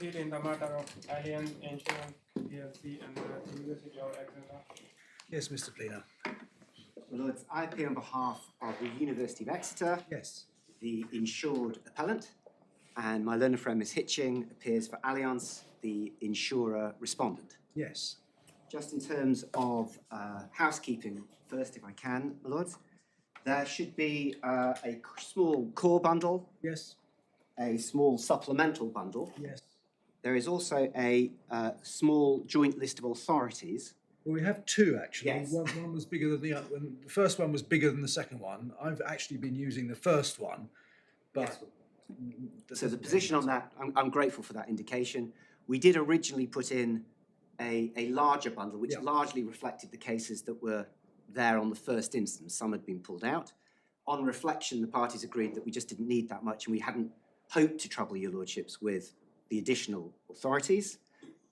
proceed in the matter of Allianz Insurance Plc and the University of Exeter? Yes, Mr. Pleader. Well, Lords, I appear on behalf of the University of Exeter, Yes. the insured appellant, and my learned friend Miss Hitching appears for Allianz, the insurer respondent. Yes. Just in terms of housekeeping first, if I can, my Lords, there should be a small core bundle, Yes. a small supplemental bundle. Yes. There is also a small joint list of authorities. Well, we have two actually. Yes. One was bigger than the other. The first one was bigger than the second one. I've actually been using the first one, but So the position on that, I'm grateful for that indication. We did originally put in a larger bundle, which largely reflected the cases that were there on the first instance. Some had been pulled out. On reflection, the parties agreed that we just didn't need that much, and we hadn't hoped to trouble your lordships with the additional authorities.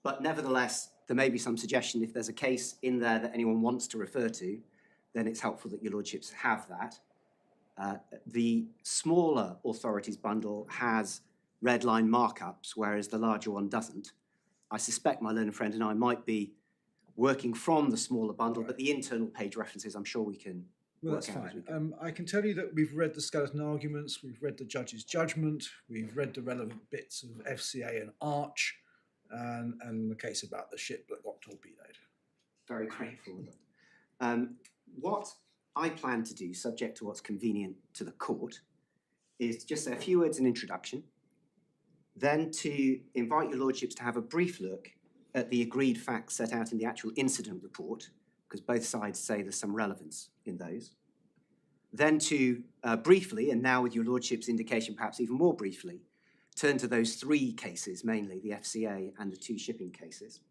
But nevertheless, there may be some suggestion if there's a case in there that anyone wants to refer to, then it's helpful that your lordships have that. The smaller authorities bundle has red line markups, whereas the larger one doesn't. I suspect my learned friend and I might be working from the smaller bundle, but the internal page references, I'm sure we can. Well, that's fine. I can tell you that we've read the skeleton arguments, we've read the judge's judgment, we've read the relevant bits of FCA and Arch, and the case about the ship that got torpedoed. Very grateful. What I plan to do, subject to what's convenient to the court, is just say a few words in introduction, then to invite your lordships to have a brief look at the agreed facts set out in the actual incident report, because both sides say there's some relevance in those. Then to briefly, and now with your lordship's indication perhaps even more briefly, turn to those three cases, mainly the FCA and the two shipping cases.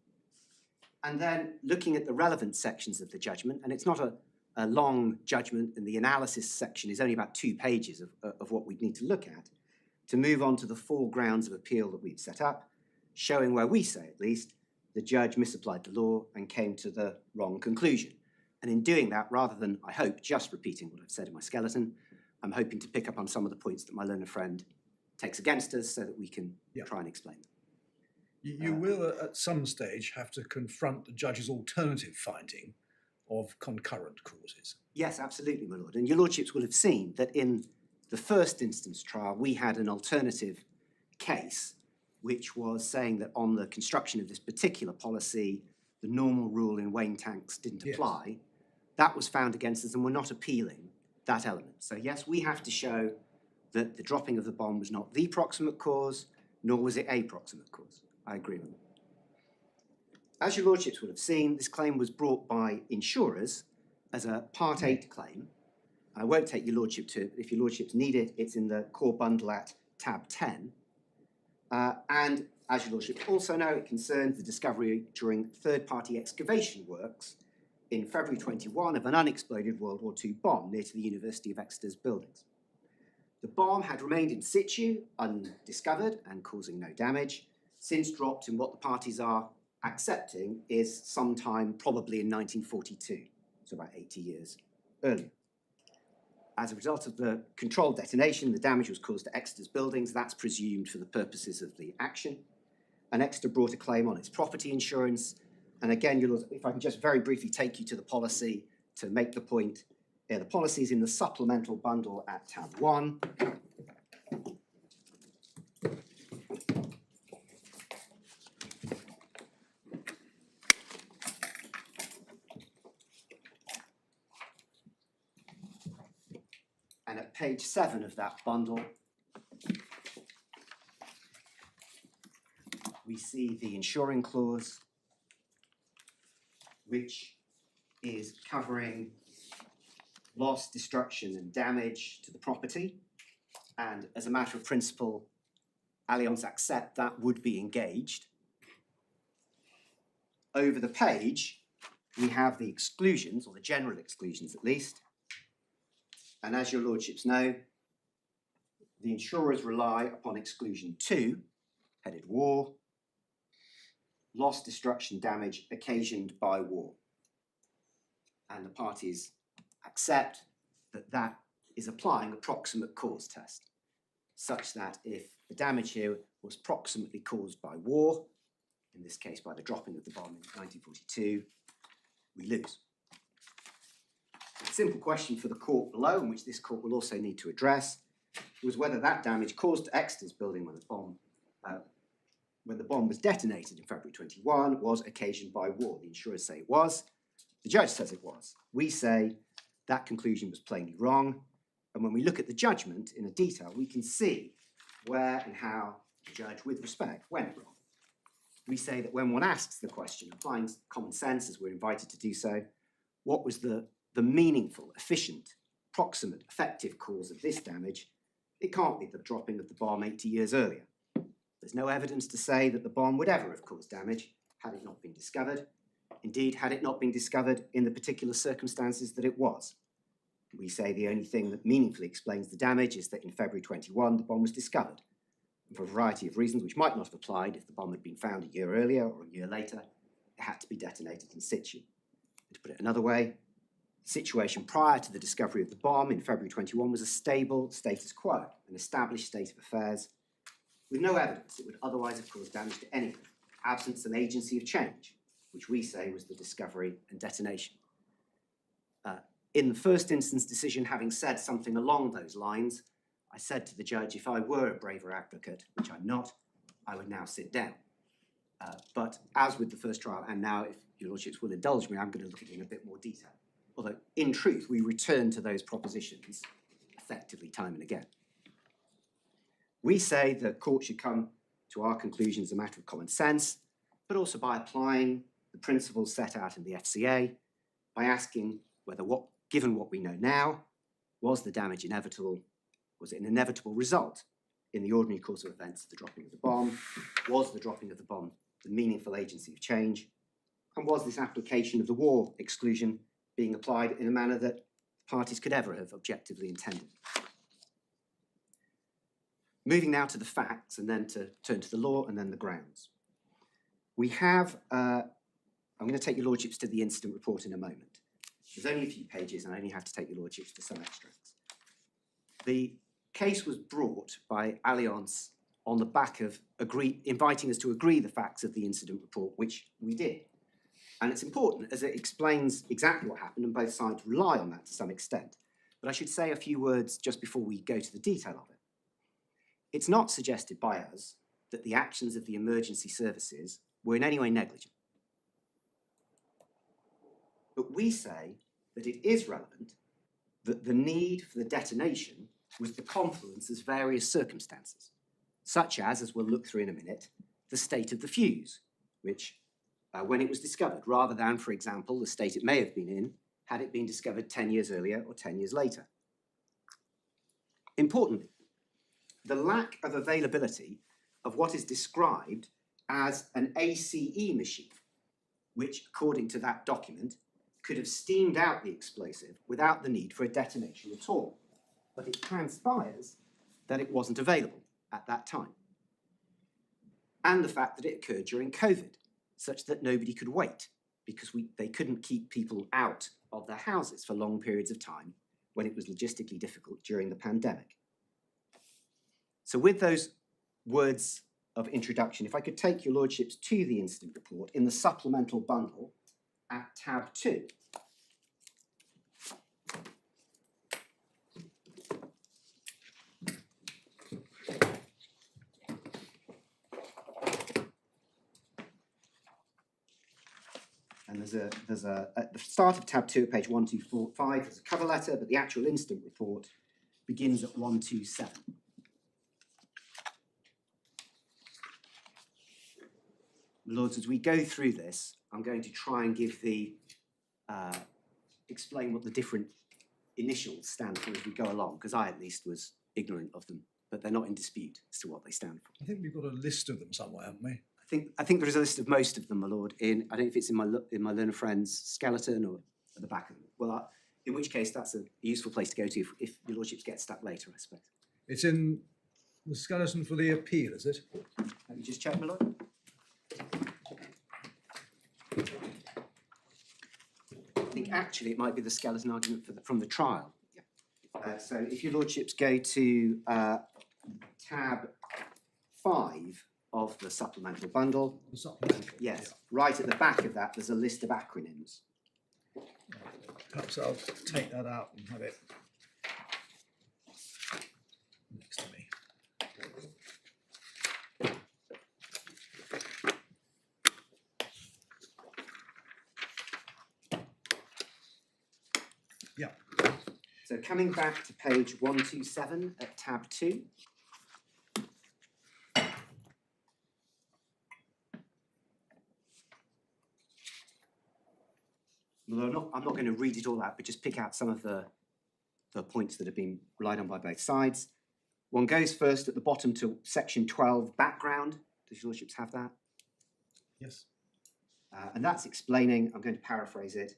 And then looking at the relevant sections of the judgment, and it's not a long judgment, and the analysis section is only about 2 pages of what we'd need to look at, to move on to the 4 grounds of appeal that we've set up, showing where we say, at least, the judge misapplied the law and came to the wrong conclusion. And in doing that, rather than, I hope, just repeating what I've said in my skeleton, I'm hoping to pick up on some of the points that my learned friend takes against us so that we can try and explain them. You will, at some stage, have to confront the judge's alternative finding of concurrent causes. Yes, absolutely, my lord. And your lordships will have seen that in the first instance trial, we had an alternative case, which was saying that on the construction of this particular policy, the normal rule in Wayne tanks didn't apply. Yes. That was found against us, and we're not appealing that element. So yes, we have to show that the dropping of the bomb was not the proximate cause, nor was it a proximate cause. I agree with that. As your lordships would have seen, this claim was brought by insurers as a Part 8 claim. I won't take your lordship to it, but if your lordships need it, it's in the core bundle at tab 10. And as your lordships also know, it concerns the discovery during third-party excavation works in February 21 of an unexploded World War II bomb near to the University of Exeter's buildings. The bomb had remained in situ, undiscovered and causing no damage, since dropped in what the parties are accepting is sometime probably in 1942, so about 80 years earlier. As a result of the controlled detonation, the damage was caused to Exeter's buildings. That's presumed for the purposes of the action. And Exeter brought a claim on its property insurance. And again, if I can just very briefly take you to the policy to make the point, the policy is in the supplemental bundle at tab 1. And at page 7 of that bundle, we see the insuring clause, which is covering loss, destruction, and damage to the property. And as a matter of principle, Allianz accept that would be engaged. Over the page, we have the exclusions, or the general exclusions at least. And as your lordships know, the insurers rely upon exclusion 2, headed war, loss, destruction, damage occasioned by war. And the parties accept that that is applying a proximate cause test, such that if the damage here was proximately caused by war, in this case by the dropping of the bomb in 1942, we lose. A simple question for the court below, and which this court will also need to address, was whether that damage caused to Exeter's building when the bomb was detonated in February 21 was occasioned by war. The insurers say it was. The judge says it was. We say that conclusion was plainly wrong. And when we look at the judgment in a detail, we can see where and how the judge, with respect, went wrong. We say that when one asks the question, applying common sense as we're invited to do so, what was the meaningful, efficient, proximate, effective cause of this damage? It can't be the dropping of the bomb 80 years earlier. There's no evidence to say that the bomb would ever have caused damage had it not been discovered. Indeed, had it not been discovered in the particular circumstances that it was. We say the only thing that meaningfully explains the damage is that in February 21, the bomb was discovered. And for a variety of reasons which might not have applied if the bomb had been found a year earlier or a year later, it had to be detonated in situ. And to put it another way, the situation prior to the discovery of the bomb in February 21 was a stable status quo, an established state of affairs, with no evidence it would otherwise have caused damage to anything, absent some agency of change, which we say was the discovery and detonation. In the first instance decision, having said something along those lines, I said to the judge, if I were a braver advocate, which I'm not, I would now sit down. But as with the first trial, and now if your lordships will indulge me, I'm going to look at it in a bit more detail. Although, in truth, we return to those propositions effectively time and again. We say the court should come to our conclusion as a matter of common sense, but also by applying the principles set out in the FCA, by asking whether given what we know now, was the damage inevitable? Was it an inevitable result in the ordinary course of events of the dropping of the bomb? Was the dropping of the bomb the meaningful agency of change? And was this application of the war exclusion being applied in a manner that parties could ever have objectively intended? Moving now to the facts and then to turn to the law and then the grounds. We have, I'm going to take your lordships to the incident report in a moment. There's only a few pages and I only have to take your lordships to some extracts. The case was brought by Allianz on the back of inviting us to agree the facts of the incident report, which we did. And it's important as it explains exactly what happened and both sides rely on that to some extent. But I should say a few words just before we go to the detail of it. It's not suggested by us that the actions of the emergency services were in any way negligent. But we say that it is relevant that the need for the detonation was the confluence of various circumstances, such as we'll look through in a minute, the state of the fuse, which, when it was discovered, rather than, for example, the state it may have been in, had it been discovered 10 years earlier or 10 years later. Importantly, the lack of availability of what is described as an ACE machine, which, according to that document, could have steamed out the explosive without the need for a detonation at all. But it transpires that it wasn't available at that time. And the fact that it occurred during COVID, such that nobody could wait because they couldn't keep people out of their houses for long periods of time when it was logistically difficult during the pandemic. So with those words of introduction, if I could take your lordships to the incident report in the supplemental bundle at tab 2. And there's at the start of tab 2 at page 1245, there's a cover letter, but the actual incident report begins at 127. Lords, as we go through this, I'm going to try and give explain what the different initials stand for as we go along, because I at least was ignorant of them, but they're not in dispute as to what they stand for. I think we've got a list of them somewhere, haven't we? I think there is a list of most of them, my lord. I don't know if it's in my learner friend's skeleton or at the back of them. Well, in which case that's a useful place to go to if your lordships get stuck later, I suppose. It's in the skeleton for the appeal, is it? Let me just check, my lord. I think actually it might be the skeleton argument from the trial. Yeah. So if your lordships go to tab 5 of the supplemental bundle. The supplemental. Yes, right at the back of that, there's a list of acronyms. Yeah. Perhaps I'll take that out and have it next to me. Yeah. So coming back to page 127 at tab 2. Well, I'm not going to read it all out, but just pick out some of the points that have been relied on by both sides. One goes first at the bottom to section 12, background. Does your lordships have that? Yes. And that's explaining, I'm going to paraphrase it,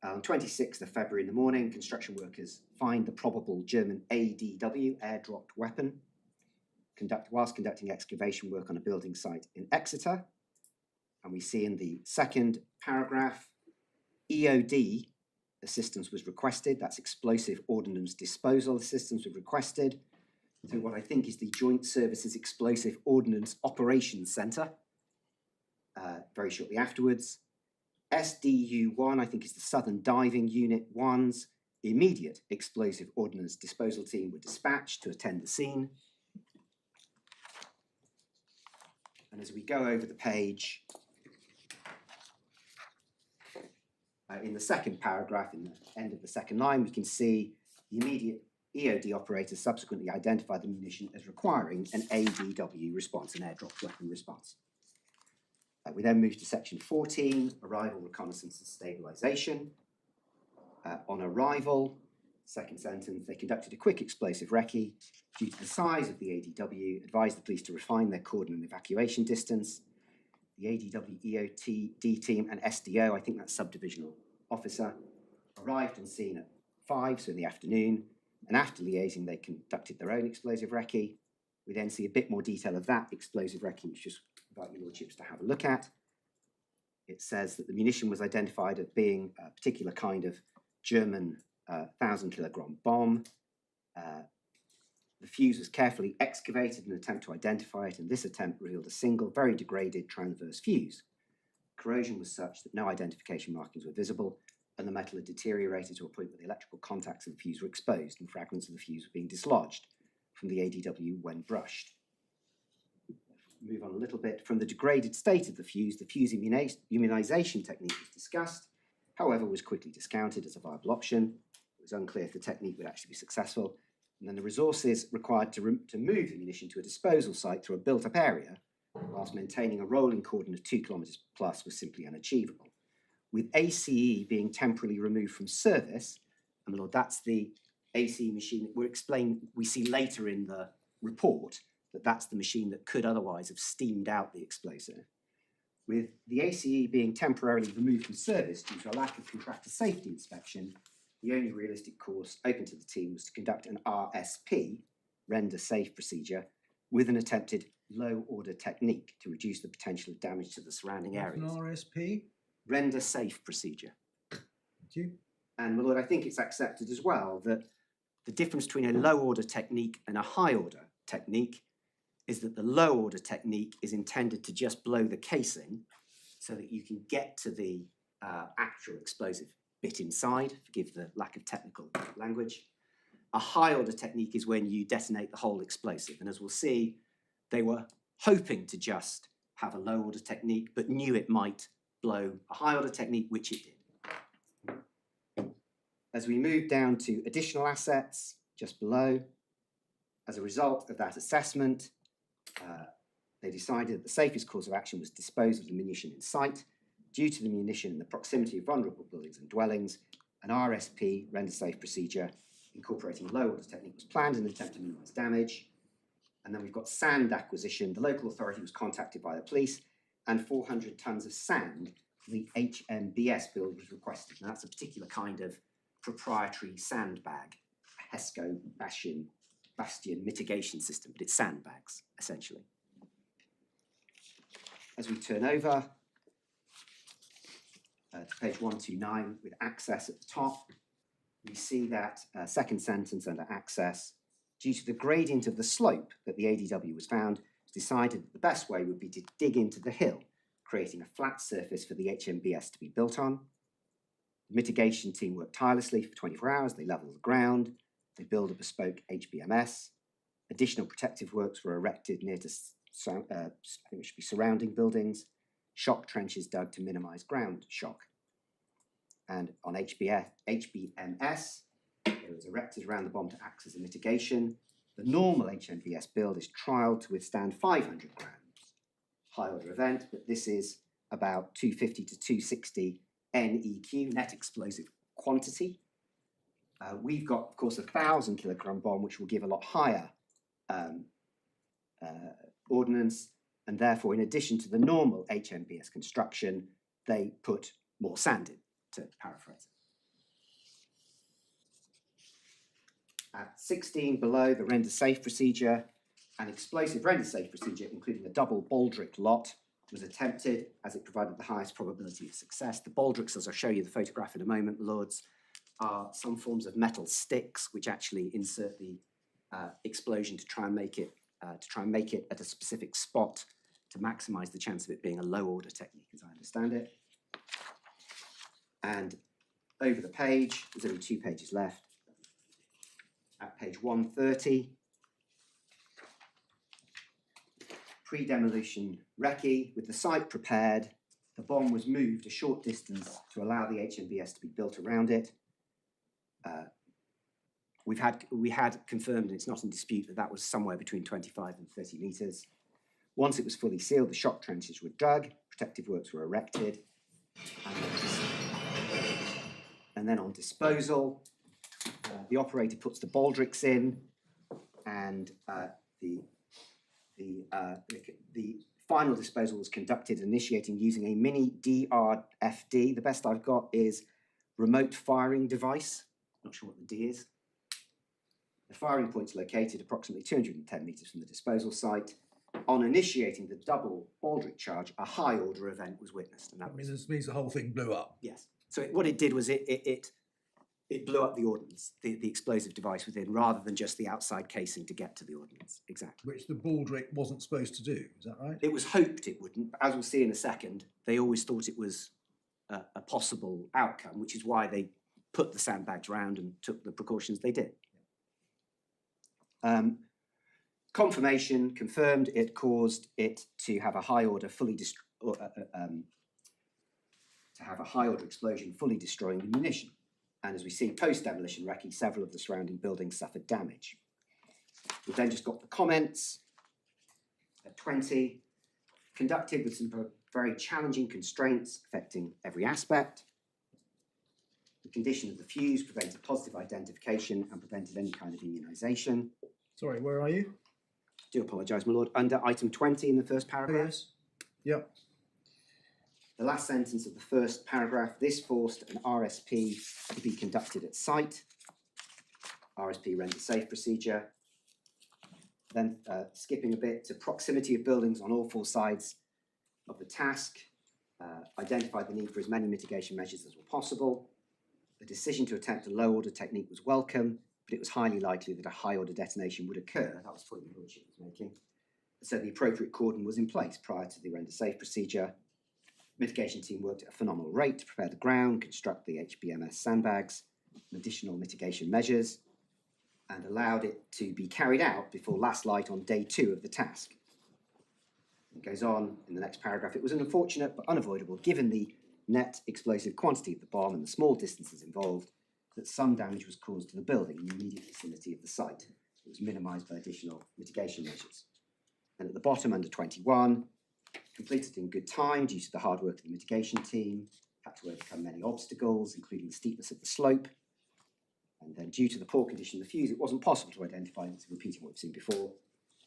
on 26th of February in the morning, construction workers find the probable German ADW, air-dropped weapon, whilst conducting excavation work on a building site in Exeter. And we see in the second paragraph, EOD assistance was requested. That's explosive ordnance disposal assistance was requested through what I think is the Joint Services Explosive Ordnance Operations Centre very shortly afterwards. SDU-1, I think, is the Southern Diving Unit 1's immediate explosive ordnance disposal team were dispatched to attend the scene. And as we go over the page, in the second paragraph, in the end of the second line, we can see the immediate EOD operator subsequently identified the munition as requiring an ADW response, an airdrop weapon response. We then move to section 14, arrival, reconnaissance and stabilisation. On arrival, second sentence, they conducted a quick explosive recce. Due to the size of the ADW, advised the police to refine their cordon and evacuation distance. The ADW EOD team and SDO, I think that's subdivisional officer, arrived on scene at 5, so in the afternoon, and after liaising, they conducted their own explosive recce. We then see a bit more detail of that explosive recce, which just invite your lordships to have a look at. It says that the munition was identified as being a particular kind of German 1,000-kilogram bomb. The fuse was carefully excavated in an attempt to identify it, and this attempt revealed a single, very degraded transverse fuse. Corrosion was such that no identification markings were visible, and the metal had deteriorated to a point where the electrical contacts of the fuse were exposed, and fragments of the fuse were being dislodged from the ADW when brushed. Move on a little bit. From the degraded state of the fuse immunization technique was discussed, however, was quickly discounted as a viable option. It was unclear if the technique would actually be successful. And then the resources required to move the munition to a disposal site through a built-up area, whilst maintaining a rolling cordon of 2 kilometres plus, was simply unachievable. With ACE being temporarily removed from service, and my lord, that's the ACE machine that we see later in the report, that's the machine that could otherwise have steamed out the explosive. With the ACE being temporarily removed from service due to a lack of contractor safety inspection, the only realistic course open to the team was to conduct an RSP, render safe procedure, with an attempted low-order technique to reduce the potential of damage to the surrounding areas. An RSP? Render safe procedure. Thank you. And my lord, I think it's accepted as well that the difference between a low-order technique and a high-order technique is that the low-order technique is intended to just blow the casing so that you can get to the actual explosive bit inside, forgive the lack of technical language. A high-order technique is when you detonate the whole explosive, and as we'll see, they were hoping to just have a low-order technique, but knew it might blow a high-order technique, which it did. As we move down to additional assets, just below, as a result of that assessment, they decided that the safest course of action was dispose of the munition in sight. Due to the munition in the proximity of vulnerable buildings and dwellings, an RSP, render safe procedure, incorporating a low-order technique was planned in an attempt to minimise damage. And then we've got sand acquisition. The local authority was contacted by the police, and 400 tonnes of sand for the HMBS build was requested. Now, that's a particular kind of proprietary sandbag, a HESCO bastion mitigation system, but it's sandbags, essentially. As we turn over to page 129 with access at the top, we see that second sentence under access, due to the gradient of the slope that the ADW was found, it's decided that the best way would be to dig into the hill, creating a flat surface for the HMBS to be built on. The mitigation team worked tirelessly for 24 hours. They leveled the ground. They built a bespoke HBMS. Additional protective works were erected near to, I think it should be surrounding buildings. Shock trenches dug to minimise ground shock. And on HBMS, it was erected around the bomb to act as a mitigation. The normal HMBS build is trialled to withstand 500 grams. High order event, but this is about 250 to 260 NEQ, net explosive quantity. We've got, of course, a 1,000 kilogram bomb, which will give a lot higher ordnance, and therefore, in addition to the normal HMBS construction, they put more sand in, to paraphrase it. At 16 below, the render safe procedure, an explosive render safe procedure, including a double baldric lot, was attempted as it provided the highest probability of success. The baldrics, as I'll show you the photograph in a moment, Lords, are some forms of metal sticks which actually insert the explosion to try and make it at a specific spot to maximise the chance of it being a low order technique, as I understand it. And over the page, there's only 2 pages left. At page 130, pre-demolition recce, with the site prepared, the bomb was moved a short distance to allow the HMBS to be built around it. We had confirmed, and it's not in dispute, that that was somewhere between 25 and 30 metres. Once it was fully sealed, the shock trenches were dug, protective works were erected, and then on disposal, the operator puts the baldrics in, and the final disposal was conducted, initiating using a mini DRFD. The best I've got is remote firing device. Not sure what the D is. The firing point's located approximately 210 metres from the disposal site. On initiating the double baldric charge, a high order event was witnessed. And that this means the whole thing blew up. Yes. So what it did was it blew up the ordnance, the explosive device within, rather than just the outside casing to get to the ordnance. Exactly. Which the baldric wasn't supposed to do, is that right? It was hoped it wouldn't, but as we'll see in a second, they always thought it was a possible outcome, which is why they put the sandbags round and took the precautions they did. Confirmation confirmed it caused it to have a high order explosion, fully destroying the munition. And as we see post-demolition recce, several of the surrounding buildings suffered damage. We've then just got the comments at 20, conducted with some very challenging constraints affecting every aspect. The condition of the fuse prevented positive identification and prevented any kind of immunisation. Sorry, where are you? Do apologise, my lord. Under item 20 in the first paragraph. Yes. Yep. The last sentence of the first paragraph, this forced an RSP to be conducted at site. RSP render safe procedure. Then skipping a bit to proximity of buildings on all 4 sides of the task, identified the need for as many mitigation measures as were possible. The decision to attempt a low order technique was welcome, but it was highly likely that a high order detonation would occur. That was the point the Lordship was making. So the appropriate cordon was in place prior to the render safe procedure. Mitigation team worked at a phenomenal rate to prepare the ground, construct the HBMS sandbags, and additional mitigation measures, and allowed it to be carried out before last light on day 2 of the task. It goes on in the next paragraph. It was an unfortunate but unavoidable, given the net explosive quantity of the bomb and the small distances involved, that some damage was caused to the building in the immediate vicinity of the site. It was minimised by additional mitigation measures. And at the bottom, under 21, completed in good time due to the hard work of the mitigation team, had to overcome many obstacles, including the steepness of the slope. And then due to the poor condition of the fuse, it wasn't possible to identify, repeating what we've seen before,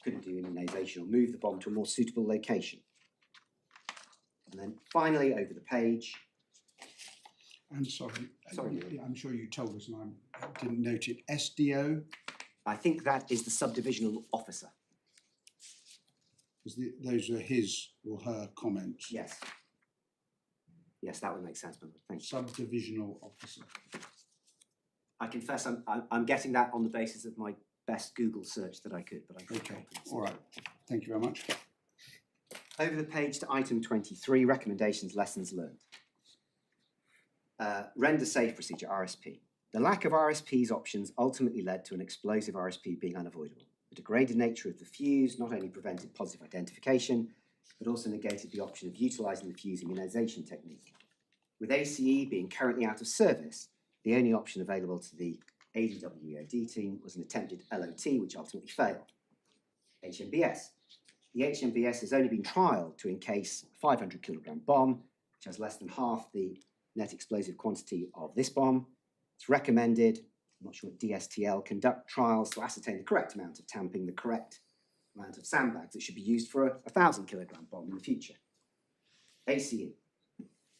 couldn't do immunisation or move the bomb to a more suitable location. And then finally, over the page. I'm sorry. Sorry. I'm sure you told us and I didn't note it. SDO? I think that is the subdivisional officer. Those are his or her comments? Yes. Yes, that would make sense, but thank you. Subdivisional officer. I confess I'm getting that on the basis of my best Google search that I could, but I couldn't. Okay, all right. Thank you very much. Over the page to item 23, recommendations, lessons learned. Render safe procedure, RSP. The lack of RSP's options ultimately led to an explosive RSP being unavoidable. The degraded nature of the fuse not only prevented positive identification, but also negated the option of utilising the fuse immunisation technique. With ACE being currently out of service, the only option available to the ADWII team was an attempted LOT, which ultimately failed. HMBS. The HMBS has only been trialled to encase a 500 kilogram bomb, which has less than half the net explosive quantity of this bomb. It's recommended, I'm not sure what DSTL, conduct trials to ascertain the correct amount of tamping, the correct amount of sandbags that should be used for a 1,000 kilogram bomb in the future. ACE.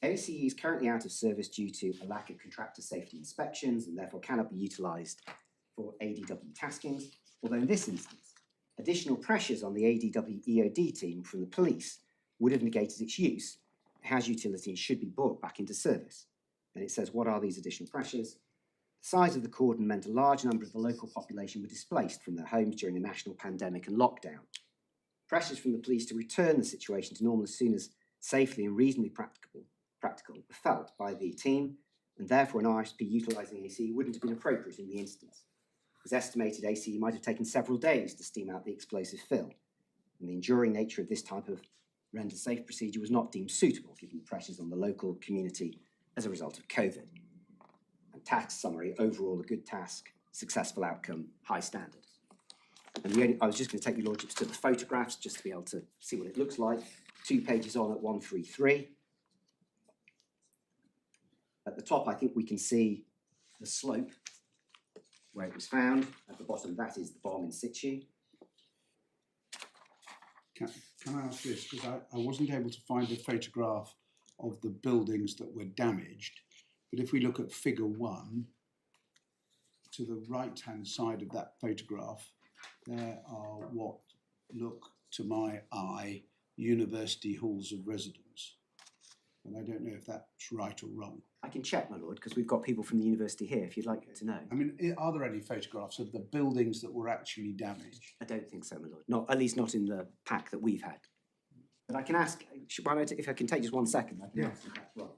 ACE is currently out of service due to a lack of contractor safety inspections and therefore cannot be utilised for ADW taskings, although in this instance, additional pressures on the ADW EOD team from the police would have negated its use. It has utility and should be brought back into service. And it says, what are these additional pressures? The size of the cordon meant a large number of the local population were displaced from their homes during a national pandemic and lockdown. Pressures from the police to return the situation to normal as soon as safely and reasonably practical were felt by the team, and therefore an RSP utilising ACE wouldn't have been appropriate in the instance. It was estimated ACE might have taken several days to steam out the explosive fill, and the enduring nature of this type of render safe procedure was not deemed suitable given the pressures on the local community as a result of COVID. And task summary, overall a good task, successful outcome, high standard. And I was just going to take your lordships to the photographs just to be able to see what it looks like. 2 pages on at 133. At the top, I think we can see the slope where it was found. At the bottom, that is the bomb in situ. Can I ask this? Because I wasn't able to find a photograph of the buildings that were damaged. But if we look at figure 1, to the right-hand side of that photograph, there are what look, to my eye, university halls of residence. And I don't know if that's right or wrong. I can check, my lord, because we've got people from the university here, if you'd like to know. I mean, are there any photographs of the buildings that were actually damaged? I don't think so, my lord. Not, at least not in the pack that we've had. But I can ask, if I can take just 1 second, I can ask if that's wrong.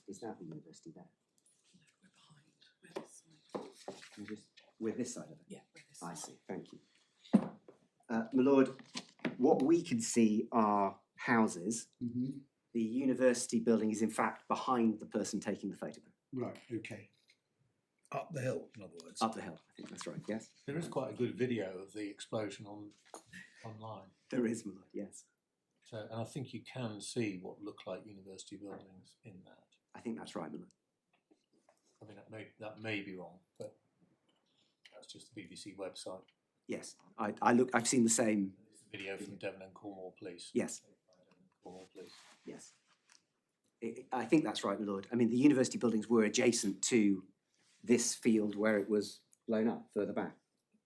Is that the university there? No, we're behind. We're this side. We're this side of it? Yeah, we're this side. I see, thank you. My lord, what we can see are houses. Mm-hmm. The university building is in fact behind the person taking the photograph. Right, okay. Up the hill, in other words. Up the hill, I think that's right, yes? There is quite a good video of the explosion online. There is, my lord, yes. So, and I think you can see what look like university buildings in that. I think that's right, my lord. I mean, that may be wrong, but that's just the BBC website. Yes, I've seen the same. It's a video from Devon and Cornwall Police. Yes. Cornwall Police. Yes. I think that's right, my lord. I mean, the university buildings were adjacent to this field where it was blown up further back.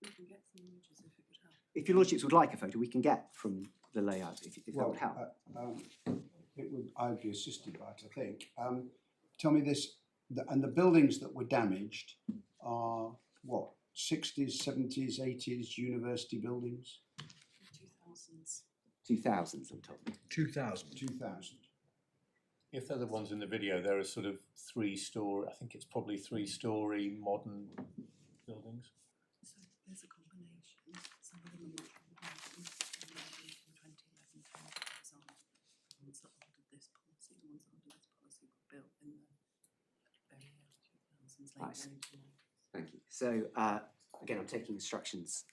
We can get some images if it would help. If your lordships would like a photo, we can get from the layout, if that would help. I'd be assisted by it, I think. Tell me this, and the buildings that were damaged are what, 60s, 70s, 80s university buildings? 2000s. 2000s, I'm told. 2000. 2000. If they're the ones in the video, there are sort of 3-story, I think it's probably 3-story modern buildings. So there's a combination. Some of them are not from 2011, for example. The ones that ordered this policy, the ones that ordered this policy were built in the very early 2000s, late 90s. Thank you. So, again, I'm taking instructions.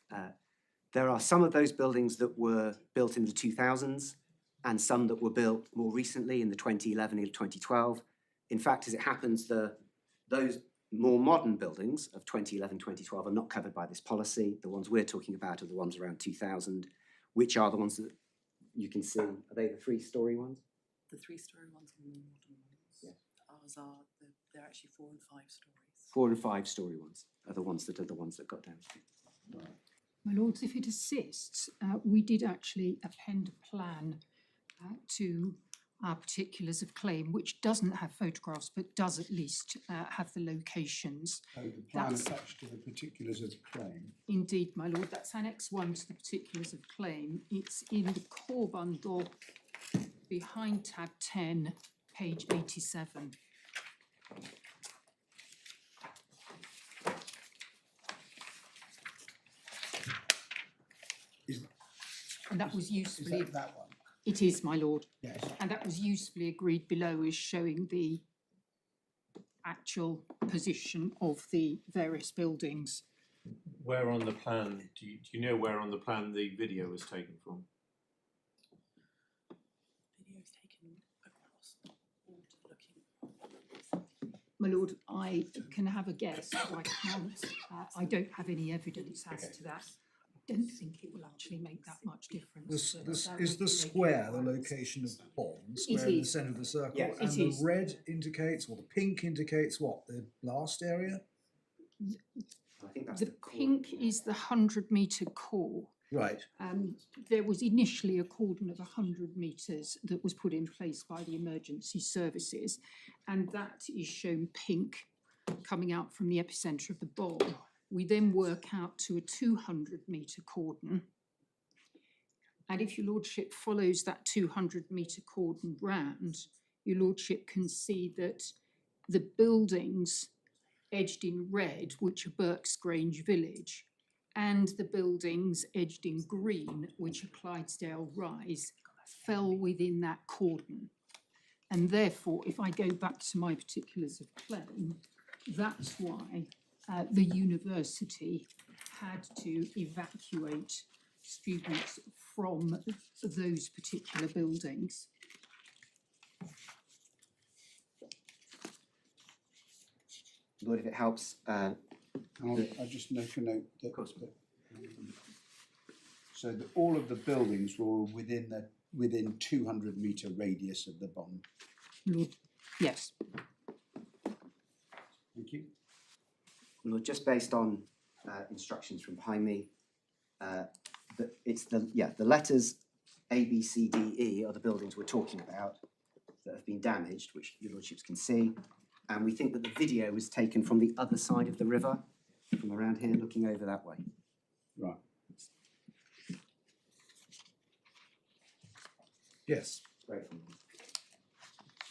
There are some of those buildings that were built in the 2000s and some that were built more recently in the 2011 and 2012. In fact, as it happens, those more modern buildings of 2011, 2012 are not covered by this policy. The ones we're talking about are the ones around 2000, which are the ones that you can see. Are they the 3-story ones? The 3-story ones are the more modern ones. Yeah. Ours are, they're actually 4 and 5 stories. 4 and 5-story ones are the ones that got damaged. My lords, if it assists, we did actually append a plan to our particulars of claim, which doesn't have photographs but does at least have the locations. So the plan That's- attached to the particulars of the claim. Indeed, my lord, that's Annex 1 to the particulars of claim. It's in the core bundle behind tab 10, page 87. Is, And that was is usefully, that one? it is, my lord, Yes. and that was usefully agreed below as showing the actual position of the various buildings. Where on the plan, do you know where on the plan the video was taken from? Video's taken across looking. My lord, I can have a guess, but I can't, I don't have any evidence as Okay. to that. I don't think it will actually make that much difference. This, but this that is would the make square, the requirements. location of the bomb, the It square in the is. centre of the circle, Yes. and It the is. red indicates, or the pink indicates what, the blast area? I think that's The the core. pink is the 100-metre core. Right, There was initially a cordon of 100 metres that was put in place by the emergency services, and that is shown pink coming out from the epicentre of the bomb. We then work out to a 200-metre cordon, and if your lordship follows that 200-metre cordon round, your lordship can see that the buildings edged in red, which are Berks Grange Village, and the buildings edged in green, which are Clydesdale Rise, fell within that cordon. And therefore, if I go back to my particulars of claim, that's why the university had to evacuate students from those particular buildings. Lord, if it helps, I'll just make a note that. course. So that all of the buildings were within 200-metre radius of the bomb. Lord, yes. Thank you. Lord, just based on instructions from behind me, it's the letters A, B, C, D, E are the buildings we're talking about that have been damaged, which your lordships can see. And we think that the video was taken from the other side of the river, from around here, looking over that way. Right. yes. Great.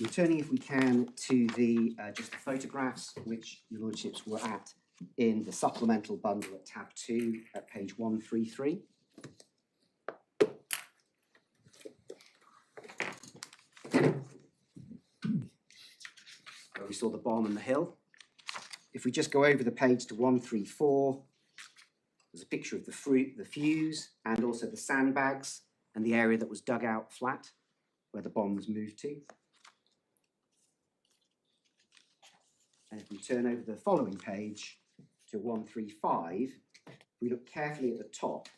Returning, if we can, to the just the photographs which your lordships were at in the supplemental bundle at tab 2 at page 133. Where we saw the bomb and the hill. If we just go over the page to 134, there's a picture of the fuse, and also the sandbags and the area that was dug out flat where the bomb was moved to. And if we turn over the following page to 135, if we look carefully at the top,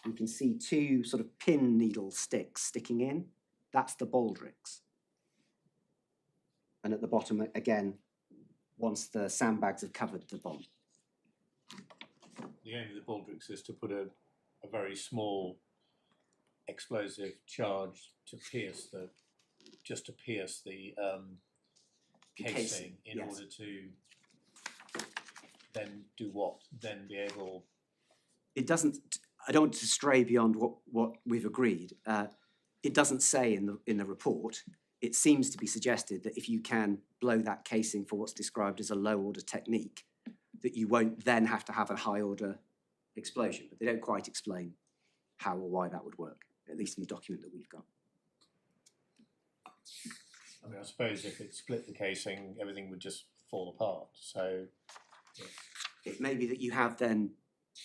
we can see two sort of pin needle sticks sticking in. That's the baldricks. And at the bottom, again, once the sandbags have covered the bomb. The aim of the baldricks is to put a very small explosive charge to pierce the casing in yes. order to then do what? Then be able. It doesn't. I don't want to stray beyond what we've agreed. It doesn't say in the report. It seems to be suggested that if you can blow that casing for what's described as a low order technique, that you won't then have to have a high order explosion. But they don't quite explain how or why that would work, at least in the document that we've got. I mean, I suppose if it split the casing, everything would just fall apart. So It may be that you have then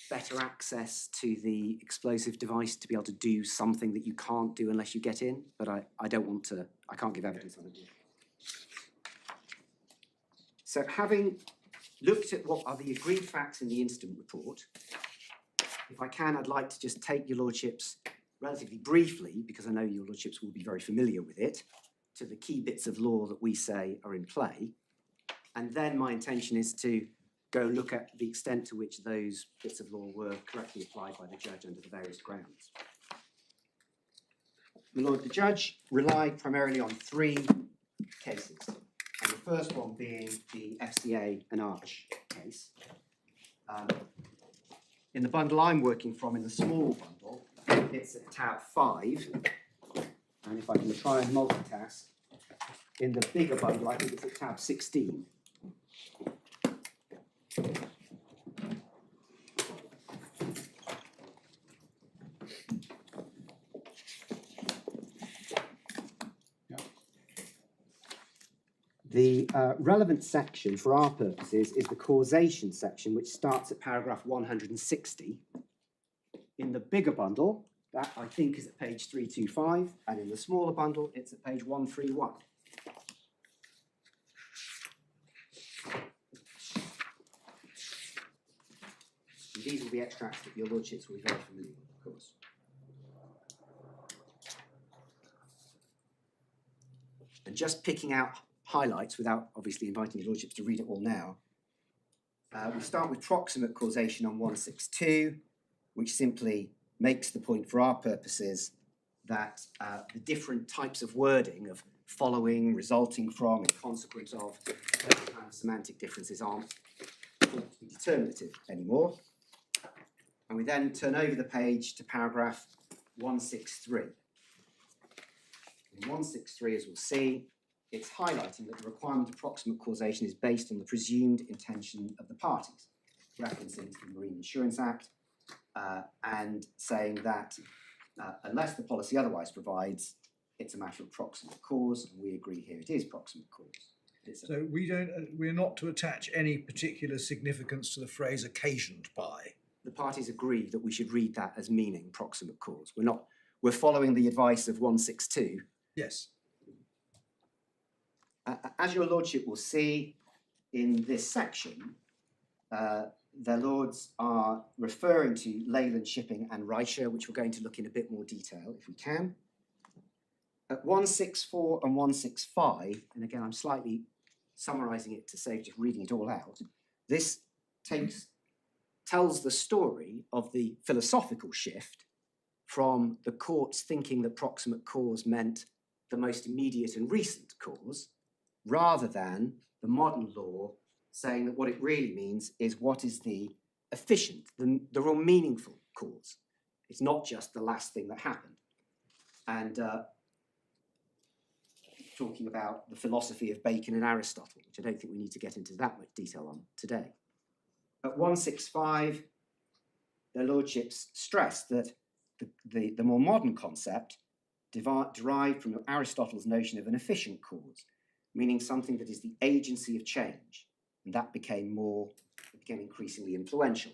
better access to the explosive device to be able to do something that you can't do unless you get in, but I don't want to, I can't give evidence on it. So having looked at what are the agreed facts in the incident report, if I can, I'd like to just take your lordships relatively briefly, because I know your lordships will be very familiar with it, to the key bits of law that we say are in play. And then my intention is to go look at the extent to which those bits of law were correctly applied by the judge under the various grounds. My Lord, the judge relied primarily on three cases, and the first one being the FCA and Arch case. In the bundle I'm working from, in the small bundle, it's at tab 5, and if I can try and multitask, in the bigger bundle, I think it's at tab 16. The relevant section for our purposes is the causation section, which starts at paragraph 160. In the bigger bundle, that I think is at page 325, and in the smaller bundle, it's at page 131. And these will be extracts that your lordships will be very familiar with, of course. And just picking out highlights without obviously inviting your lordships to read it all now. We start with proximate causation on 162, which simply makes the point for our purposes that the different types of wording of following, resulting from, in consequence of, those kind of semantic differences aren't thought to be determinative anymore. And we then turn over the page to paragraph 163. In 163, as we'll see, it's highlighting that the requirement of proximate causation is based on the presumed intention of the parties, referencing to the Marine Insurance Act, and saying that unless the policy otherwise provides, it's a matter of proximate cause, and we agree here it is proximate cause. So we're not to attach any particular significance to the phrase occasioned by. The parties agree that we should read that as meaning proximate cause. We're following the advice of 162. Yes. As your lordship will see in this section, their lords are referring to Leyland Shipping and Reicher, which we're going to look in a bit more detail if we can. At 164 and 165, and again I'm slightly summarising it to save just reading it all out, this tells the story of the philosophical shift from the courts thinking that proximate cause meant the most immediate and recent cause, rather than the modern law saying that what it really means is what is the efficient, the real meaningful cause. It's not just the last thing that happened. And talking about the philosophy of Bacon and Aristotle, which I don't think we need to get into that much detail on today. At 165, their lordships stress that the more modern concept derived from Aristotle's notion of an efficient cause, meaning something that is the agency of change, and that became increasingly influential.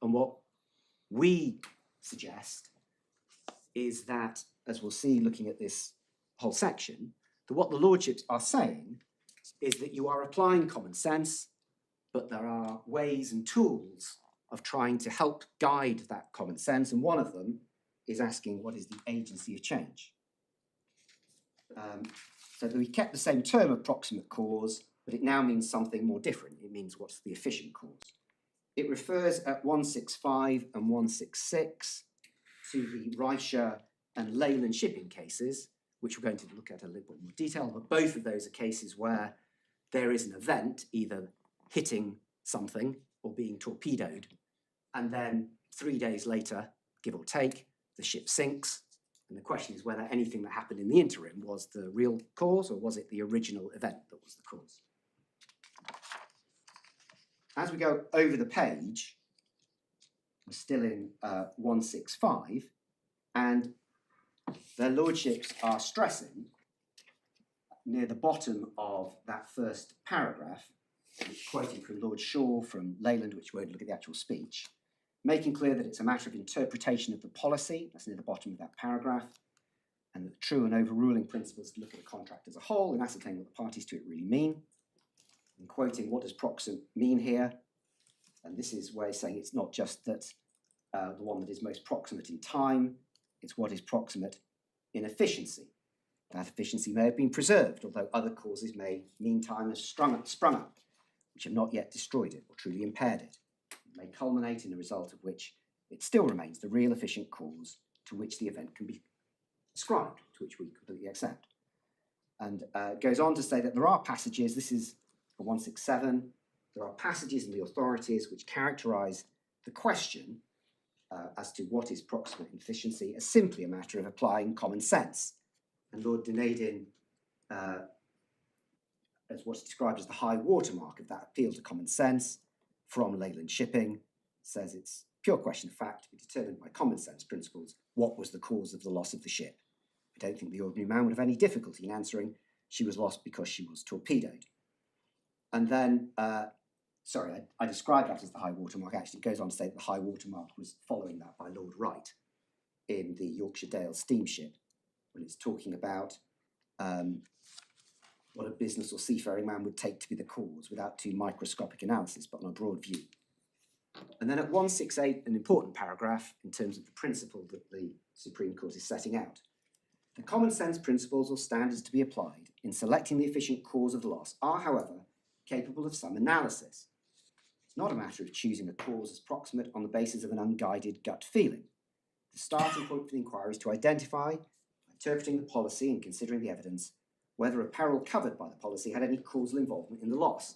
And what we suggest is that, as we'll see looking at this whole section, that what the lordships are saying is that you are applying common sense, but there are ways and tools of trying to help guide that common sense, and one of them is asking what is the agency of change. So that we kept the same term of proximate cause, but it now means something more different. It means what's the efficient cause. It refers at 165 and 166 to the Reicher and Leyland Shipping cases, which we're going to look at a little bit more detail, but both of those are cases where there is an event, either hitting something or being torpedoed, and then 3 days later, give or take, the ship sinks. And the question is whether anything that happened in the interim was the real cause, or was it the original event that was the cause? As we go over the page, we're still in 165, and their lordships are stressing near the bottom of that first paragraph, quoting from Lord Shaw from Leyland, which won't look at the actual speech, making clear that it's a matter of interpretation of the policy, that's near the bottom of that paragraph, and that true and overruling principles to look at the contract as a whole and ascertain what the parties to it really mean. And quoting what does proximate mean here, and this is where he's saying it's not just that the one that is most proximate in time, it's what is proximate in efficiency. That efficiency may have been preserved, although other causes may meantime have sprung up, which have not yet destroyed it or truly impaired it. It may culminate in a result of which it still remains the real efficient cause to which the event can be described, to which we completely accept. And goes on to say that there are passages, this is for 167, there are passages in the authorities which characterise the question as to what is proximate efficiency as simply a matter of applying common sense. And Lord Dunedin, as what's described as the high watermark of that appeal to common sense from Leyland Shipping, says it's pure question of fact to be determined by common sense principles what was the cause of the loss of the ship. I don't think the ordinary man would have any difficulty in answering she was lost because she was torpedoed. And then, I described that as the high watermark. Actually, it goes on to say that the high watermark was following that by Lord Wright in the Yorkshire Dale steamship, when it's talking about what a business or seafaring man would take to be the cause without too microscopic analysis, but on a broad view. And then at 168, an important paragraph in terms of the principle that the Supreme Court is setting out. The common sense principles or standards to be applied in selecting the efficient cause of the loss are, however, capable of some analysis. It's not a matter of choosing a cause as proximate on the basis of an unguided gut feeling. The starting point for the inquiry is to identify, interpreting the policy and considering the evidence, whether a peril covered by the policy had any causal involvement in the loss,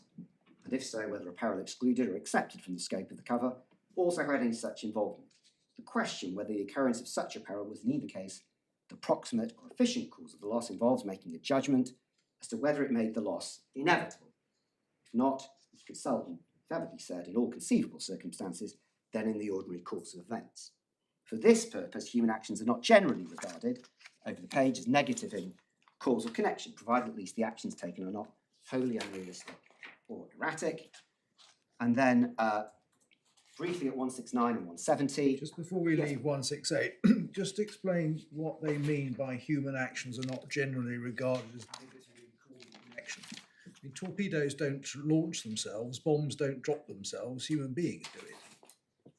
and if so, whether a peril excluded or accepted from the scope of the cover also had any such involvement. The question whether the occurrence of such a peril was in either case the proximate or efficient cause of the loss involves making a judgment as to whether it made the loss inevitable. If not, it could seldom, if ever, be said in all conceivable circumstances, then in the ordinary course of events. For this purpose, human actions are not generally regarded over the page as negative in causal connection, provided at least the actions taken are not wholly unrealistic or erratic. And then briefly at 169 and 170. Just before we Yes. leave 168, just explain what they mean by human actions are not generally regarded as negative in causal connection. I mean, torpedoes don't launch themselves, bombs don't drop themselves, human beings do it.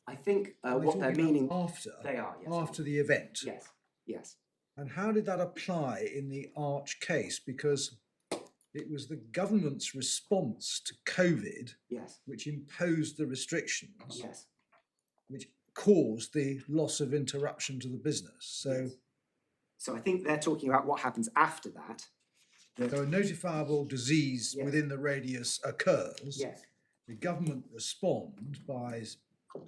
I think Are they what they're talking about meaning, after, they are, yes. after the event. Yes, yes. And how did that apply in the Arch case? Because it was the government's response to COVID Yes, which imposed the restrictions, yes. which caused the loss of interruption to the business. So, Yes. So I think they're talking about what happens after that. so a notifiable disease Yes. within the radius occurs. Yes, The government respond by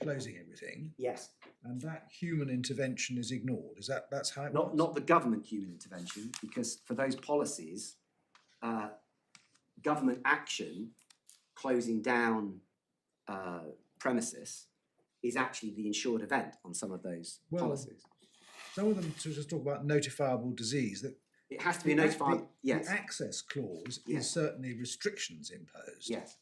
closing everything, yes. and that human intervention is ignored. That's how it works? Not the government human intervention, because for those policies, government action closing down premises is actually the insured event on some of those Well, policies. Some of them to just talk about notifiable disease. That It has to be notified, the yes, access clause Yes. is certainly restrictions imposed. yes.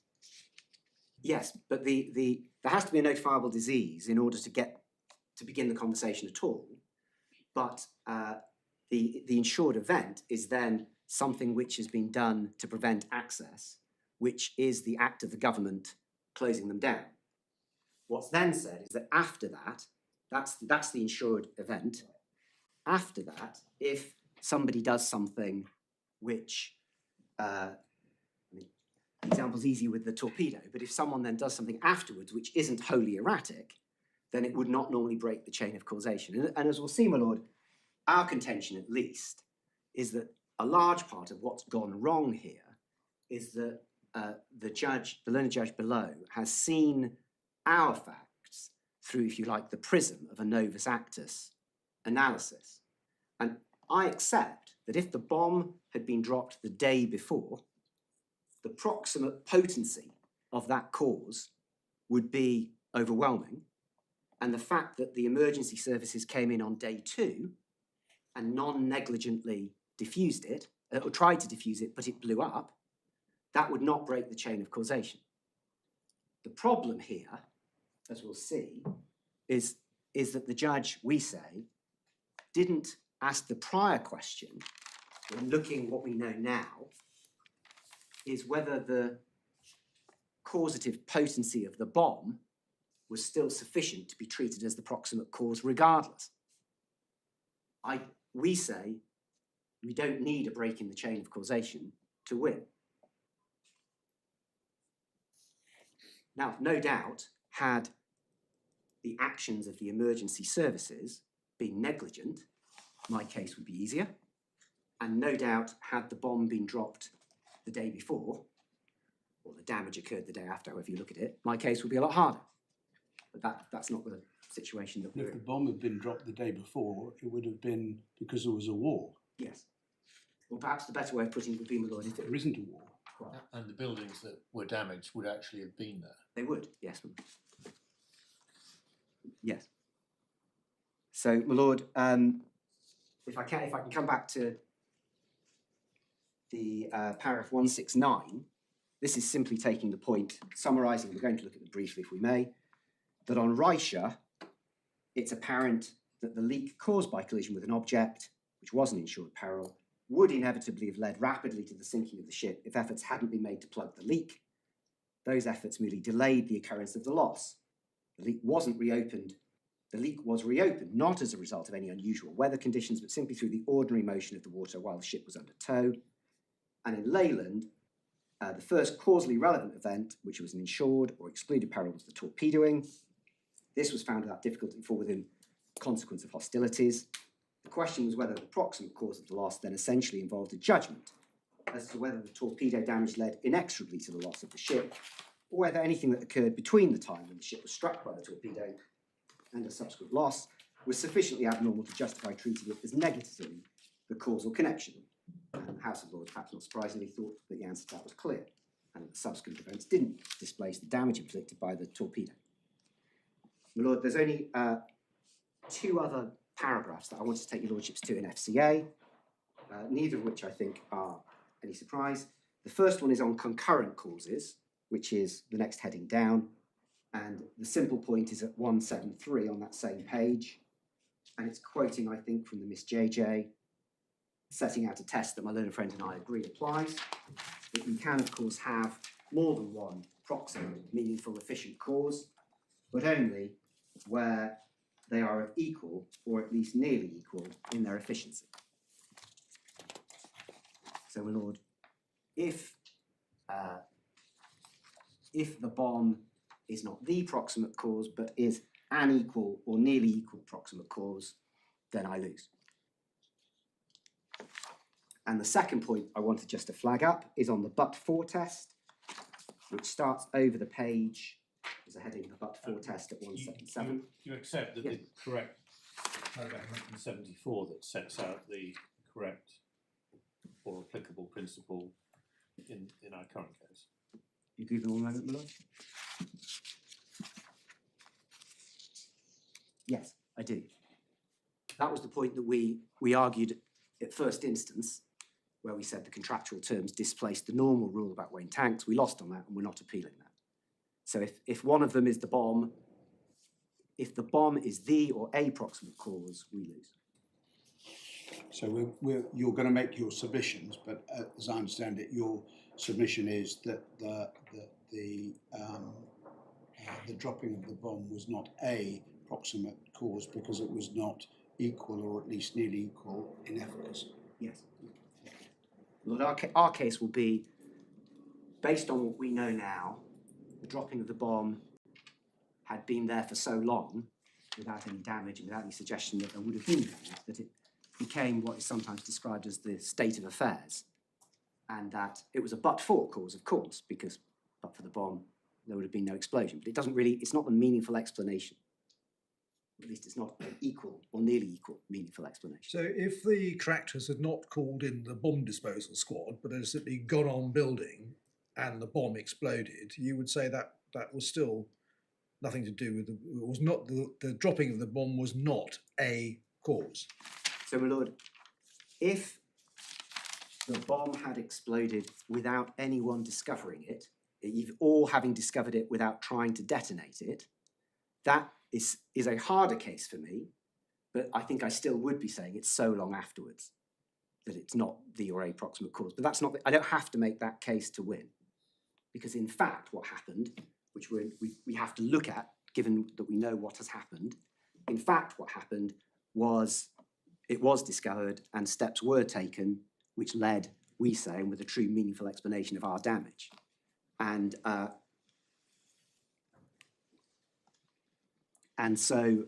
Yes, but there has to be a notifiable disease in order to begin the conversation at all. But the insured event is then something which has been done to prevent access, which is the act of the government closing them down. What's then said is that after that, that's the insured event. After that, if somebody does something which, the example's easy with the torpedo, but if someone then does something afterwards which isn't wholly erratic, then it would not normally break the chain of causation. And as we'll see, my lord, our contention at least is that a large part of what's gone wrong here is that the learned judge below has seen our facts through, if you like, the prism of a novus actus analysis. And I accept that if the bomb had been dropped the day before, the proximate potency of that cause would be overwhelming. And the fact that the emergency services came in on day 2 and non-negligently diffused it, or tried to diffuse it, but it blew up, that would not break the chain of causation. The problem here, as we'll see, is that the judge, we say, didn't ask the prior question, when looking what we know now, is whether the causative potency of the bomb was still sufficient to be treated as the proximate cause regardless. We say we don't need a break in the chain of causation to win. Now, no doubt, had the actions of the emergency services been negligent, my case would be easier. And no doubt, had the bomb been dropped the day before, or the damage occurred the day after, however you look at it, my case would be a lot harder. But that's not the situation that And we're if the in. bomb had been dropped the day before, it would have been because there was a war. Yes. Or perhaps the better way of putting it would be, my lord, if it There isn't a war. well, And the buildings that were damaged would actually have been there. they would, yes. Yes. So, my lord, if I can come back to the paragraph 169, this is simply taking the point, summarising, we're going to look at it briefly if we may, that on Reicher, it's apparent that the leak caused by collision with an object, which was an insured peril, would inevitably have led rapidly to the sinking of the ship if efforts hadn't been made to plug the leak. Those efforts merely delayed the occurrence of the loss. The leak wasn't reopened. The leak was reopened not as a result of any unusual weather conditions, but simply through the ordinary motion of the water while the ship was under tow. And in Leyland, the first causally relevant event, which was an insured or excluded peril, was the torpedoing. This was found without difficulty to fall within consequence of hostilities. The question was whether the proximate cause of the loss then essentially involved a judgment as to whether the torpedo damage led inexorably to the loss of the ship, or whether anything that occurred between the time when the ship was struck by the torpedo and a subsequent loss was sufficiently abnormal to justify treating it as negatively the causal connection. And the House of Lords, perhaps not surprisingly, thought that the answer to that was clear, and that the subsequent events didn't displace the damage inflicted by the torpedo. My lord, there's only two other paragraphs that I wanted to take your lordships to in FCA, neither of which I think are any surprise. The first one is on concurrent causes, which is the next heading down, and the simple point is at 173 on that same page, and it's quoting, I think, from the Miss JJ, setting out a test that my learned friend and I agree applies, that you can, of course, have more than one proximate, meaningful, efficient cause, but only where they are of equal, or at least nearly equal, in their efficiency. So, my lord, if the bomb is not the proximate cause, but is an equal or nearly equal proximate cause, then I lose. And the second point I wanted just to flag up is on the but-for test, which starts over the page. There's a heading, the but-for test at 177. You accept that Yes. the correct paragraph 174 that sets out the correct or applicable principle in our current case? You give me one moment, my lord? Yes, I do. That was the point that we argued at first instance, where we said the contractual terms displaced the normal rule about weighing tanks. We lost on that, and we're not appealing that. So if one of them is the bomb, if the bomb is the or a proximate cause, we lose. So you're going to make your submissions, but as I understand it, your submission is that the dropping of the bomb was not a proximate cause because it was not equal or at least nearly equal in efficacy. Yes. Lord, our case will be, based on what we know now, the dropping of the bomb had been there for so long, without any damage and without any suggestion that there would have been damage, that it became what is sometimes described as the state of affairs, and that it was a but-for cause, of course, because but for the bomb, there would have been no explosion. But it doesn't really, it's not a meaningful explanation. At least it's not an equal or nearly equal meaningful explanation. So if the contractors had not called in the bomb disposal squad, but had simply gone on building and the bomb exploded, you would say that that was still nothing to do with the, it was not the dropping of the bomb was not a cause. So, my lord, if the bomb had exploded without anyone discovering it, or having discovered it without trying to detonate it, that is a harder case for me, but I think I still would be saying it's so long afterwards that it's not the or a proximate cause. But that's not, I don't have to make that case to win, because in fact what happened, which we have to look at, given that we know what has happened, in fact what happened was it was discovered and steps were taken which led, we say, with a true meaningful explanation of our damage. And so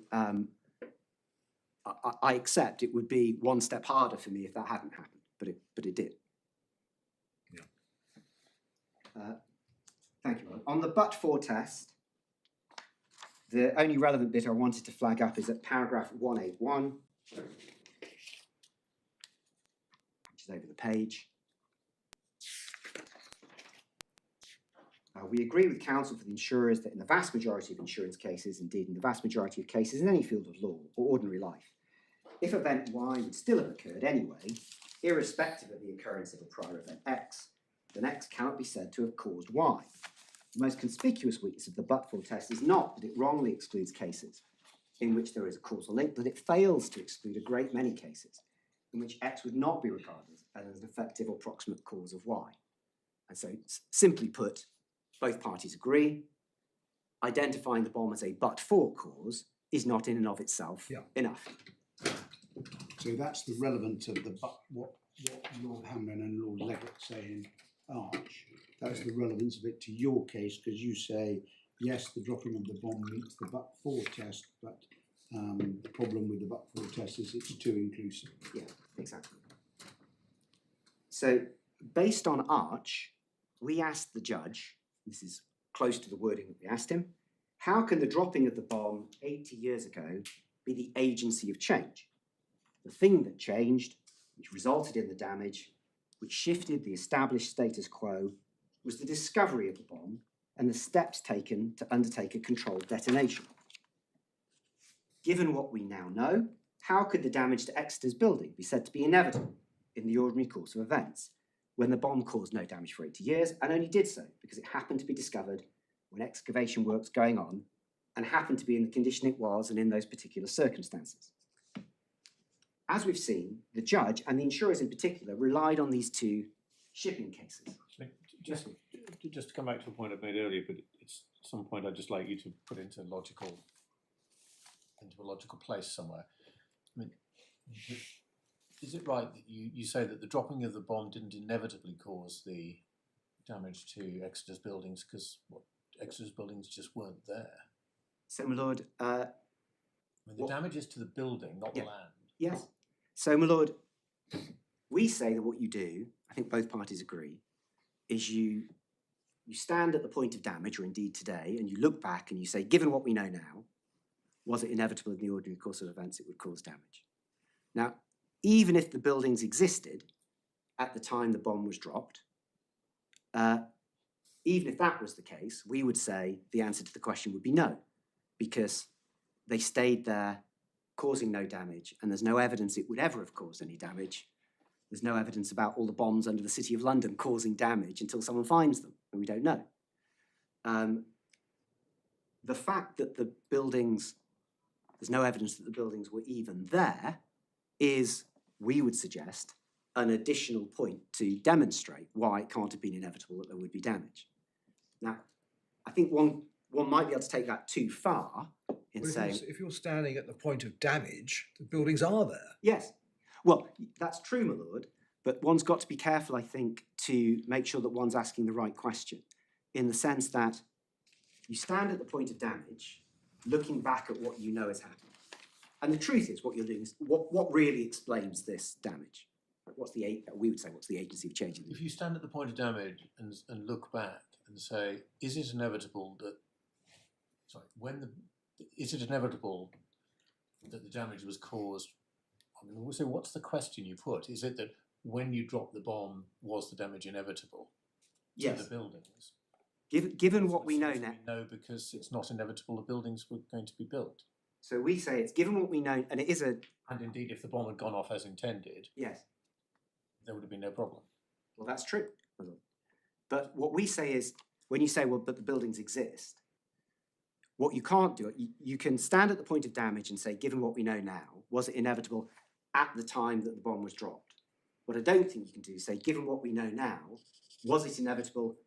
I accept it would be one step harder for me if that hadn't happened, but it did. Yeah. Thank you, Rod. On the but-for test, the only relevant bit I wanted to flag up is at paragraph 181, which is over the page. We agree with counsel for the insurers that in the vast majority of insurance cases, indeed in the vast majority of cases in any field of law or ordinary life, if event Y would still have occurred anyway, irrespective of the occurrence of a prior event X, then X cannot be said to have caused Y. The most conspicuous weakness of the but-for test is not that it wrongly excludes cases in which there is a causal link, but it fails to exclude a great many cases in which X would not be regarded as an effective or proximate cause of Y. And so, simply put, both parties agree, identifying the bomb as a but-for cause is not in and of itself enough. So that's the relevance of the what Lord Hamlin and Lord Leggett say in Arch. That's the relevance of it to your case, because you say, yes, the dropping of the bomb meets the but-for test, but the problem with the but-for test is it's too inclusive. Yeah, exactly. So, based on Arch, we asked the judge, this is close to the wording that we asked him, how can the dropping of the bomb 80 years ago be the agency of change? The thing that changed, which resulted in the damage, which shifted the established status quo, was the discovery of the bomb and the steps taken to undertake a controlled detonation. Given what we now know, how could the damage to Exeter's building be said to be inevitable in the ordinary course of events, when the bomb caused no damage for 80 years and only did so because it happened to be discovered when excavation work's going on and happened to be in the condition it was and in those particular circumstances? As we've seen, the judge and the insurers in particular relied on these two shipping cases. Just to come back to a point I made earlier, but it's at some point I'd just like you to put into a logical place somewhere. I mean, is it right that you say that the dropping of the bomb didn't inevitably cause the damage to Exeter's buildings because Exeter's buildings just weren't there? So, my lord, I mean, the damage is to the building, not the land. Yes. So, my lord, we say that what you do, I think both parties agree, is you stand at the point of damage, or indeed today, and you look back and you say, given what we know now, was it inevitable in the ordinary course of events it would cause damage? Now, even if the buildings existed at the time the bomb was dropped, even if that was the case, we would say the answer to the question would be no, because they stayed there causing no damage, and there's no evidence it would ever have caused any damage. There's no evidence about all the bombs under the City of London causing damage until someone finds them, and we don't know. The fact that the buildings, there's no evidence that the buildings were even there is, we would suggest, an additional point to demonstrate why it can't have been inevitable that there would be damage. Now, I think one might be able to take that too far in saying... If you're standing at the point of damage, the buildings are there. Yes. Well, that's true, my lord, but one's got to be careful, I think, to make sure that one's asking the right question, in the sense that you stand at the point of damage, looking back at what you know has happened. And the truth is, what you're doing is, what really explains this damage? We would say, what's the agency of change? If you stand at the point of damage and look back and say, is it inevitable that, is it inevitable that the damage was caused? I mean, we'll say, what's the question you put? Is it that when you dropped the bomb, was the damage inevitable to the buildings? Given what we know now. No, because it's not inevitable the buildings were going to be built. So we say it's given what we know, and it is a... And indeed, if the bomb had gone off as intended, yes, there would have been no problem. Well, that's true. But what we say is, when you say, well, but the buildings exist, what you can't do, you can stand at the point of damage and say, given what we know now, was it inevitable at the time that the bomb was dropped? What I don't think you can do is say, given what we know now, was it inevitable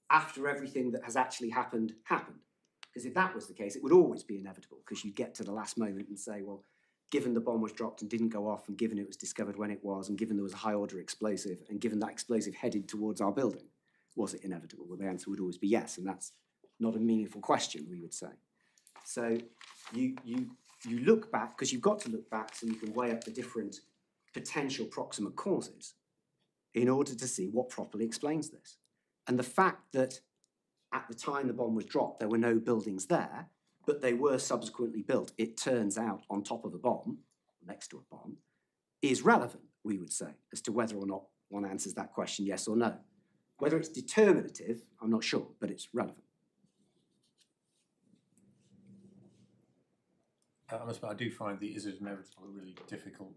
after everything that has actually happened? Because if that was the case, it would always be inevitable, because you get to the last moment and say, well, given the bomb was dropped and didn't go off, and given it was discovered when it was, and given there was a high-order explosive, and given that explosive headed towards our building, was it inevitable? Well, the answer would always be yes, and that's not a meaningful question, we would say. So you you look back, because you've got to look back so you can weigh up the different potential proximate causes in order to see what properly explains this. And the fact that at the time the bomb was dropped, there were no buildings there, but they were subsequently built, it turns out, on top of a bomb, next to a bomb, is relevant, we would say, as to whether or not one answers that question yes or no. Whether it's determinative, I'm not sure, but it's relevant. I must admit, I do find the is it inevitable a really difficult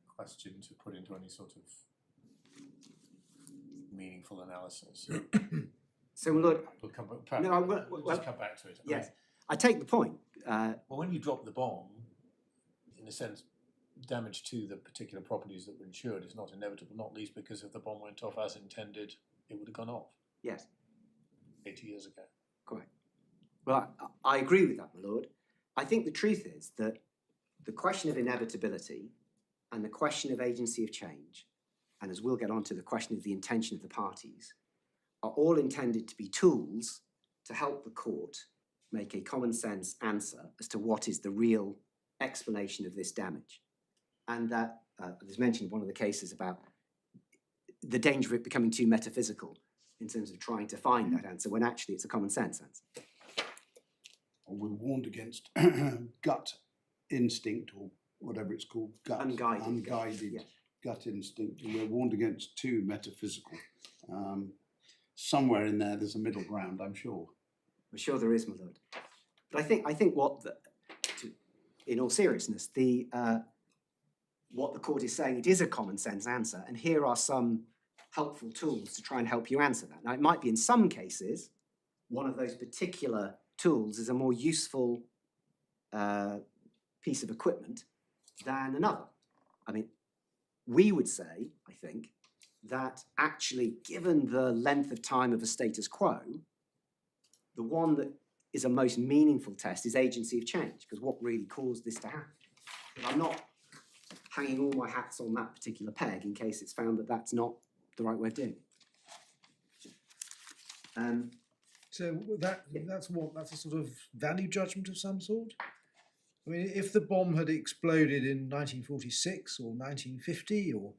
question to put into any sort of meaningful analysis. So, my lord, We'll come back. No, We'll well, just come back to it. yes, I take the point. Well, when you drop the bomb, in a sense, damage to the particular properties that were insured is not inevitable, not least because if the bomb went off as intended, it would have gone off Yes, 80 years ago. correct. Well, I agree with that, my lord. I think the truth is that the question of inevitability and the question of agency of change, and as we'll get on to the question of the intention of the parties, are all intended to be tools to help the court make a common sense answer as to what is the real explanation of this damage. And that, there's mentioned in one of the cases about the danger of it becoming too metaphysical in terms of trying to find that answer, when actually it's a common sense answer. We're warned against gut instinct, or whatever it's called, unguided Yeah. gut instinct, and we're warned against too metaphysical. Somewhere in there, there's a middle ground, I'm sure. I'm sure there is, my lord. But I think what in all seriousness, what the court is saying, it is a common sense answer, and here are some helpful tools to try and help you answer that. Now, it might be in some cases, one of those particular tools is a more useful piece of equipment than another. I mean, we would say, I think, that actually, given the length of time of a status quo, the one that is a most meaningful test is agency of change, because what really caused this to happen? But I'm not hanging all my hats on that particular peg in case it's found that that's not the right way of doing it. So that's a sort of value judgment of some sort? I mean, if the bomb had exploded in 1946 or 1950 or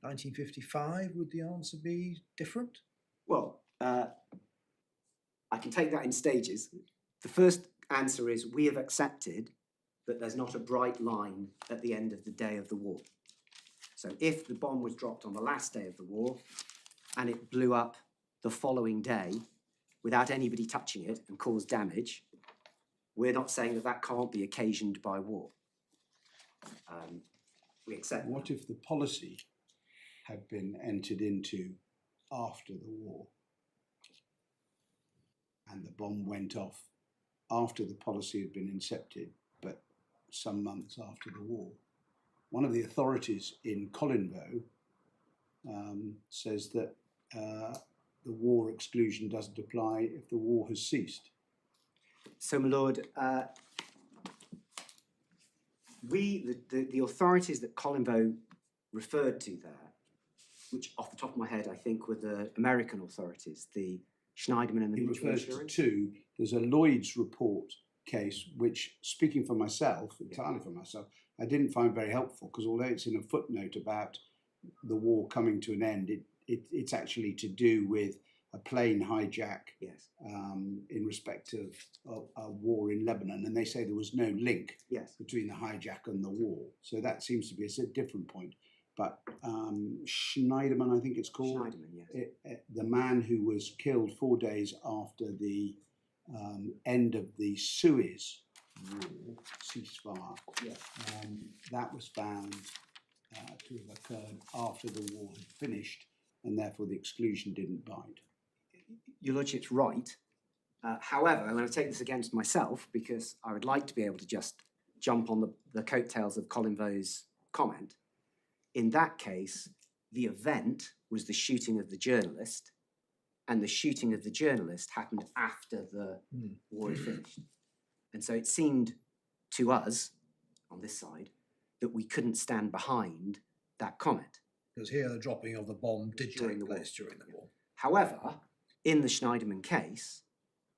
1955, would the answer be different? Well, I can take that in stages. The first answer is we have accepted that there's not a bright line at the end of the day of the war. So if the bomb was dropped on the last day of the war and it blew up the following day without anybody touching it and caused damage, we're not saying that that can't be occasioned by war. We accept What if the policy had been entered into after the war and the bomb went off after the policy had been incepted, but some months after the war? One of the authorities in Colinvo says that the war exclusion doesn't apply if the war has ceased. So, my lord, the authorities that Colinvo referred to there, which off the top of my head I think were the American authorities, the Schneiderman and the He Mutual refers to Insurance. two. There's a Lloyd's report case, which, speaking for myself, entirely for myself, I didn't find very helpful, because although it's in a footnote about the war coming to an end, it's actually to do with a plane hijack Yes, in respect of a war in Lebanon, and they say there was no link yes. between the hijack and the war. So that seems to be a different point. But Schneiderman, I think it's called, Schneiderman, yes. the man who was killed 4 days after the end of the Suez war, ceasefire, Yeah. that was found to have occurred after the war had finished, and therefore the exclusion didn't bite. Your Lordship's right. However, I'm going to take this against myself because I would like to be able to just jump on the coattails of Colinvo's comment. In that case, the event was the shooting of the journalist, and the shooting of the journalist happened after the war had finished. And so it seemed to us, on this side, that we couldn't stand behind that comment. Because here the dropping of the bomb did During the take war. place during the war. However, in the Schneiderman case,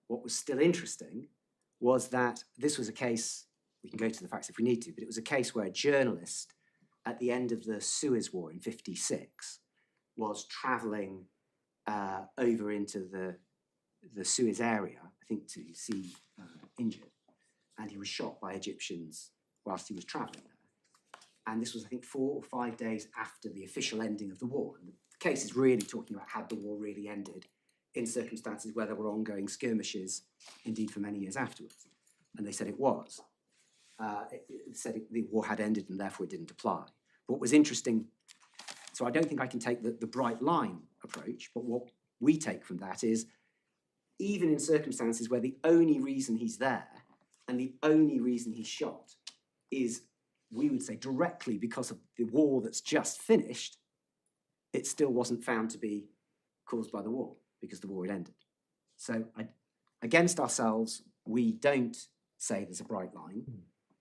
what was still interesting was that this was a case we can go to the facts if we need to, but it was a case where a journalist at the end of the Suez War in '56 was travelling over into the Suez area, I think to see injured, and he was shot by Egyptians whilst he was travelling there. And this was, I think, 4 or 5 days after the official ending of the war. And the case is really talking about had the war really ended in circumstances where there were ongoing skirmishes, indeed for many years afterwards. And they said it was. It said the war had ended and therefore it didn't apply. But what was interesting, so I don't think I can take the bright line approach, but what we take from that is even in circumstances where the only reason he's there and the only reason he's shot is, we would say, directly because of the war that's just finished, it still wasn't found to be caused by the war because the war had ended. So against ourselves, we don't say there's a bright line,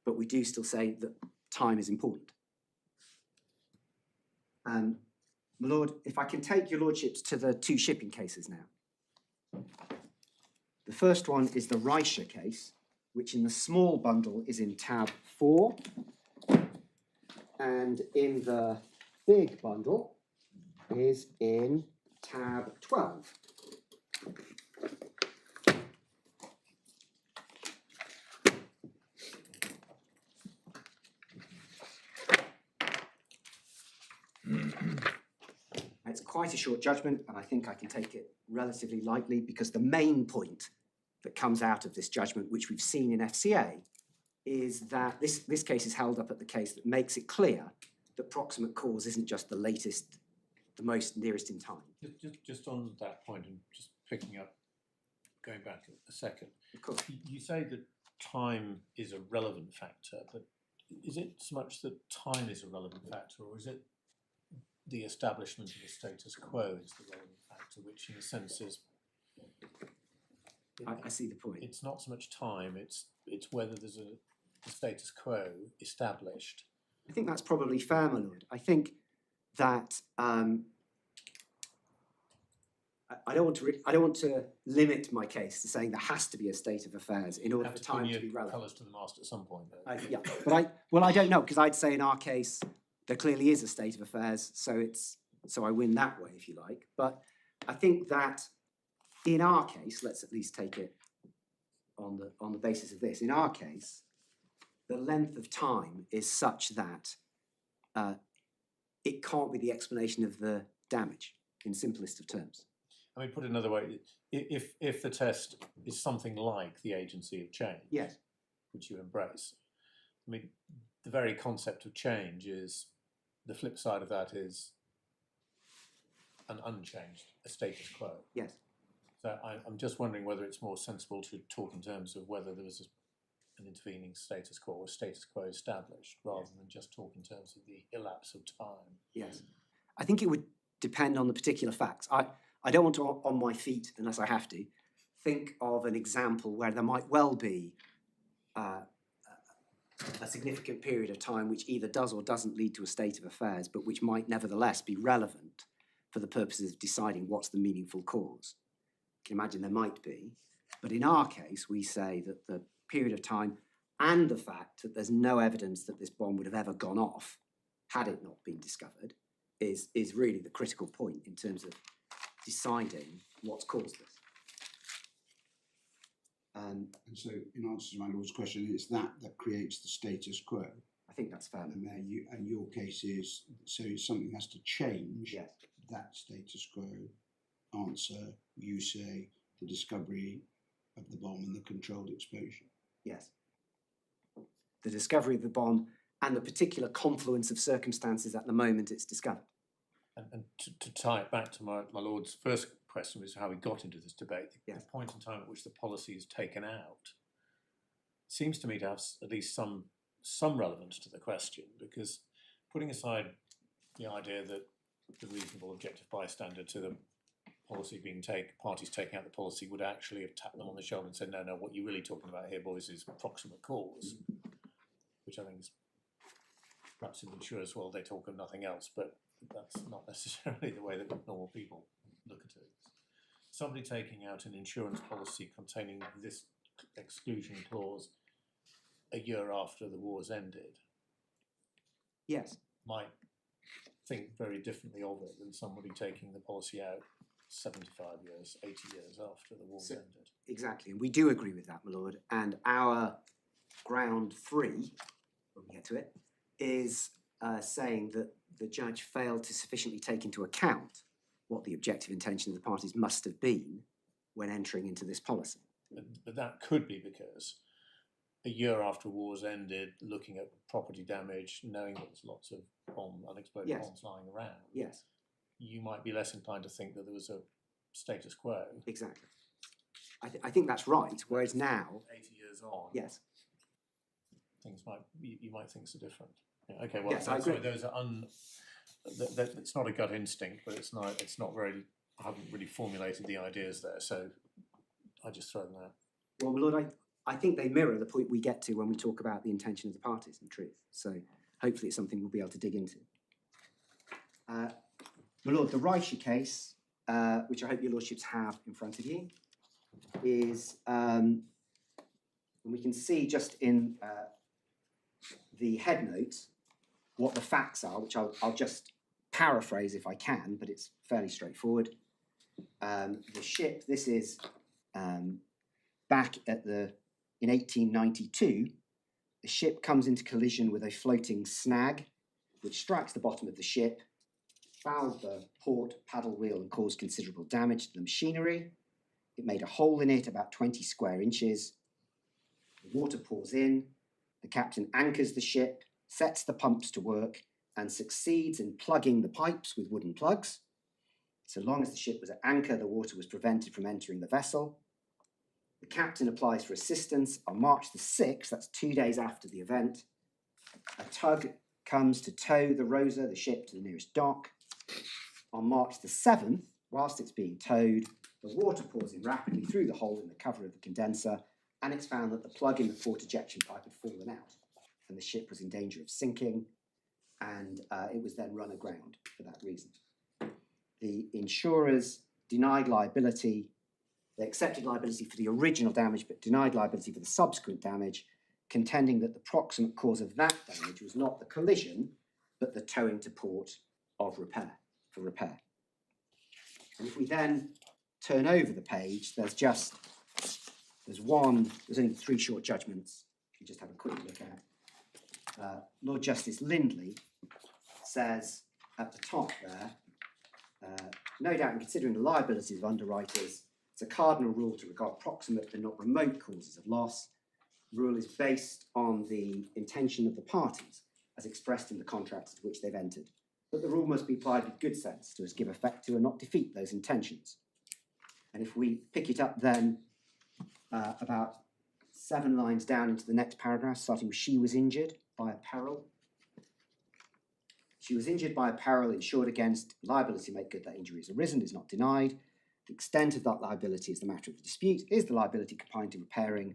but we do still say that time is important. My Lord, if I can take your Lordships to the 2 shipping cases now. The first one is the Reicher case, which in the small bundle is in tab 4, and in the big bundle is in tab 12. It's quite a short judgment, and I think I can take it relatively lightly because the main point that comes out of this judgment, which we've seen in FCA, is that this case is held up at the case that makes it clear that proximate cause isn't just the latest, the most nearest in time. Just on that point, and just picking up, going back a second. Of course. You say that time is a relevant factor, but is it so much that time is a relevant factor, or is it the establishment of the status quo is the relevant factor, which in a sense is... I see the point. It's not so much time, it's whether there's a status quo established. I think that's probably fair, my lord. I think that I don't want to limit my case to saying there has to be a state of affairs in order for time to be relevant. Colours to the mast at some point, though. Yeah, but I don't know, because I'd say in our case there clearly is a state of affairs, so I win that way, if you like. But I think that in our case, let's at least take it on the basis of this. In our case, the length of time is such that it can't be the explanation of the damage, in simplest of terms. I mean, put it another way, if the test is something like the agency of change, Yes. which you embrace, I mean, the very concept of change is, the flip side of that is an unchanged, a status quo. Yes. So I'm just wondering whether it's more sensible to talk in terms of whether there was an intervening status quo or status quo established, rather than just talk in terms of the elapse of time. Yes. I think it would depend on the particular facts. I don't want to, on my feet, unless I have to, think of an example where there might well be a significant period of time which either does or doesn't lead to a state of affairs, but which might nevertheless be relevant for the purposes of deciding what's the meaningful cause. You can imagine there might be, but in our case, we say that the period of time and the fact that there's no evidence that this bomb would have ever gone off had it not been discovered is really the critical point in terms of deciding what's caused this. And so, in answer to my lord's question, it's that creates the status quo. I think that's fair. And there and your case is, so something has to change. Yes. That status quo. Answer, you say, the discovery of the bomb and the controlled explosion. Yes. The discovery of the bomb and the particular confluence of circumstances at the moment it's discovered. And to tie it back to my lord's first question, was how we got into this debate. Yes. The point in time at which the policy is taken out seems to me to have at least some relevance to the question, because putting aside the idea that the reasonable objective bystander to the policy parties taking out the policy would actually have tapped them on the shoulder and said, no, what you're really talking about here, boys, is proximate cause, which I think is perhaps in the insurer's world they talk of nothing else, but that's not necessarily the way that normal people look at it. Somebody taking out an insurance policy containing this exclusion clause a year after the war's ended Yes, might think very differently of it than somebody taking the policy out 75 years, 80 years after the war's So- ended. exactly. And we do agree with that, my lord. And our ground 3, when we get to it, is saying that the judge failed to sufficiently take into account what the objective intention of the parties must have been when entering into this policy. But that could be because a year after war's ended, looking at property damage, knowing that there's lots of unexploded Yes. bombs lying around, Yes, you might be less inclined to think that there was a status quo. exactly. I think that's right. Whereas now, 80 years on, yes, things might you might think so different. Yeah, okay, well, Yes, I sorry, agree. those are it's not a gut instinct, but it's not very. I haven't really formulated the ideas there, so I just throw them out. well, my lord, I think they mirror the point we get to when we talk about the intention of the parties, in truth. So hopefully it's something we'll be able to dig into. My lord, the Reicher case, which I hope your lordships have in front of you, is, and we can see just in the head notes what the facts are, which I'll just paraphrase if I can, but it's fairly straightforward. The ship, this is back in 1892, the ship comes into collision with a floating snag, which strikes the bottom of the ship, fouled the port paddle wheel and caused considerable damage to the machinery. It made a hole in it about 20 square inches. The water pours in. The captain anchors the ship, sets the pumps to work, and succeeds in plugging the pipes with wooden plugs. So long as the ship was at anchor, the water was prevented from entering the vessel. The captain applies for assistance on March the 6th, that's 2 days after the event. A tug comes to tow the Rosa, the ship, to the nearest dock. On March the 7th, whilst it's being towed, the water pours in rapidly through the hole in the cover of the condenser, and it's found that the plug in the port ejection pipe had fallen out, and the ship was in danger of sinking, and it was then run aground for that reason. The insurers denied liability. They accepted liability for the original damage, but denied liability for the subsequent damage, contending that the proximate cause of that damage was not the collision, but the towing to port of repair. And if we then turn over the page, there's only 3 short judgments. If you just have a quick look at. Lord Justice Lindley says at the top there, no doubt in considering the liabilities of underwriters, it's a cardinal rule to regard proximate and not remote causes of loss. The rule is based on the intention of the parties as expressed in the contracts of which they've entered. But the rule must be applied with good sense so as to give effect to and not defeat those intentions. And if we pick it up then about 7 lines down into the next paragraph, starting with she was injured by a peril. She was injured by a peril insured against. Liability to make good that injury is arisen is not denied. The extent of that liability is the matter of the dispute. Is the liability confined to repairing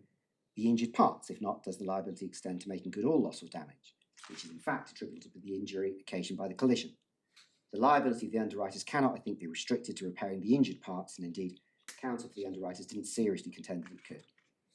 the injured parts? If not, does the liability extend to making good all loss or damage, which is in fact attributable to the injury occasioned by the collision? The liability of the underwriters cannot, I think, be restricted to repairing the injured parts, and indeed, counsel for the underwriters didn't seriously contend that it could.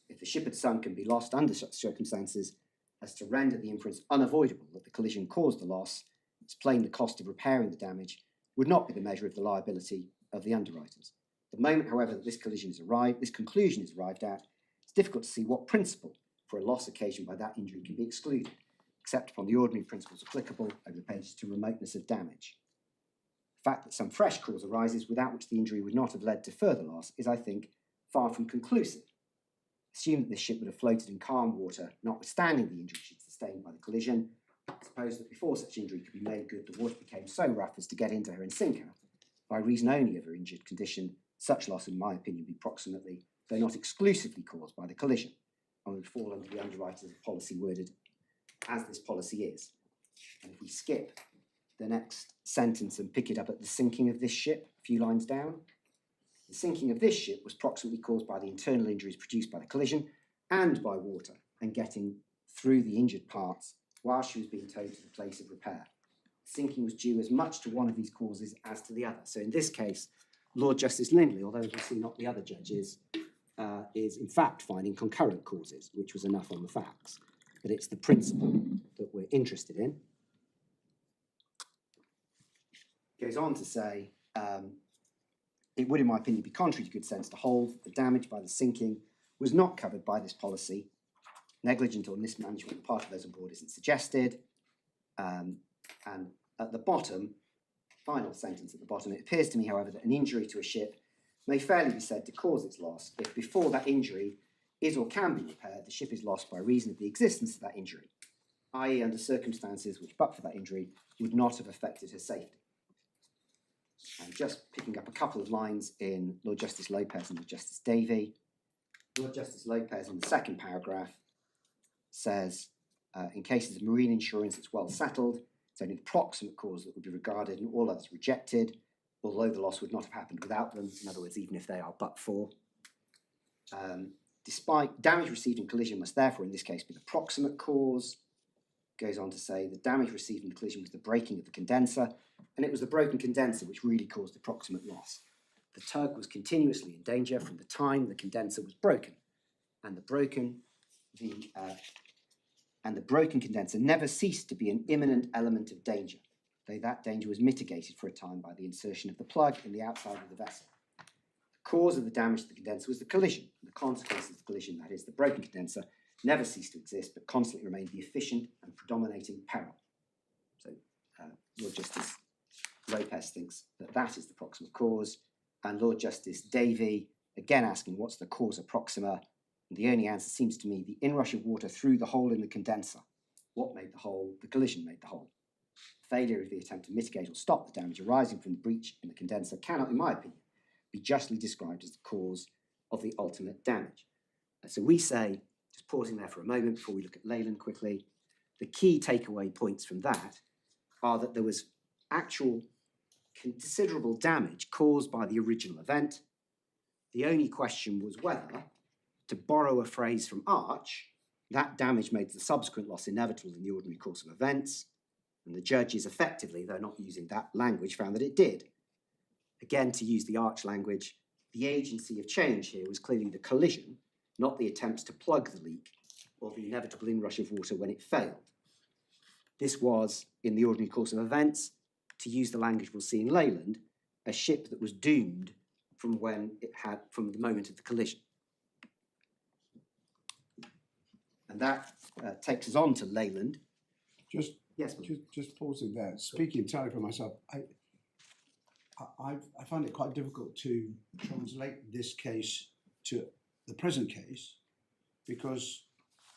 If the ship had sunk and be lost under such circumstances as to render the inference unavoidable that the collision caused the loss, it's plain the cost of repairing the damage would not be the measure of the liability of the underwriters. The moment, however, that this conclusion is arrived at, it's difficult to see what principle for a loss occasioned by that injury can be excluded, except upon the ordinary principles applicable over the pages to remoteness of damage. The fact that some fresh cause arises without which the injury would not have led to further loss is, I think, far from conclusive. Assume that this ship would have floated in calm water, notwithstanding the injury she'd sustained by the collision. Suppose that before such injury could be made good, the water became so rough as to get into her and sink her. By reason only of her injured condition, such loss, in my opinion, would be proximately, though not exclusively, caused by the collision, and would fall under the underwriters of policy worded as this policy is. And if we skip the next sentence and pick it up at the sinking of this ship, a few lines down, the sinking of this ship was proximately caused by the internal injuries produced by the collision and by water, and getting through the injured parts while she was being towed to the place of repair. Sinking was due as much to one of these causes as to the other. So in this case, Lord Justice Lindley, although as we see not the other judges, is in fact finding concurrent causes, which was enough on the facts. but it's the principle that we're interested in. Goes on to say, it would, in my opinion, be contrary to good sense to hold the damage by the sinking was not covered by this policy. Negligent or mismanagement on the part of those on board isn't suggested. And at the bottom, final sentence at the bottom, it appears to me, however, that an injury to a ship may fairly be said to cause its loss if before that injury is or can be repaired, the ship is lost by reason of the existence of that injury, i.e. under circumstances which, but for that injury, would not have affected her safety. And just picking up a couple of lines in Lord Justice Lopez and Lord Justice Davey. Lord Justice Lopez in the second paragraph says, in cases of marine insurance, it's well settled. It's only the proximate cause that would be regarded and all others rejected, although the loss would not have happened without them. In other words, even if they are but for. Despite damage received in collision must therefore in this case be the proximate cause. Goes on to say the damage received in the collision was the breaking of the condenser, and it was the broken condenser which really caused the proximate loss. The tug was continuously in danger from the time the condenser was broken, and the broken condenser never ceased to be an imminent element of danger, though that danger was mitigated for a time by the insertion of the plug in the outside of the vessel. The cause of the damage to the condenser was the collision, and the consequence of the collision, that is, the broken condenser, never ceased to exist, but constantly remained the efficient and predominating peril. So Lord Justice Lopez thinks that that is the proximate cause, and Lord Justice Davey, again asking what's the causa proxima, and the only answer seems to me the inrush of water through the hole in the condenser. What made the hole? The collision made the hole. Failure of the attempt to mitigate or stop the damage arising from the breach in the condenser cannot, in my opinion, be justly described as the cause of the ultimate damage. So we say, just pausing there for a moment before we look at Leyland quickly, the key takeaway points from that are that there was actual considerable damage caused by the original event. The only question was whether, to borrow a phrase from Arch, that damage made the subsequent loss inevitable in the ordinary course of events, and the judges effectively, though not using that language, found that it did. Again, to use the Arch language, the agency of change here was clearly the collision, not the attempts to plug the leak or the inevitable inrush of water when it failed. This was, in the ordinary course of events, to use the language we'll see in Leyland, a ship that was doomed from the moment of the collision. And that takes us on to Leyland. Yes, Just pausing there. Speaking entirely for myself, I find it quite difficult to translate this case to the present case because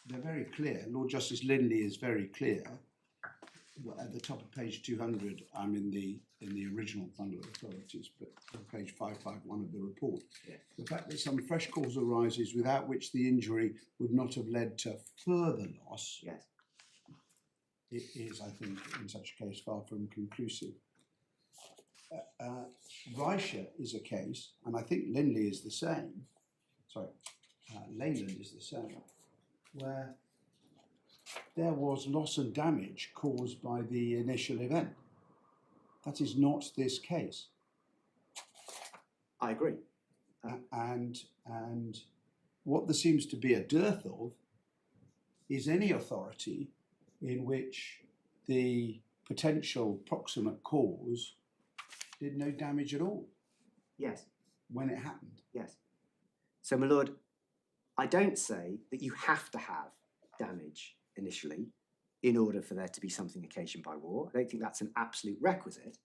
they're very clear. Lord Justice Lindley is very clear. At the top of page 200, I'm in the original bundle of authorities, but on page 551 of the report. Yeah. The fact that some fresh cause arises without which the injury would not have led to further loss. Yes. It is, I think, in such a case, far from conclusive. Reicher is a case, and I think Lindley is the same. Sorry, Leyland is the same, where there was loss and damage caused by the initial event. That is not this case. I agree. And what there seems to be a dearth of is any authority in which the potential proximate cause did no damage at all. Yes. When it happened. Yes. So, my lord, I don't say that you have to have damage initially in order for there to be something occasioned by war. I don't think that's an absolute requisite.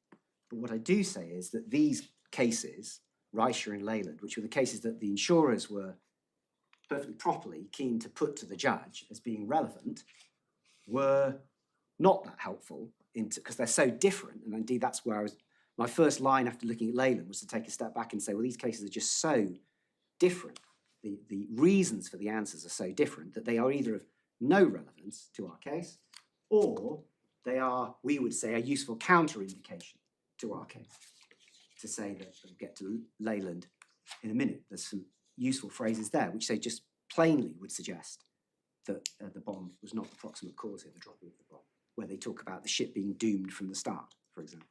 But what I do say is that these cases, Reicher and Leyland, which were the cases that the insurers were perfectly properly keen to put to the judge as being relevant, were not that helpful because they're so different. And indeed, that's where my first line after looking at Leyland was to take a step back and say, well, these cases are just so different. The reasons for the answers are so different that they are either of no relevance to our case, or they are, we would say, a useful counter-indication to our case. To say that, we'll get to Leyland in a minute, there's some useful phrases there which they just plainly would suggest that the bomb was not the proximate cause of the dropping of the bomb, where they talk about the ship being doomed from the start, for example.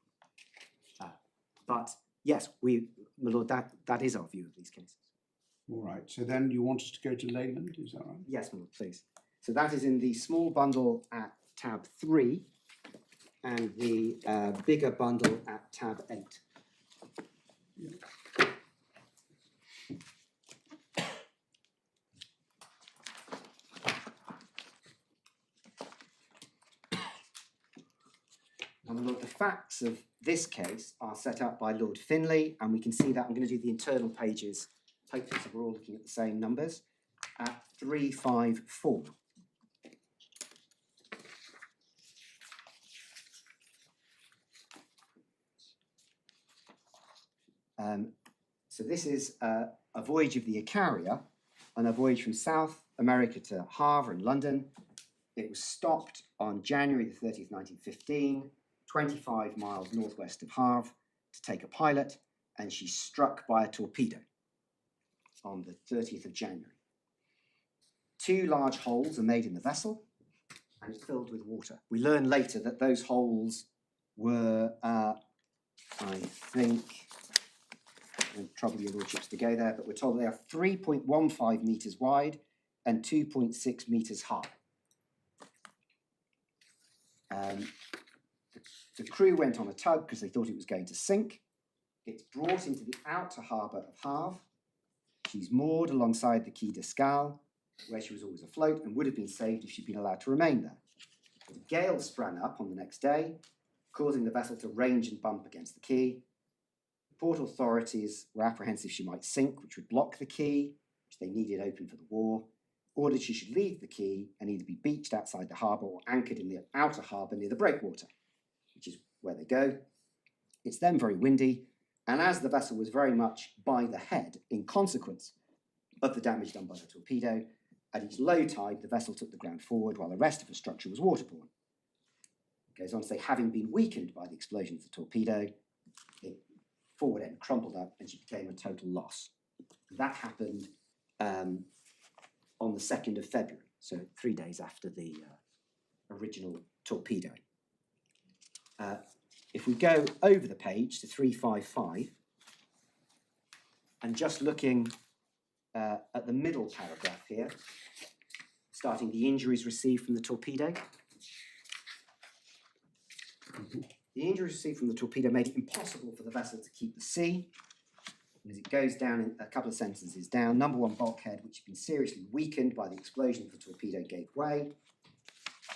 But yes, my lord, that is our view of these cases. All right, so then you want us to go to Leyland, is that right? Yes, my lord, please. So that is in the small bundle at tab 3 and the bigger bundle at tab 8. And the facts of this case are set out by Lord Finlay, and we can see that I'm going to do the internal pages, hopefully so we're all looking at the same numbers, at 354. So this is a voyage of the Icaria, and a voyage from South America to Havre in London. It was stopped on January the 30th, 1915, 25 miles northwest of Havre to take a pilot, and she's struck by a torpedo on the 30th of January. 2 large holes are made in the vessel, and it's filled with water. We learn later that those holes were, I think, I won't trouble your lordships to go there, but we're told they are 3.15 metres wide and 2.6 metres high. The crew went on a tug because they thought it was going to sink. It's brought into the outer harbour of Havre. She's moored alongside the Quai d'Escale, where she was always afloat and would have been saved if she'd been allowed to remain there. The gale sprang up on the next day, causing the vessel to range and bump against the quay. The port authorities were apprehensive she might sink, which would block the quay, which they needed open for the war, ordered she should leave the quay and either be beached outside the harbour or anchored in the outer harbour near the breakwater, which is where they go. It's then very windy, and as the vessel was very much by the head in consequence of the damage done by the torpedo, at each low tide the vessel took the ground forward while the rest of the structure was waterborne. It goes on to say, having been weakened by the explosion of the torpedo, the forward end crumpled up and she became a total loss. That happened on the 2nd of February, so 3 days after the original torpedo. If we go over the page to 355, and just looking at the middle paragraph here, starting the injuries received from the torpedo. The injuries received from the torpedo made it impossible for the vessel to keep the sea. And as it goes down, in a couple of sentences down, number 1 bulkhead, which had been seriously weakened by the explosion of the torpedo, gave way.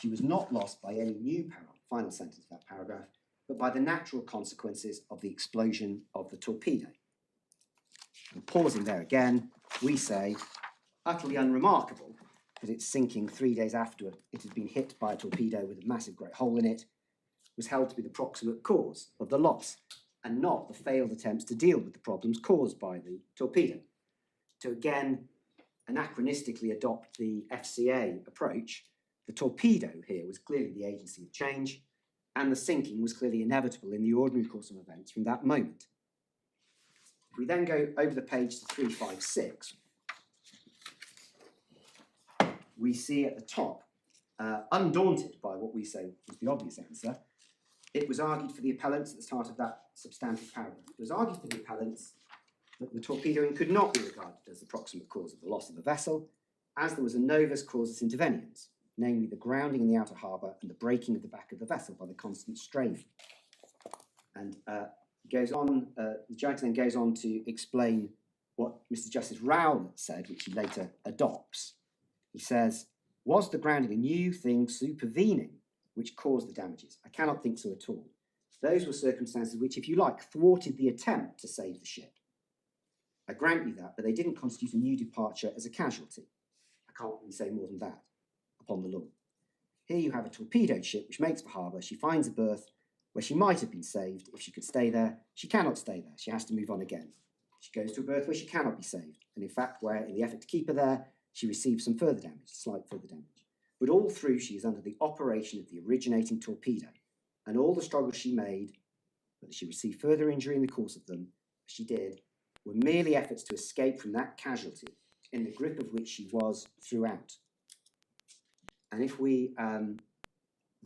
She was not lost by any new peril, final sentence of that paragraph, but by the natural consequences of the explosion of the torpedo. And pausing there again, we say, utterly unremarkable that its sinking 3 days after it had been hit by a torpedo with a massive great hole in it was held to be the proximate cause of the loss, and not the failed attempts to deal with the problems caused by the torpedo. To again anachronistically adopt the FCA approach, the torpedo here was clearly the agency of change, and the sinking was clearly inevitable in the ordinary course of events from that moment. If we then go over the page to 356, we see at the top, undaunted by what we say was the obvious answer, it was argued for the appellants at the start of that substantive paragraph. It was argued for the appellants that the torpedoing could not be regarded as the proximate cause of the loss of the vessel, as there was a novus causus interveniens, namely the grounding in the outer harbour and the breaking of the back of the vessel by the constant straining. And goes on, the judge then goes on to explain what Mr. Justice Rowlett said, which he later adopts. He says, was the grounding a new thing supervening which caused the damages? I cannot think so at all. Those were circumstances which, if you like, thwarted the attempt to save the ship. I grant you that, but they didn't constitute a new departure as a casualty. I can't really say more than that upon the law. Here you have a torpedoed ship which makes for harbour. She finds a berth where she might have been saved if she could stay there. She cannot stay there. She has to move on again. She goes to a berth where she cannot be saved, and in fact where, in the effort to keep her there, she receives some further damage, slight further damage. But all through she is under the operation of the originating torpedo, and all the struggles she made, whether she received further injury in the course of them, as she did, were merely efforts to escape from that casualty, in the grip of which she was throughout. And if we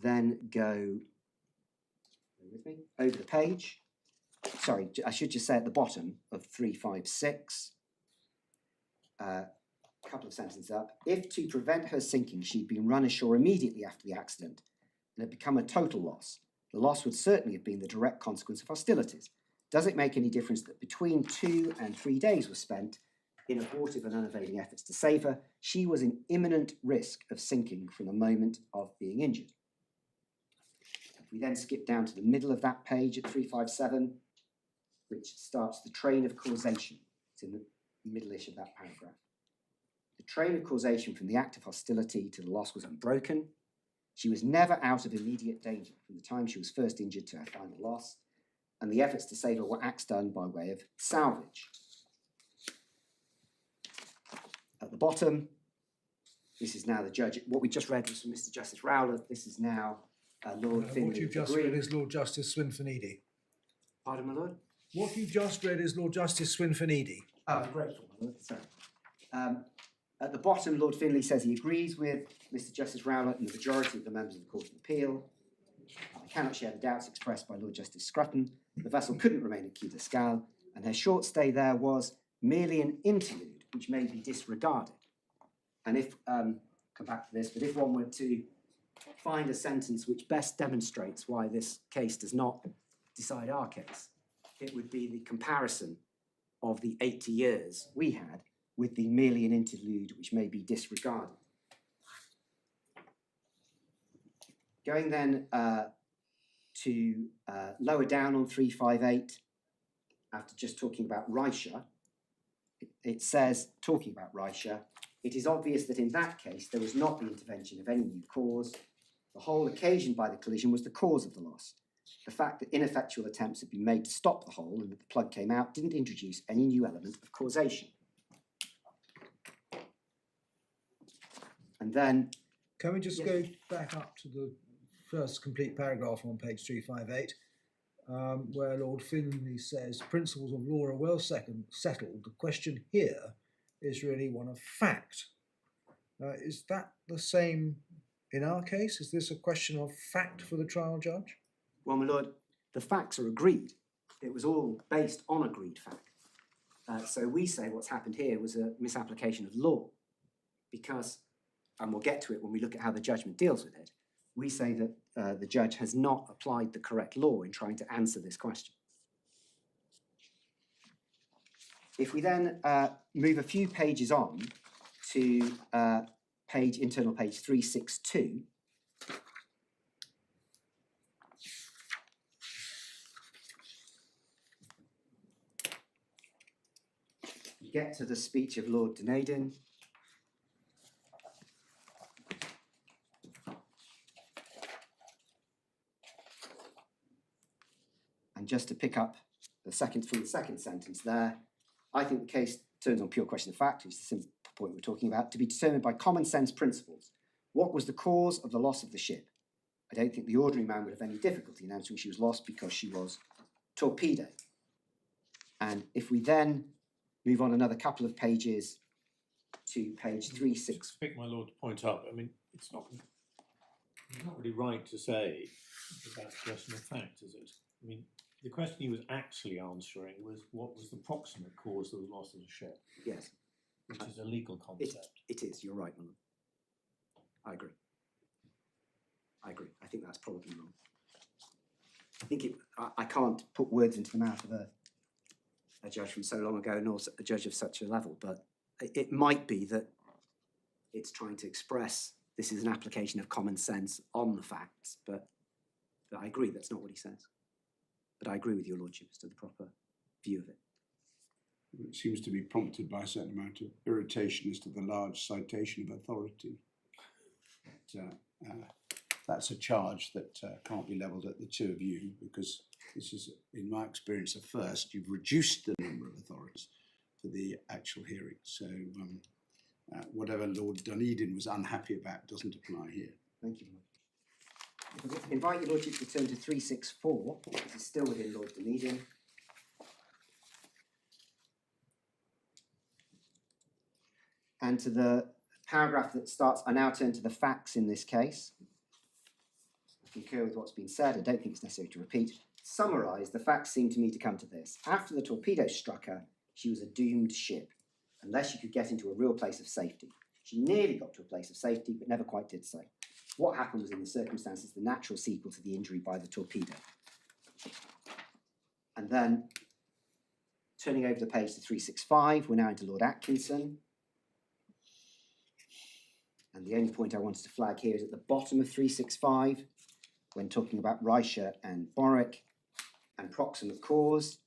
then go with me, over the page, sorry, I should just say at the bottom of 356, couple of sentences up. If to prevent her sinking she'd been run ashore immediately after the accident and had become a total loss, the loss would certainly have been the direct consequence of hostilities. Does it make any difference that between 2 and 3 days were spent in abortive and unavailing efforts to save her? She was in imminent risk of sinking from the moment of being injured. If we then skip down to the middle of that page at 357, which starts the train of causation. It's in the middle-ish of that paragraph. The train of causation from the act of hostility to the loss was unbroken. She was never out of immediate danger from the time she was first injured to her final loss, and the efforts to save her were acts done by way of salvage. At the bottom, this is now the judge. What we just read was from Mr. Justice Rowland. This is now Lord Finlay. What you've just read is Lord Justice Swinford-Eady. Pardon, my lord? What you've just read is Lord Justice Swinford-Eady. Oh, I'm grateful, my lord. Sorry. At the bottom, Lord Finlay says he agrees with Mr. Justice Rowland and the majority of the members of the Court of Appeal. I cannot share the doubts expressed by Lord Justice Scrutton. The vessel couldn't remain at Quai d'Escale, and her short stay there was merely an interlude which may be disregarded. And if, come back to this, but if one were to find a sentence which best demonstrates why this case does not decide our case, it would be the comparison of the 80 years we had with the merely an interlude which may be disregarded. Going then to lower down on 358, after just talking about Reicher, it says, talking about Reicher, it is obvious that in that case there was not the intervention of any new cause. The whole occasioned by the collision was the cause of the loss. The fact that ineffectual attempts had been made to stop the hole and that the plug came out didn't introduce any new element of causation. And then... Can we just Yes. go back up to the first complete paragraph on page 358, where Lord Finlay says, principles of law are well settled. The question here is really one of fact. Is that the same in our case? Is this a question of fact for the trial judge? Well, my lord, the facts are agreed. It was all based on agreed fact. So we say what's happened here was a misapplication of law because, and we'll get to it when we look at how the judgment deals with it, we say that the judge has not applied the correct law in trying to answer this question. If we then move a few pages on to internal page 362, we get to the speech of Lord Dunedin. And just to pick up the second sentence there, I think the case turns on pure question of fact, which is the simple point we're talking about, to be determined by common sense principles. What was the cause of the loss of the ship? I don't think the ordinary man would have any difficulty in answering she was lost because she was torpedoed. And if we then move on another couple of pages to page 36. Pick my lord to point up. I mean, it's not really right to say about question of fact, is it? I mean, the question he was actually answering was what was the proximate cause of the loss of the ship, Yes, which is a legal concept. it is. You're right, Malone. I agree. I think that's probably wrong. I can't put words into the mouth of a judge from so long ago, nor a judge of such a level, but it might be that it's trying to express this is an application of common sense on the facts, but I agree that's not what he says. But I agree with your lordship as to the proper view of it. It seems to be prompted by a certain amount of irritation as to the large citation of authority. That's a charge that can't be levelled at the two of you because this is, in my experience, a first. You've reduced the number of authorities for the actual hearing. So whatever Lord Dunedin was unhappy about doesn't apply here. Thank you, Lord. If I could invite your lordship to turn to 364, this is still within Lord Dunedin. And to the paragraph that starts, I now turn to the facts in this case. I concur with what's been said, I don't think it's necessary to repeat. Summarise, the facts seem to me to come to this. After the torpedo struck her, she was a doomed ship. unless you could get into a real place of safety. She nearly got to a place of safety, but never quite did so. What happened was, in the circumstances, the natural sequel to the injury by the torpedo. And then, turning over the page to 365, we're now into Lord Atkinson. And the only point I wanted to flag here is at the bottom of 365, when talking about Reicher and Borick and proximate cause,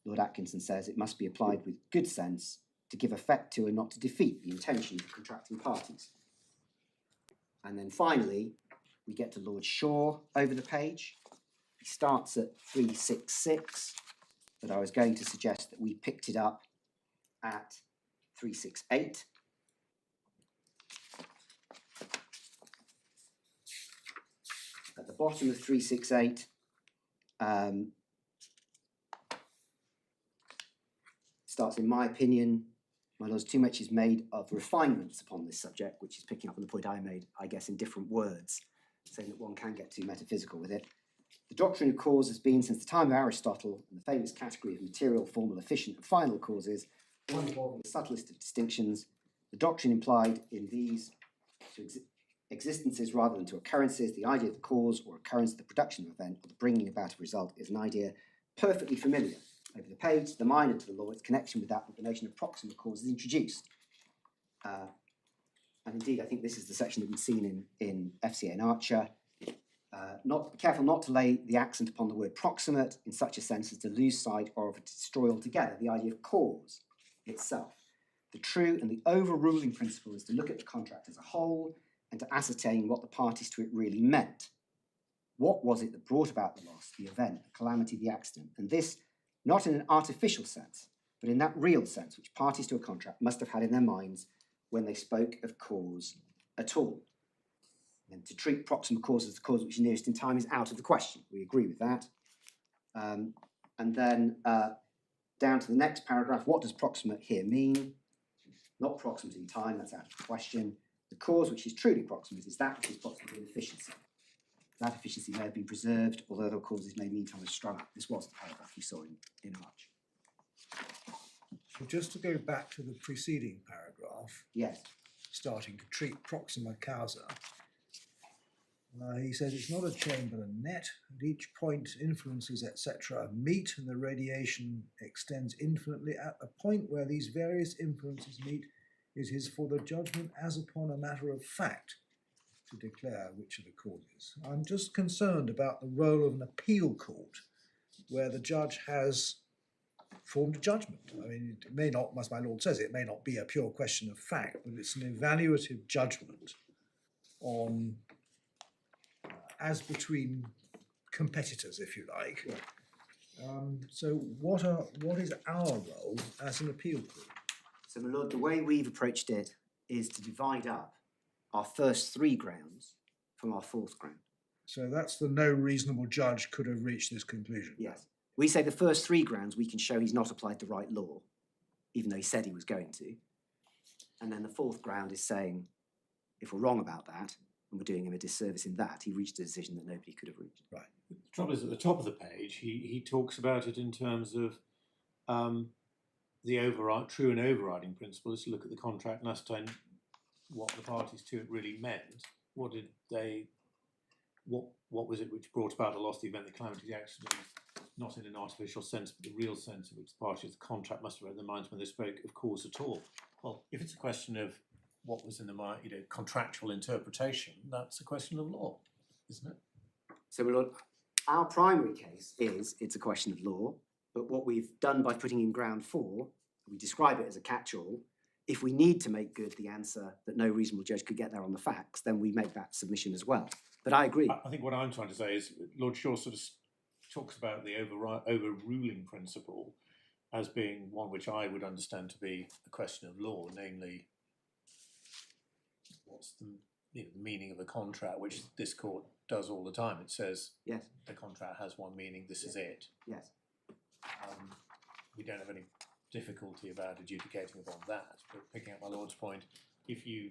Lord Atkinson says it must be applied with good sense to give effect to and not to defeat the intention of the contracting parties. And then finally, we get to Lord Shaw over the page. He starts at 366, but I was going to suggest that we picked it up at 368. At the bottom of 368, starts, in my opinion, my lords, too much is made of refinements upon this subject, which is picking up on the point I made, I guess, in different words, saying that one can get too metaphysical with it. The doctrine of cause has been, since the time of Aristotle, and the famous category of material, formal, efficient, and final causes, one involving the subtlest of distinctions. The doctrine implied in these to existences rather than to occurrences. The idea of the cause or occurrence of the production of an event or the bringing about a result is an idea perfectly familiar. Over the page, the minor to the law, its connection with that with the notion of proximate cause is introduced. And indeed, I think this is the section that we've seen in FCA and Archer. Be careful not to lay the accent upon the word proximate in such a sense as to lose sight or to destroy altogether the idea of cause itself. The true and the overruling principle is to look at the contract as a whole and to ascertain what the parties to it really meant. What was it that brought about the loss, the event, the calamity, the accident? And this, not in an artificial sense, but in that real sense which parties to a contract must have had in their minds when they spoke of cause at all. And to treat proximate cause as the cause which is nearest in time is out of the question. We agree with that. And then down to the next paragraph, what does proximate here mean? Not proximate in time, that's out of the question. The cause which is truly proximate is that which is proximate in efficiency. That efficiency may have been preserved, although other causes may meantime have sprung up. This was the paragraph we saw in Arch. So just to go back to the preceding paragraph, Yes. starting to treat proxima causa, he says it's not a Chamberlain net. At each point, influences, etc., meet, and the radiation extends infinitely. At the point where these various influences meet, it is for the judgment as upon a matter of fact to declare which are the causes. I'm just concerned about the role of an appeal court where the judge has formed a judgment. I mean, it may not, as my lord says, it may not be a pure question of fact, but it's an evaluative judgment on as between competitors, if you like. So what is our role as an appeal court? So, my lord, the way we've approached it is to divide up our first three grounds from our fourth ground. So that's the no reasonable judge could have reached this conclusion. Yes. We say the first three grounds we can show he's not applied the right law, even though he said he was going to. And then the fourth ground is saying, if we're wrong about that, and we're doing him a disservice in that, he reached a decision that nobody could have reached. Right. The trouble is, at the top of the page, he talks about it in terms of the true and overriding principle is to look at the contract and ascertain what the parties to it really meant. What was it which brought about the loss, the event, the calamity, the accident, not in an artificial sense, but the real sense in which the parties of the contract must have had in their minds when they spoke of cause at all. Well, if it's a question of what was in the mind, contractual interpretation, that's a question of law, isn't it? So, my lord, our primary case is it's a question of law, but what we've done by putting in ground 4, we describe it as a catch-all. If we need to make good the answer that no reasonable judge could get there on the facts, then we make that submission as well. But I agree. I think what I'm trying to say is Lord Shaw sort of talks about the overruling principle as being one which I would understand to be a question of law, namely what's the meaning of a contract, which this court does all the time. It says Yes. the contract has one meaning, this is it. Yes. We don't have any difficulty about adjudicating upon that, but picking up my lord's point, if you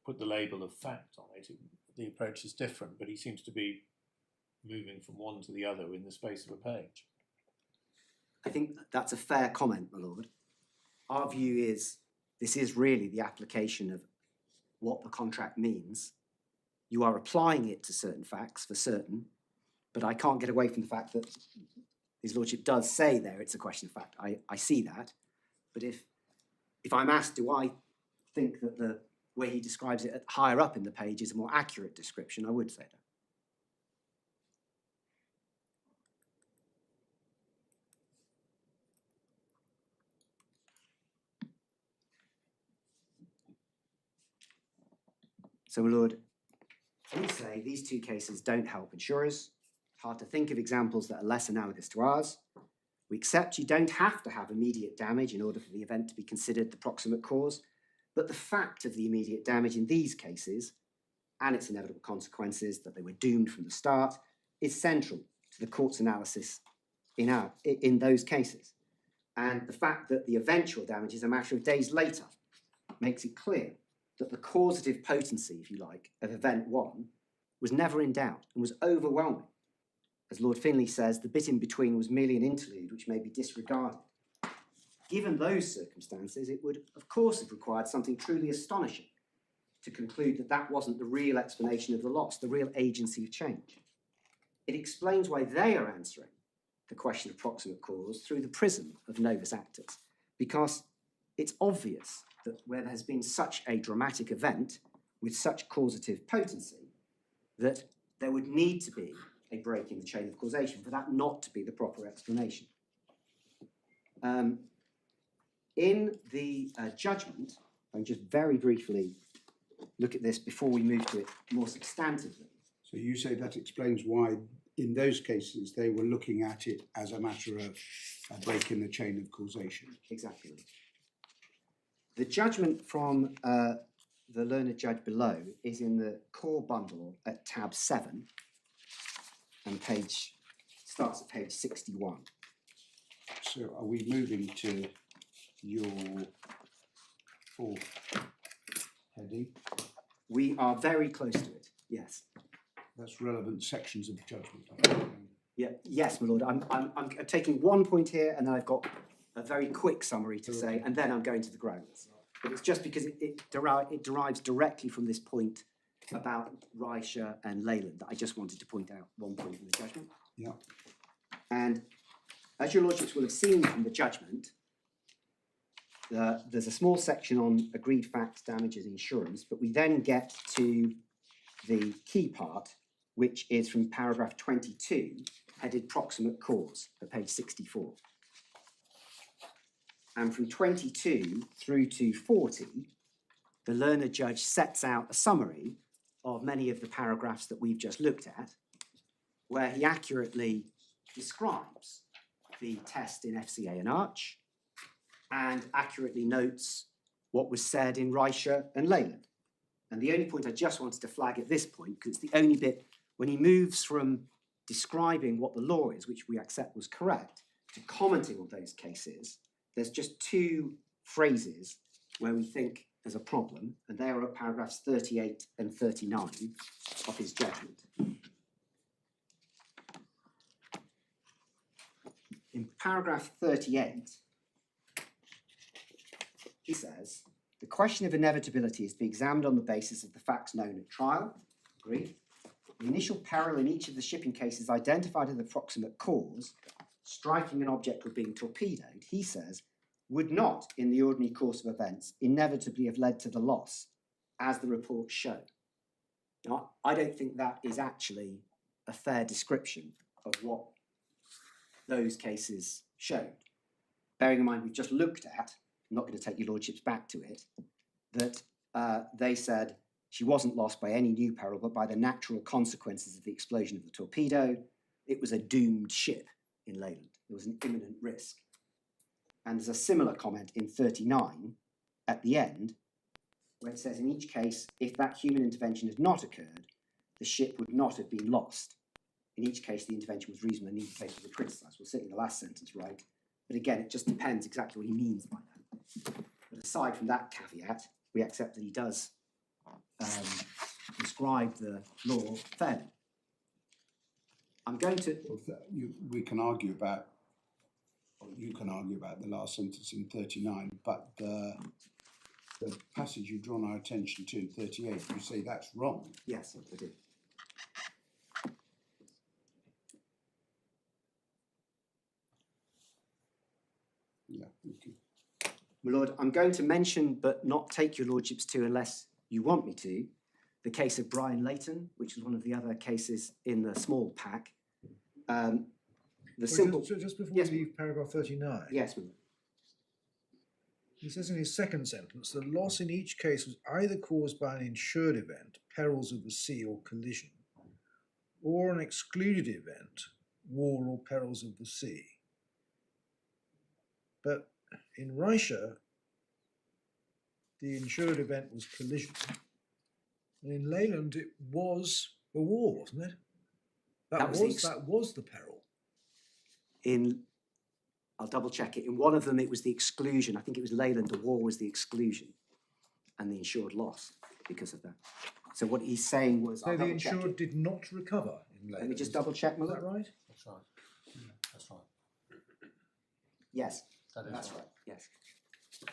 put the label of fact on it, the approach is different, but he seems to be moving from one to the other in the space of a page. I think that's a fair comment, my lord. Our view is this is really the application of what the contract means. You are applying it to certain facts for certain, but I can't get away from the fact that His Lordship does say there it's a question of fact. I see that. But if I'm asked, do I think that the way he describes it higher up in the page is a more accurate description, I would say that. So, my Lord, we say these two cases don't help insurers. Hard to think of examples that are less analogous to ours. We accept you don't have to have immediate damage in order for the event to be considered the proximate cause, but the fact of the immediate damage in these cases and its inevitable consequences, that they were doomed from the start, is central to the court's analysis in those cases. And the fact that the eventual damage is a matter of days later makes it clear that the causative potency, if you like, of event one was never in doubt and was overwhelming. As Lord Finlay says, the bit in between was merely an interlude which may be disregarded. Given those circumstances, it would, of course, have required something truly astonishing to conclude that that wasn't the real explanation of the loss, the real agency of change. It explains why they are answering the question of proximate cause through the prism of novus actus, because it's obvious that where there has been such a dramatic event with such causative potency, that there would need to be a break in the chain of causation for that not to be the proper explanation. In the judgment, I can just very briefly look at this before we move to it more substantively. So you say that explains why in those cases they were looking at it as a matter of a break in the chain of causation. Exactly. The judgment from the learned judge below is in the core bundle at tab 7 and starts at page 61. So are we moving to your fourth heading? We are very close to it, yes. That's relevant sections of judgment. I think. Yeah, yes, my lord. I'm taking one point here, and then I've got a very quick summary to say, and then I'm going to the grounds. But it's just because it derives directly from this point about Reicher and Leyland that I just wanted to point out one point in the judgment. Yeah. And as your lordships will have seen from the judgment, there's a small section on agreed facts, damages, insurance, but we then get to the key part, which is from paragraph 22, headed proximate cause, at page 64. And from 22 through to 40, the learned judge sets out a summary of many of the paragraphs that we've just looked at, where he accurately describes the test in FCA and Arch, and accurately notes what was said in Reicher and Leyland. And the only point I just wanted to flag at this point, because it's the only bit when he moves from describing what the law is, which we accept was correct, to commenting on those cases, there's just two phrases where we think there's a problem, and they are at paragraphs 38 and 39 of his judgment. In paragraph 38, he says, the question of inevitability is to be examined on the basis of the facts known at trial. Agreed. The initial peril in each of the shipping cases identified as the proximate cause, striking an object or being torpedoed, he says, would not, in the ordinary course of events, inevitably have led to the loss, as the reports show. Now, I don't think that is actually a fair description of what those cases showed. Bearing in mind we've just looked at, I'm not going to take your lordships back to it, that they said she wasn't lost by any new peril, but by the natural consequences of the explosion of the torpedo. It was a doomed ship in Leyland. There was an imminent risk. And there's a similar comment in 39 at the end, where it says, in each case, if that human intervention had not occurred, the ship would not have been lost. In each case, the intervention was reasonable and needed cases were criticised. We're certainly the last sentence right. But again, it just depends exactly what he means by that. But aside from that caveat, we accept that he does describe the law fairly. I'm going to... We can argue about, or you can argue about the last sentence in 39, but the the passage you've drawn our attention to, 38, you say that's wrong. Yes, I do. Yeah, okay. My lord, I'm going to mention but not take your lordships to unless you want me to, the case of Brian Leighton, which is one of the other cases in the small pack. The simple, Just before Yes, we leave paragraph 39. yes, my lord. He says in his second sentence, the loss in each case was either caused by an insured event, perils of the sea or collision, or an excluded event, war or perils of the sea. But in Reischer, the insured event was collision. And in Leyland, it was a war, wasn't it? That was the peril. I'll double check it. In one of them, it was the exclusion. I think it was Leyland. The war was the exclusion, and the insured loss because of that. So what he's saying was, So the insured did not recover in Leyland. Let me just double check, my Is that lord. right? That's right. That's right. Yes, That is that's right. Yes,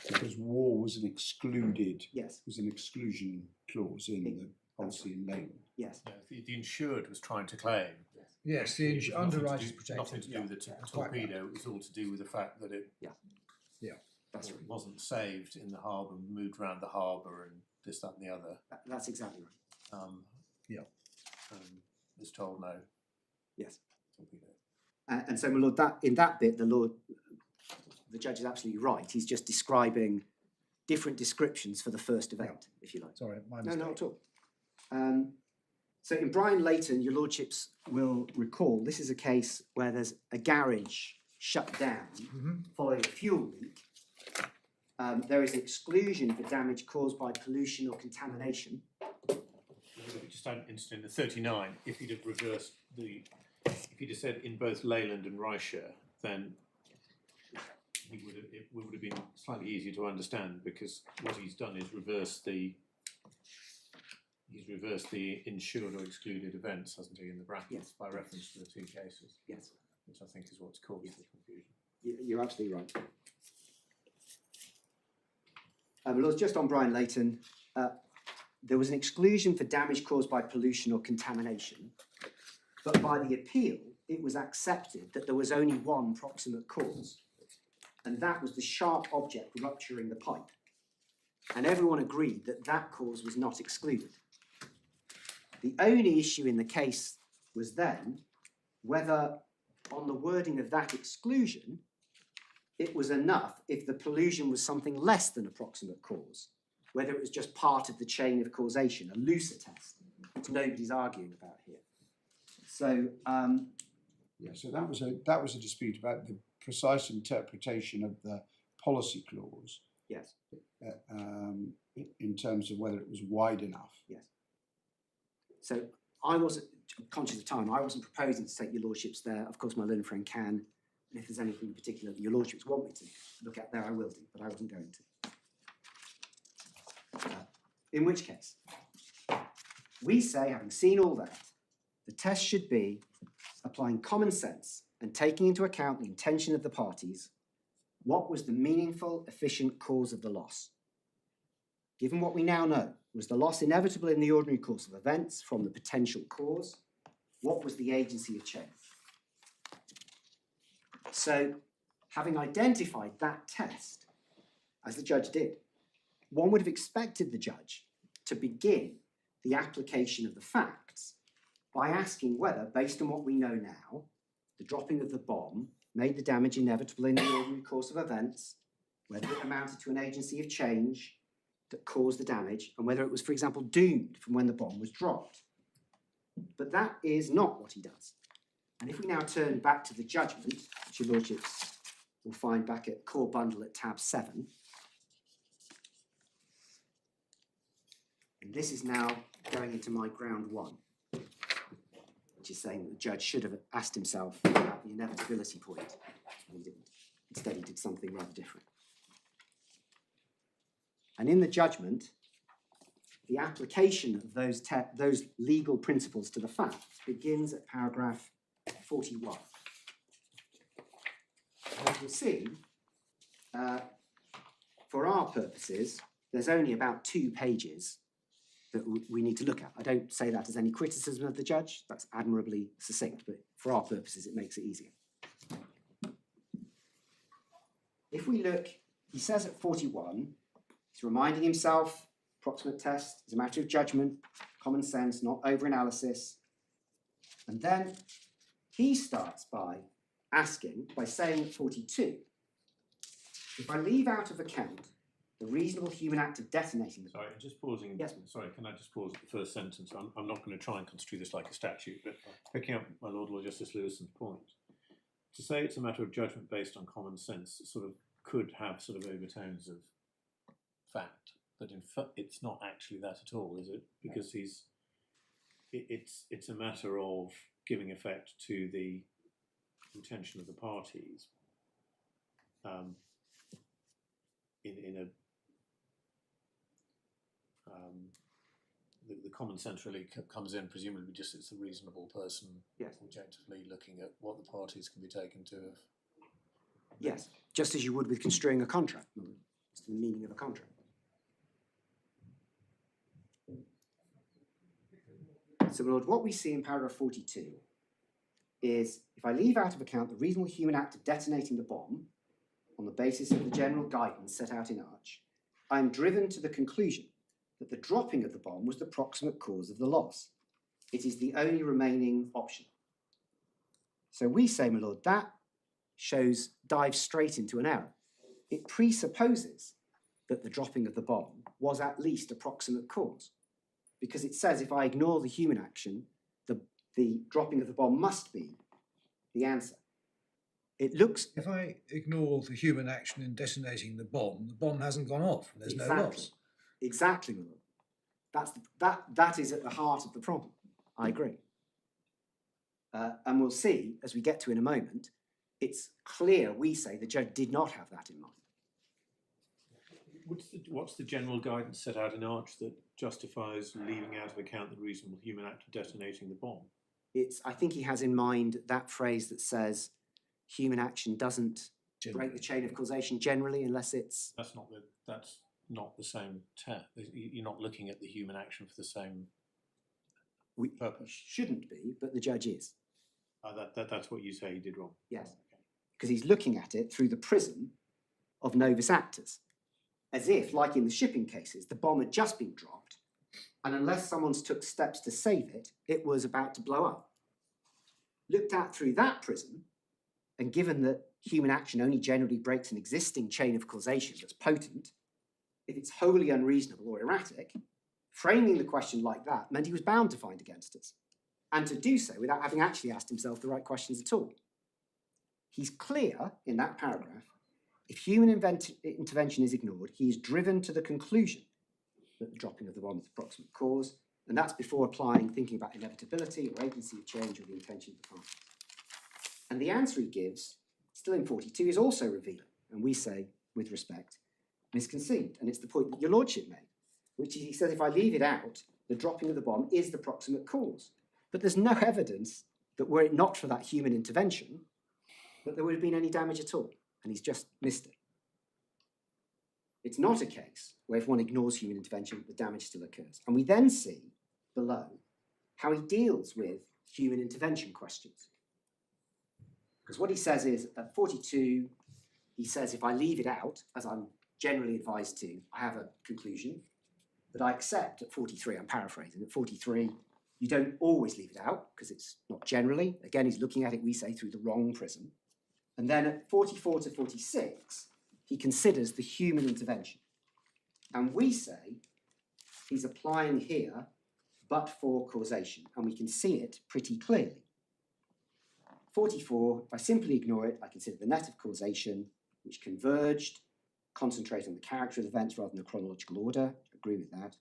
Because war was an excluded, yes, was an exclusion clause in the policy in Leyland. yes, Yeah, the insured was trying to claim. Yes, It was nothing to underwriters do- protected. Nothing to do with the quite right. torpedo, it was all to do with the fact that it that's right. wasn't saved in the harbour, moved around the harbour and this, that and the other. That's exactly right. Was told no Yes. torpedo. And so, my lord, that in that bit, the judge is absolutely right. He's just describing different descriptions for the first event, if you like. Sorry, my No, mistake. not at all. So in Brian Leighton, your lordships will recall, this is a case where there's a garage shut down following a fuel leak. There is an exclusion for damage caused by pollution or contamination. Just interested in the 39, if he'd have reversed if he'd have said in both Leyland and Reischer, then it would have been slightly easier to understand, because what he's done is reverse the insured or excluded events, hasn't he, in the brackets, Yes. by reference to the two cases, Yes, which I think is what's caused the confusion. you're absolutely right. Lord, just on Brian Leighton, there was an exclusion for damage caused by pollution or contamination, but by the appeal, it was accepted that there was only one proximate cause, and that was the sharp object rupturing the pipe. And everyone agreed that that cause was not excluded. The only issue in the case was then whether, on the wording of that exclusion, it was enough if the pollution was something less than a proximate cause, whether it was just part of the chain of causation, a looser test, which nobody's arguing about here. So, Yeah, so that was a dispute about the precise interpretation of the policy clause yes, in terms of whether it was wide enough. yes. So I wasn't, conscious of time, I wasn't proposing to take your lordships there. Of course, my learned friend can. And if there's anything in particular that your lordships want me to look at there, I will do, but I wasn't going to. In which case, we say, having seen all that, the test should be applying common sense and taking into account the intention of the parties. What was the meaningful, efficient cause of the loss? Given what we now know, was the loss inevitable in the ordinary course of events from the potential cause? What was the agency of change? So, having identified that test, as the judge did, one would have expected the judge to begin the application of the facts by asking whether, based on what we know now, the dropping of the bomb made the damage inevitable in the ordinary course of events, whether it amounted to an agency of change that caused the damage, and whether it was, for example, doomed from when the bomb was dropped. But that is not what he does. And if we now turn back to the judgment, which your lordships will find back at core bundle at tab 7, and this is now going into my ground 1, which is saying that the judge should have asked himself about the inevitability point, and he didn't. Instead, he did something rather different. And in the judgment, the application of those legal principles to the facts begins at paragraph 41. As you'll see, for our purposes, there's only about 2 pages that we need to look at. I don't say that as any criticism of the judge, that's admirably succinct, but for our purposes it makes it easier. If we look, he says at 41, he's reminding himself, proximate test is a matter of judgment, common sense, not over-analysis. And then he starts by saying at 42, if I leave out of account the reasonable human act of detonating the... Sorry, just pausing. Yes. Sorry, can I just pause at the first sentence? I'm not going to try and construe this like a statute, but picking up my Lord Justice Lewison's point, to say it's a matter of judgment based on common sense sort of could have sort of overtones of fact, but in fact it's not actually that at all, is it? Because it's a matter of giving effect to the intention of the parties in a the common sense really comes in presumably just it's a reasonable person Yes. objectively looking at what the parties can be taken to have. Yes, just as you would with construing a contract. It's the meaning of a contract. So, my Lord, what we see in paragraph 42 is, if I leave out of account the reasonable human act of detonating the bomb on the basis of the general guidance set out in Arch, I am driven to the conclusion that the dropping of the bomb was the proximate cause of the loss. It is the only remaining option. So we say, my Lord, that dives straight into an error. It presupposes that the dropping of the bomb was at least a proximate cause, because it says if I ignore the human action, the dropping of the bomb must be the answer. It looks... If I ignore the human action in detonating the bomb hasn't gone off, and there's no loss. Exactly, my Lord. That is at the heart of the problem. I agree. And we'll see, as we get to in a moment, it's clear, we say, the judge did not have that in mind. What's the general guidance set out in Arch that justifies leaving out of account the reasonable human act of detonating the bomb? I think he has in mind that phrase that says human action doesn't break the chain of causation generally unless it's... That's not the same test. You're not looking at the human action for the same purpose. Shouldn't be, but the judge is. That's what you say he did wrong. Yes, because he's looking at it through the prism of novus actors, as if, like in the shipping cases, the bomb had just been dropped, and unless someone took steps to save it, it was about to blow up. Looked at through that prism, and given that human action only generally breaks an existing chain of causation that's potent, if it's wholly unreasonable or erratic, framing the question like that meant he was bound to find against us, and to do so without having actually asked himself the right questions at all. He's clear in that paragraph, if human intervention is ignored, he is driven to the conclusion that the dropping of the bomb is the proximate cause, and that's before thinking about inevitability or agency of change or the intention of the parties. And the answer he gives, still in 42, is also revealing, and we say, with respect, misconceived. And it's the point that your lordship made, which is he says, if I leave it out, the dropping of the bomb is the proximate cause. But there's no evidence that were it not for that human intervention, that there would have been any damage at all. And he's just missed it. It's not a case where if one ignores human intervention, the damage still occurs. And we then see below how he deals with human intervention questions. Because what he says is, at 42, he says, if I leave it out, as I'm generally advised to, I have a conclusion. But I accept at 43, I'm paraphrasing, at 43, you don't always leave it out, because it's not generally. Again, he's looking at it, we say, through the wrong prism. And then at 44 to 46, he considers the human intervention. And we say he's applying here but for causation, and we can see it pretty clearly. 44, if I simply ignore it, I consider the net of causation, which converged, concentrate on the character of events rather than the chronological order, agree with that,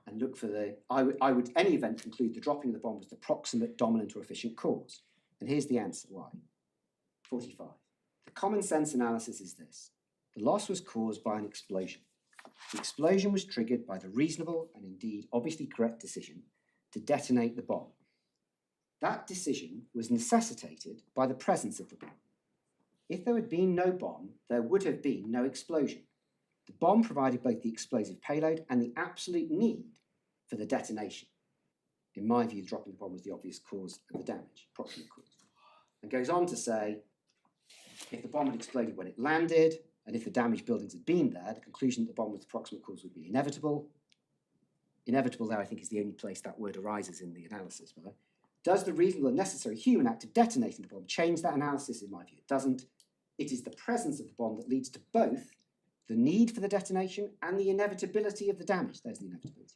and look for I would any event conclude the dropping of the bomb was the proximate, dominant or efficient cause. And here's the answer, why? 45. The common sense analysis is this. The loss was caused by an explosion. The explosion was triggered by the reasonable and indeed obviously correct decision to detonate the bomb. That decision was necessitated by the presence of the bomb. If there had been no bomb, there would have been no explosion. The bomb provided both the explosive payload and the absolute need for the detonation. In my view, dropping the bomb was the obvious cause of the damage, proximate cause. And goes on to say, if the bomb had exploded when it landed, and if the damaged buildings had been there, the conclusion that the bomb was the proximate cause would be inevitable. Inevitable there, I think, is the only place that word arises in the analysis. Right? Does the reasonable and necessary human act of detonating the bomb change that analysis? In my view, it doesn't. It is the presence of the bomb that leads to both the need for the detonation and the inevitability of the damage. There's the inevitability.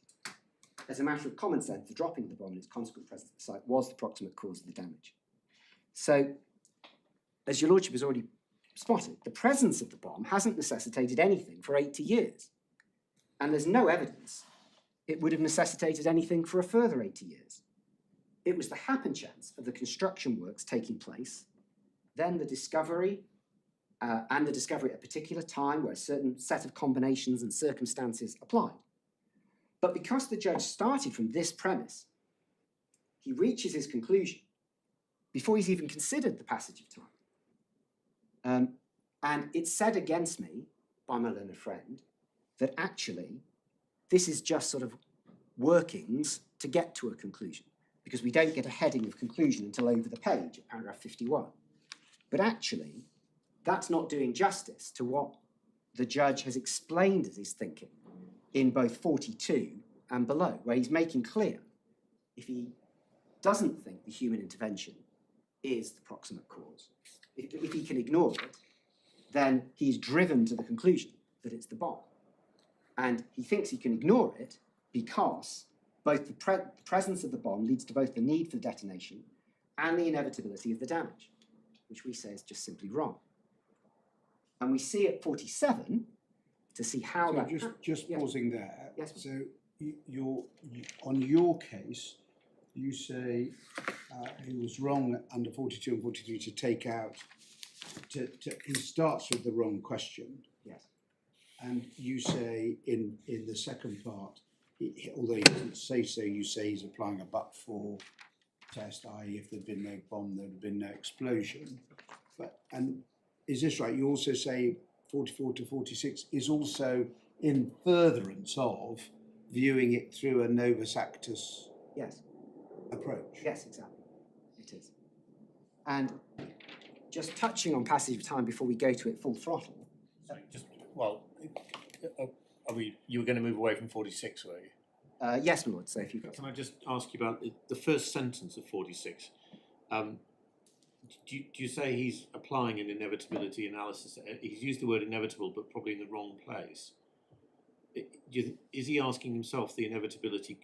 As a matter of common sense, the dropping of the bomb and its consequent presence at the site was the proximate cause of the damage. So, as your lordship has already spotted, the presence of the bomb hasn't necessitated anything for 80 years. And there's no evidence it would have necessitated anything for a further 80 years. It was the happen chance of the construction works taking place, then the discovery, and the discovery at a particular time where a certain set of combinations and circumstances applied. But because the judge started from this premise, he reaches his conclusion before he's even considered the passage of time. And it's said against me by my learned friend that actually this is just sort of workings to get to a conclusion, because we don't get a heading of conclusion until over the page at paragraph 51. But actually, that's not doing justice to what the judge has explained as his thinking in both 42 and below, where he's making clear if he doesn't think the human intervention is the proximate cause, if he can ignore it, then he's driven to the conclusion that it's the bomb. And he thinks he can ignore it because both the presence of the bomb leads to both the need for detonation and the inevitability of the damage, which we say is just simply wrong. And we see at 47 to see how So that... just yes. pausing there. Yes. So on your case, you say he was wrong under 42 and 43 to take out, he starts with the wrong question. Yes. And you say in the second part, although he doesn't say so, you say he's applying a but-for test, i.e. if there'd been no bomb, there'd have been no explosion. And is this right? You also say 44 to 46 is also in furtherance of viewing it through a novus actus Yes. approach. Yes, exactly. It is. And just touching on passage of time before we go to it full throttle. Sorry, you were going to move away from 46, were you? Yes, my lord. So if you've got... Can I just ask you about the first sentence of 46? Do you say he's applying an inevitability analysis? He's used the word inevitable, but probably in the wrong place. Is he asking himself an inevitability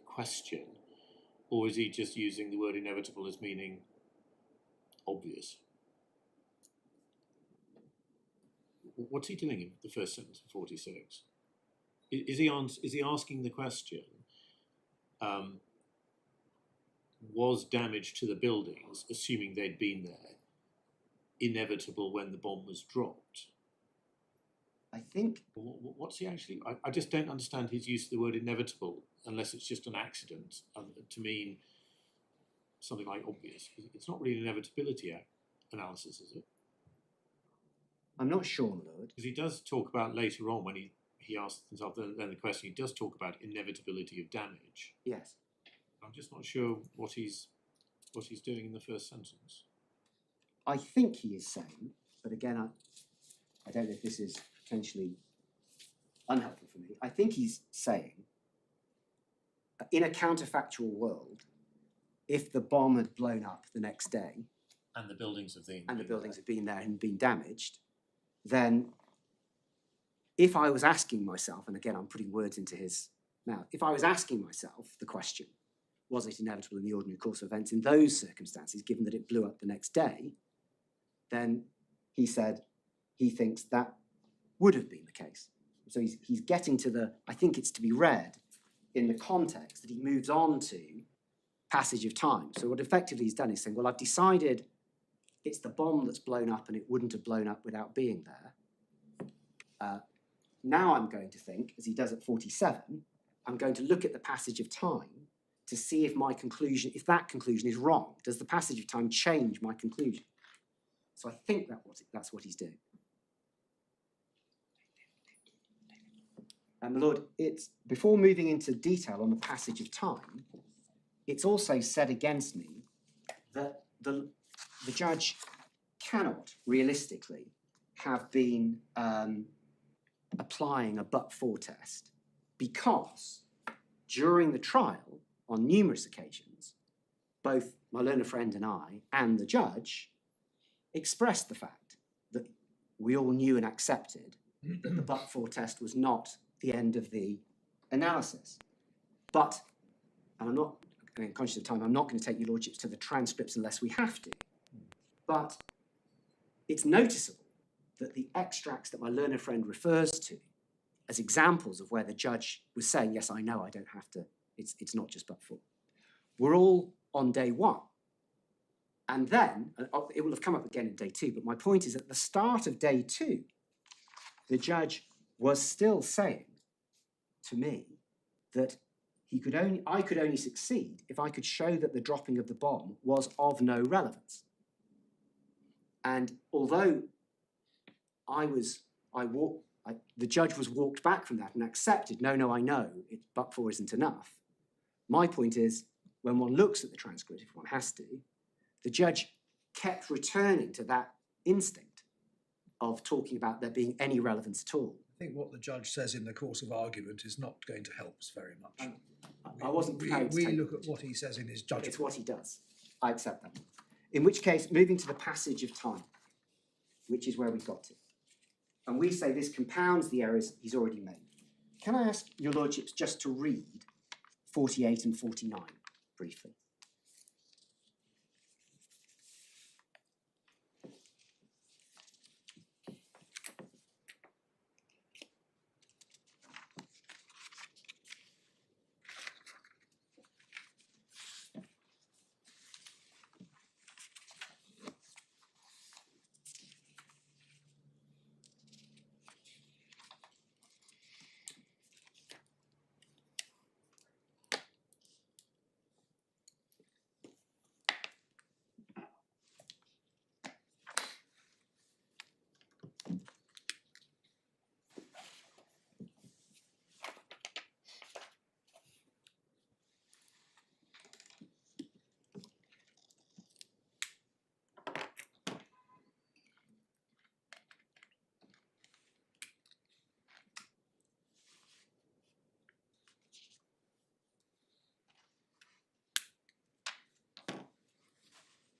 question, or is he just using the word inevitable as meaning obvious? What's he doing in the first sentence of 46? Is he asking the question, was damage to the buildings, assuming they'd been there, inevitable when the bomb was dropped? I think... What's he actually... I just don't understand his use of the word inevitable, unless it's just an accident, to mean something like obvious. It's not really an inevitability analysis, is it? I'm not sure, my lord. Because he does talk about later on, when he asks himself then the question, he does talk about inevitability of damage. Yes. I'm just not sure what he's doing in the first sentence. I think he is saying, but again, I don't know if this is potentially unhelpful for me. I think he's saying, in a counterfactual world, if the bomb had blown up the next day, And the buildings have been had been there and been damaged, then if I was asking myself, and again I'm putting words into his mouth, if I was asking myself the question, was it inevitable in the ordinary course of events in those circumstances, given that it blew up the next day, then he said he thinks that would have been the case. So he's getting to the, I think it's to be read in the context that he moves on to passage of time. So what effectively he's done is saying, well, I've decided it's the bomb that's blown up and it wouldn't have blown up without being there. Now I'm going to think, as he does at 47, I'm going to look at the passage of time to see if my conclusion, if that conclusion is wrong. Does the passage of time change my conclusion? So I think that's what he's doing. And my lord, it's before moving into detail on the passage of time, it's also said against me that the judge cannot realistically have been applying a but-for test because during the trial, on numerous occasions, both my learned friend and I and the judge expressed the fact that we all knew and accepted that the but-for test was not the end of the analysis. But, and I'm not, conscious of time, I'm not going to take your lordships to the transcripts unless we have to, but it's noticeable that the extracts that my learned friend refers to as examples of where the judge was saying, yes, I know, I don't have to, it's not just but-for, were all on day one. And then, it will have come up again in day two, but my point is at the start of day two, the judge was still saying to me that I could only succeed if I could show that the dropping of the bomb was of no relevance. And although the judge was walked back from that and accepted, no, I know, but-for isn't enough. My point is, when one looks at the transcript, if one has to, the judge kept returning to that instinct of talking about there being any relevance at all. I think what the judge says in the course of argument is not going to help us very much. I wasn't prepared to We take look at what he says in his judgment. It's what he does. I accept that. In which case, moving to the passage of time, which is where we got to. And we say this compounds the errors he's already made. Can I ask your lordships just to read 48 and 49 briefly?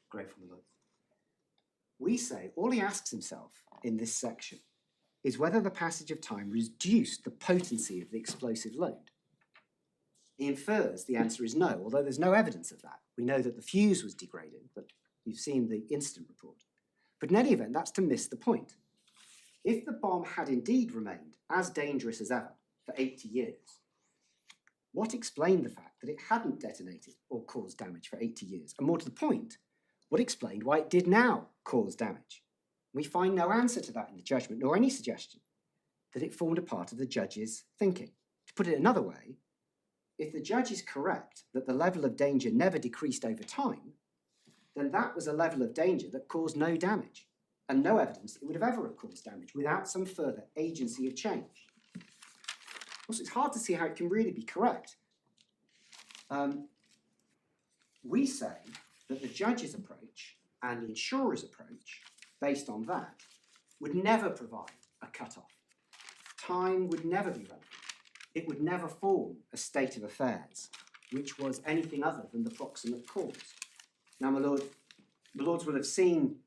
Grateful, my lord. We say all he asks himself in this section is whether the passage of time reduced the potency of the explosive load. He infers the answer is no, although there's no evidence of that. We know that the fuse was degraded, but you've seen the incident report. But in any event, that's to miss the point. If the bomb had indeed remained as dangerous as ever for 80 years, what explained the fact that it hadn't detonated or caused damage for 80 years? And more to the point, what explained why it did now cause damage? We find no answer to that in the judgment, nor any suggestion that it formed a part of the judge's thinking. To put it another way, if the judge is correct that the level of danger never decreased over time, then that was a level of danger that caused no damage, and no evidence it would have ever caused damage without some further agency of change. Also, it's hard to see how it can really be correct. We say that the judge's approach and the insurer's approach, based on that, would never provide a cut-off. Time would never be relevant. It would never form a state of affairs, which was anything other than the proximate cause. Now, my lords will have seen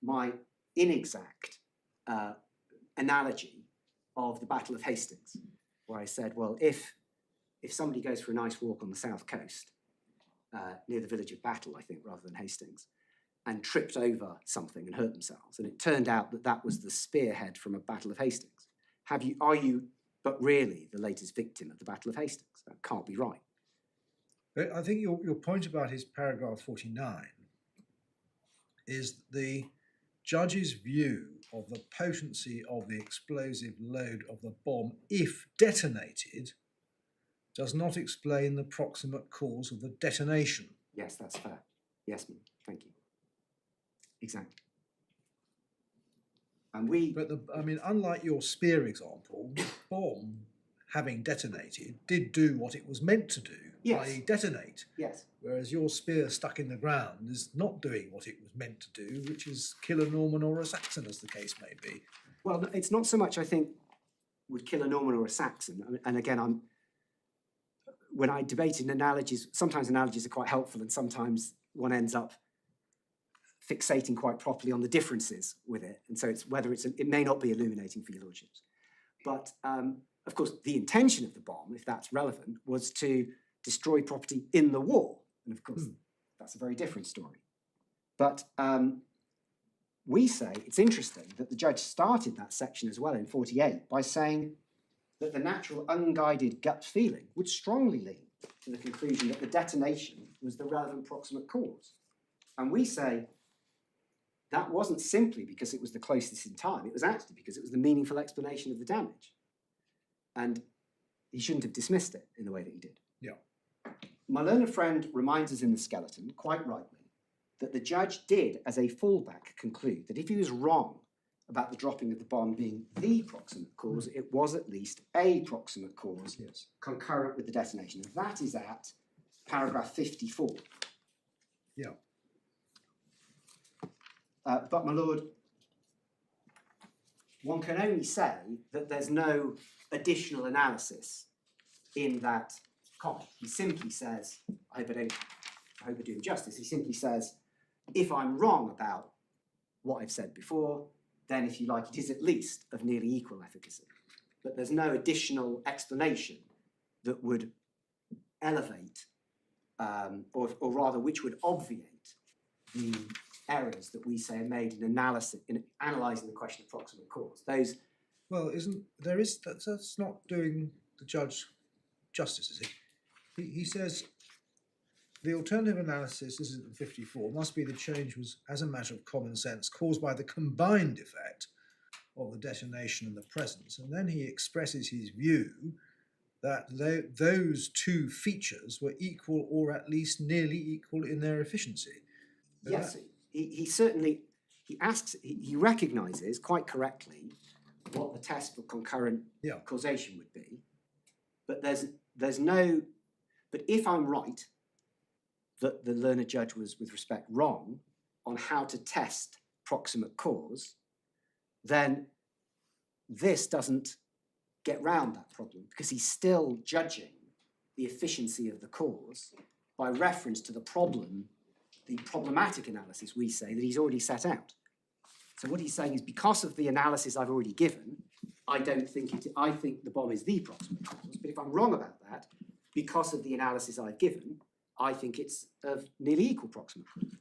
my inexact analogy of the Battle of Hastings, where I said, well, if somebody goes for a nice walk on the south coast, near the village of Battle, I think, rather than Hastings, and tripped over something and hurt themselves, and it turned out that that was the spearhead from a Battle of Hastings, are you but really the latest victim of the Battle of Hastings? That can't be right. I think your point about his paragraph 49 is the judge's view of the potency of the explosive load of the bomb, if detonated, does not explain the proximate cause of the detonation. Yes, that's fair. Yes, ma'am. Thank you. Exactly. And But unlike your spear example, the bomb having detonated, did do what it was meant to do, Yes. i.e. detonate. Yes. Whereas your spear stuck in the ground is not doing what it was meant to do, which is kill a Norman or a Saxon, as the case may be. Well, it's not so much, I think, would kill a Norman or a Saxon. And again, when I debate in analogies, sometimes analogies are quite helpful and sometimes one ends up fixating quite properly on the differences with it. And so it may not be illuminating for your lordships. But of course, the intention of the bomb, if that's relevant, was to destroy property in the war. And of course, that's a very different story. But we say it's interesting that the judge started that section as well in 48 by saying that the natural unguided gut feeling would strongly lead to the conclusion that the detonation was the relevant proximate cause. And we say that wasn't simply because it was the closest in time, it was actually because it was the meaningful explanation of the damage. And he shouldn't have dismissed it in the way that he did. Yeah. My learned friend reminds us in the skeleton, quite rightly, that the judge did, as a fallback, conclude that if he was wrong about the dropping of the bomb being the proximate cause, it was at least a proximate cause concurrent with the detonation. And that is at paragraph 54. Yeah. But my lord, one can only say that there's no additional analysis in that comment. He simply says, I hope I do him justice, he simply says, if I'm wrong about what I've said before, then if you like, it is at least of nearly equal efficacy. But there's no additional explanation that would elevate, or rather which would obviate the errors that we say are made in analysing the question of proximate cause. Those. Well, that's not doing the judge justice, is it? He says the alternative analysis, this is at 54, must be the change was, as a matter of common sense, caused by the combined effect of the detonation and the presence. And then he expresses his view that those two features were equal or at least nearly equal in their efficiency. Yes, he certainly, he recognises quite correctly what the test for concurrent causation would be. But there's no, but if I'm right, that the learned judge was, with respect, wrong on how to test proximate cause, then this doesn't get round that problem because he's still judging the efficiency of the cause by reference to the problematic analysis, we say, that he's already set out. So what he's saying is, because of the analysis I've already given, I think the bomb is the proximate cause, but if I'm wrong about that, because of the analysis I've given, I think it's of nearly equal proximate cause.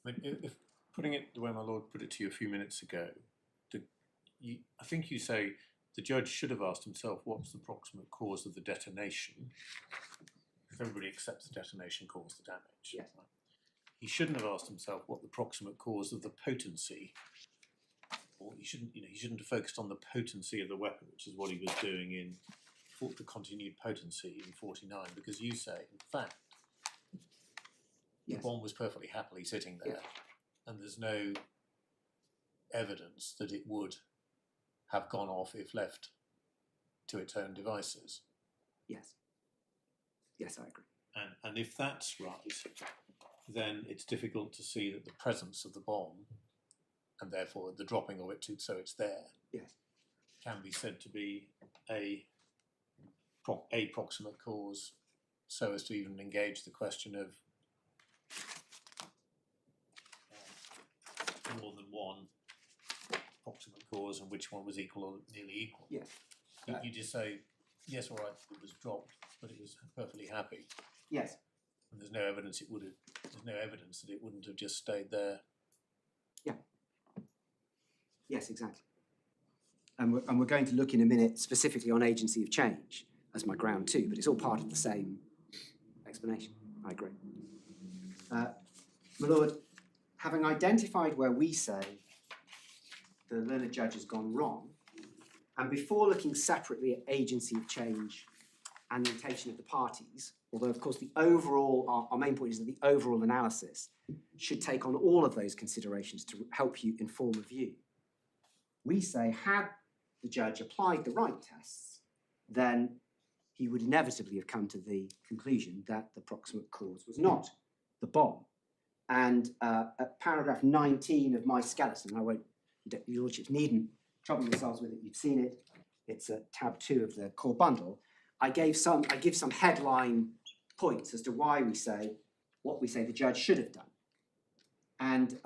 I mean, if putting it the way my lord put it to you a few minutes ago, I think you say the judge should have asked himself what's the proximate cause of the detonation. If everybody accepts the detonation caused the damage. Yes. Right? He shouldn't have asked himself what the proximate cause of the potency, or he shouldn't have focused on the potency of the weapon, which is what he was doing in the continued potency in 49, because you say, in fact, the bomb was perfectly happily sitting there, and there's no evidence that it would have gone off if left to its own devices. Yes. Yes, I agree. And if that's right, then it's difficult to see that the presence of the bomb, and therefore the dropping of it so it's there, can be said to be a proximate cause, so as to even engage the question of more than one proximate cause and which one was equal or nearly equal. Yes. You just say, yes, all right, it was dropped, but it was perfectly happy. Yes. And there's no evidence it would have. There's no evidence that it wouldn't have just stayed there. Yeah. Yes, exactly. And we're going to look in a minute specifically on agency of change as my ground too, but it's all part of the same explanation. I agree. My lord, having identified where we say the learned judge has gone wrong, and before looking separately at agency of change and the intention of the parties, although of course the overall, our main point is that the overall analysis should take on all of those considerations to help you inform a view. We say, had the judge applied the right tests, then he would inevitably have come to the conclusion that the proximate cause was not the bomb. And at paragraph 19 of my skeleton, your lordships needn't trouble yourselves with it, you've seen it, it's at tab 2 of the core bundle. I give some headline points as to why we say what we say the judge should have done. And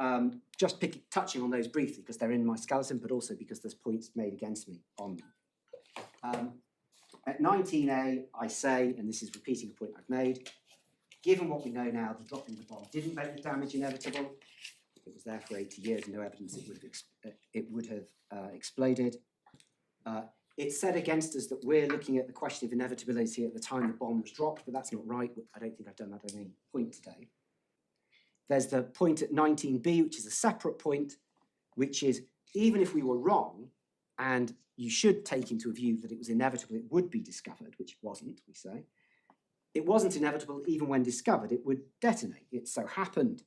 just touching on those briefly, because they're in my skeleton, but also because there's points made against me on them. At 19A, I say, and this is repeating a point I've made, given what we know now, the dropping of the bomb didn't make the damage inevitable. It was there for 80 years, no evidence it would have exploded. It's said against us that we're looking at the question of inevitability at the time the bomb was dropped, but that's not right. I don't think I've done that at any point today. There's the point at 19B, which is a separate point, which is even if we were wrong, and you should take into view that it was inevitable it would be discovered, which it wasn't, we say, it wasn't inevitable even when discovered it would detonate. It so happened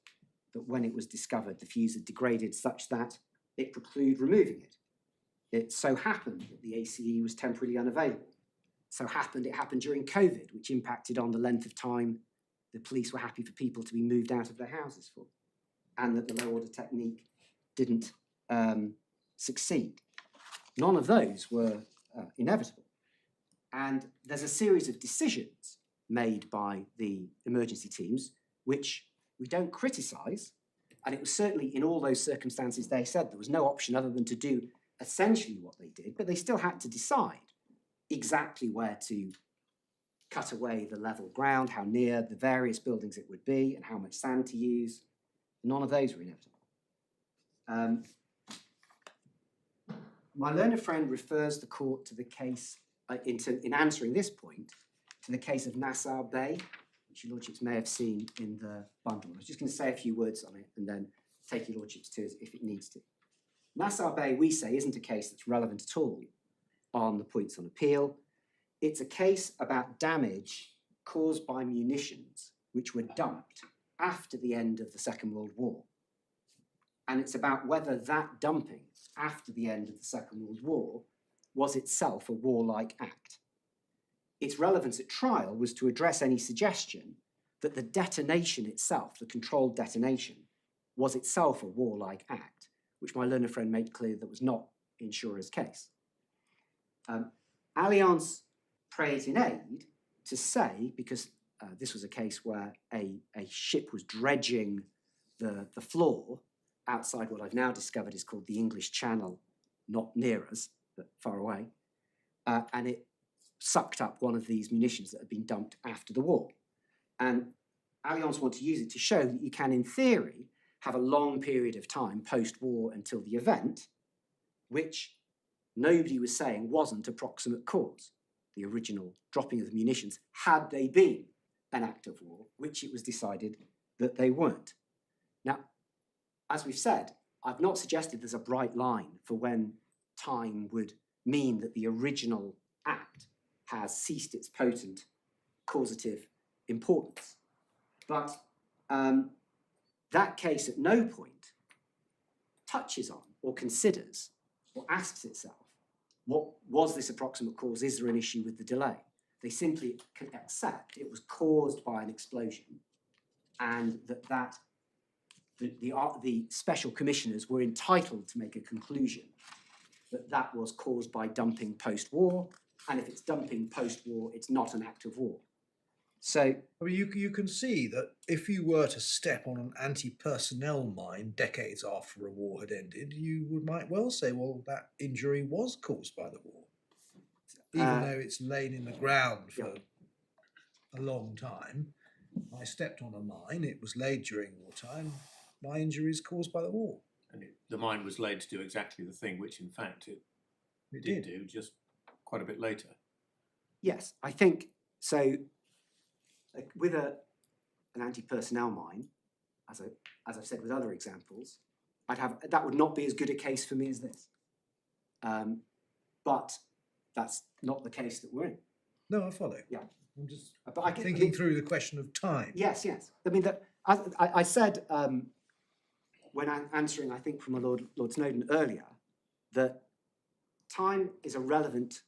that when it was discovered, the fuse had degraded such that it precluded removing it. It so happened that the ACE was temporarily unavailable. So it happened during COVID, which impacted on the length of time the police were happy for people to be moved out of their houses for, and that the low order technique didn't succeed. None of those were inevitable. And there's a series of decisions made by the emergency teams, which we don't criticise. And it was certainly in all those circumstances they said there was no option other than to do essentially what they did, but they still had to decide exactly where to cut away the level ground, how near the various buildings it would be, and how much sand to use. None of those were inevitable. My learned friend refers the court to the case, in answering this point, to the case of Nassau Bay, which your lordships may have seen in the bundle. I was just going to say a few words on it and then take your lordships to it if it needs to. Nassau Bay, we say, isn't a case that's relevant at all on the points on appeal. It's a case about damage caused by munitions which were dumped after the end of the Second World War. And it's about whether that dumping after the end of the Second World War was itself a warlike act. Its relevance at trial was to address any suggestion that the detonation itself, the controlled detonation, was itself a warlike act, which my learned friend made clear that was not insurer's case. Allianz prayed in aid to say, because this was a case where a ship was dredging the floor outside what I've now discovered is called the English Channel, not near us, but far away, and it sucked up one of these munitions that had been dumped after the war. And Allianz wanted to use it to show that you can, in theory, have a long period of time post-war until the event, which nobody was saying wasn't a proximate cause, the original dropping of the munitions, had they been an act of war, which it was decided that they weren't. Now, as we've said, I've not suggested there's a bright line for when time would mean that the original act has ceased its potent causative importance. But that case at no point touches on or considers or asks itself, what was this approximate cause? Is there an issue with the delay? They simply can accept it was caused by an explosion and that the special commissioners were entitled to make a conclusion that that was caused by dumping post-war, and if it's dumping post-war, it's not an act of war. So, I mean, you can see that if you were to step on an anti-personnel mine decades after a war had ended, you might well say, well, that injury was caused by the war, even though it's lain in the ground for a long time. I stepped on a mine, it was laid during wartime, my injury is caused by the war. And the mine was laid to do exactly the thing which, in fact, it did do just quite a bit later. yes, I think so. With an anti-personnel mine, as I've said with other examples, that would not be as good a case for me as this. But that's not the case that we're in. No, I follow. Yeah. I'm just But thinking through the question of time. Yes, yes. I mean, I said when I'm answering, I think, from Lord Snowden earlier, that time is a relevant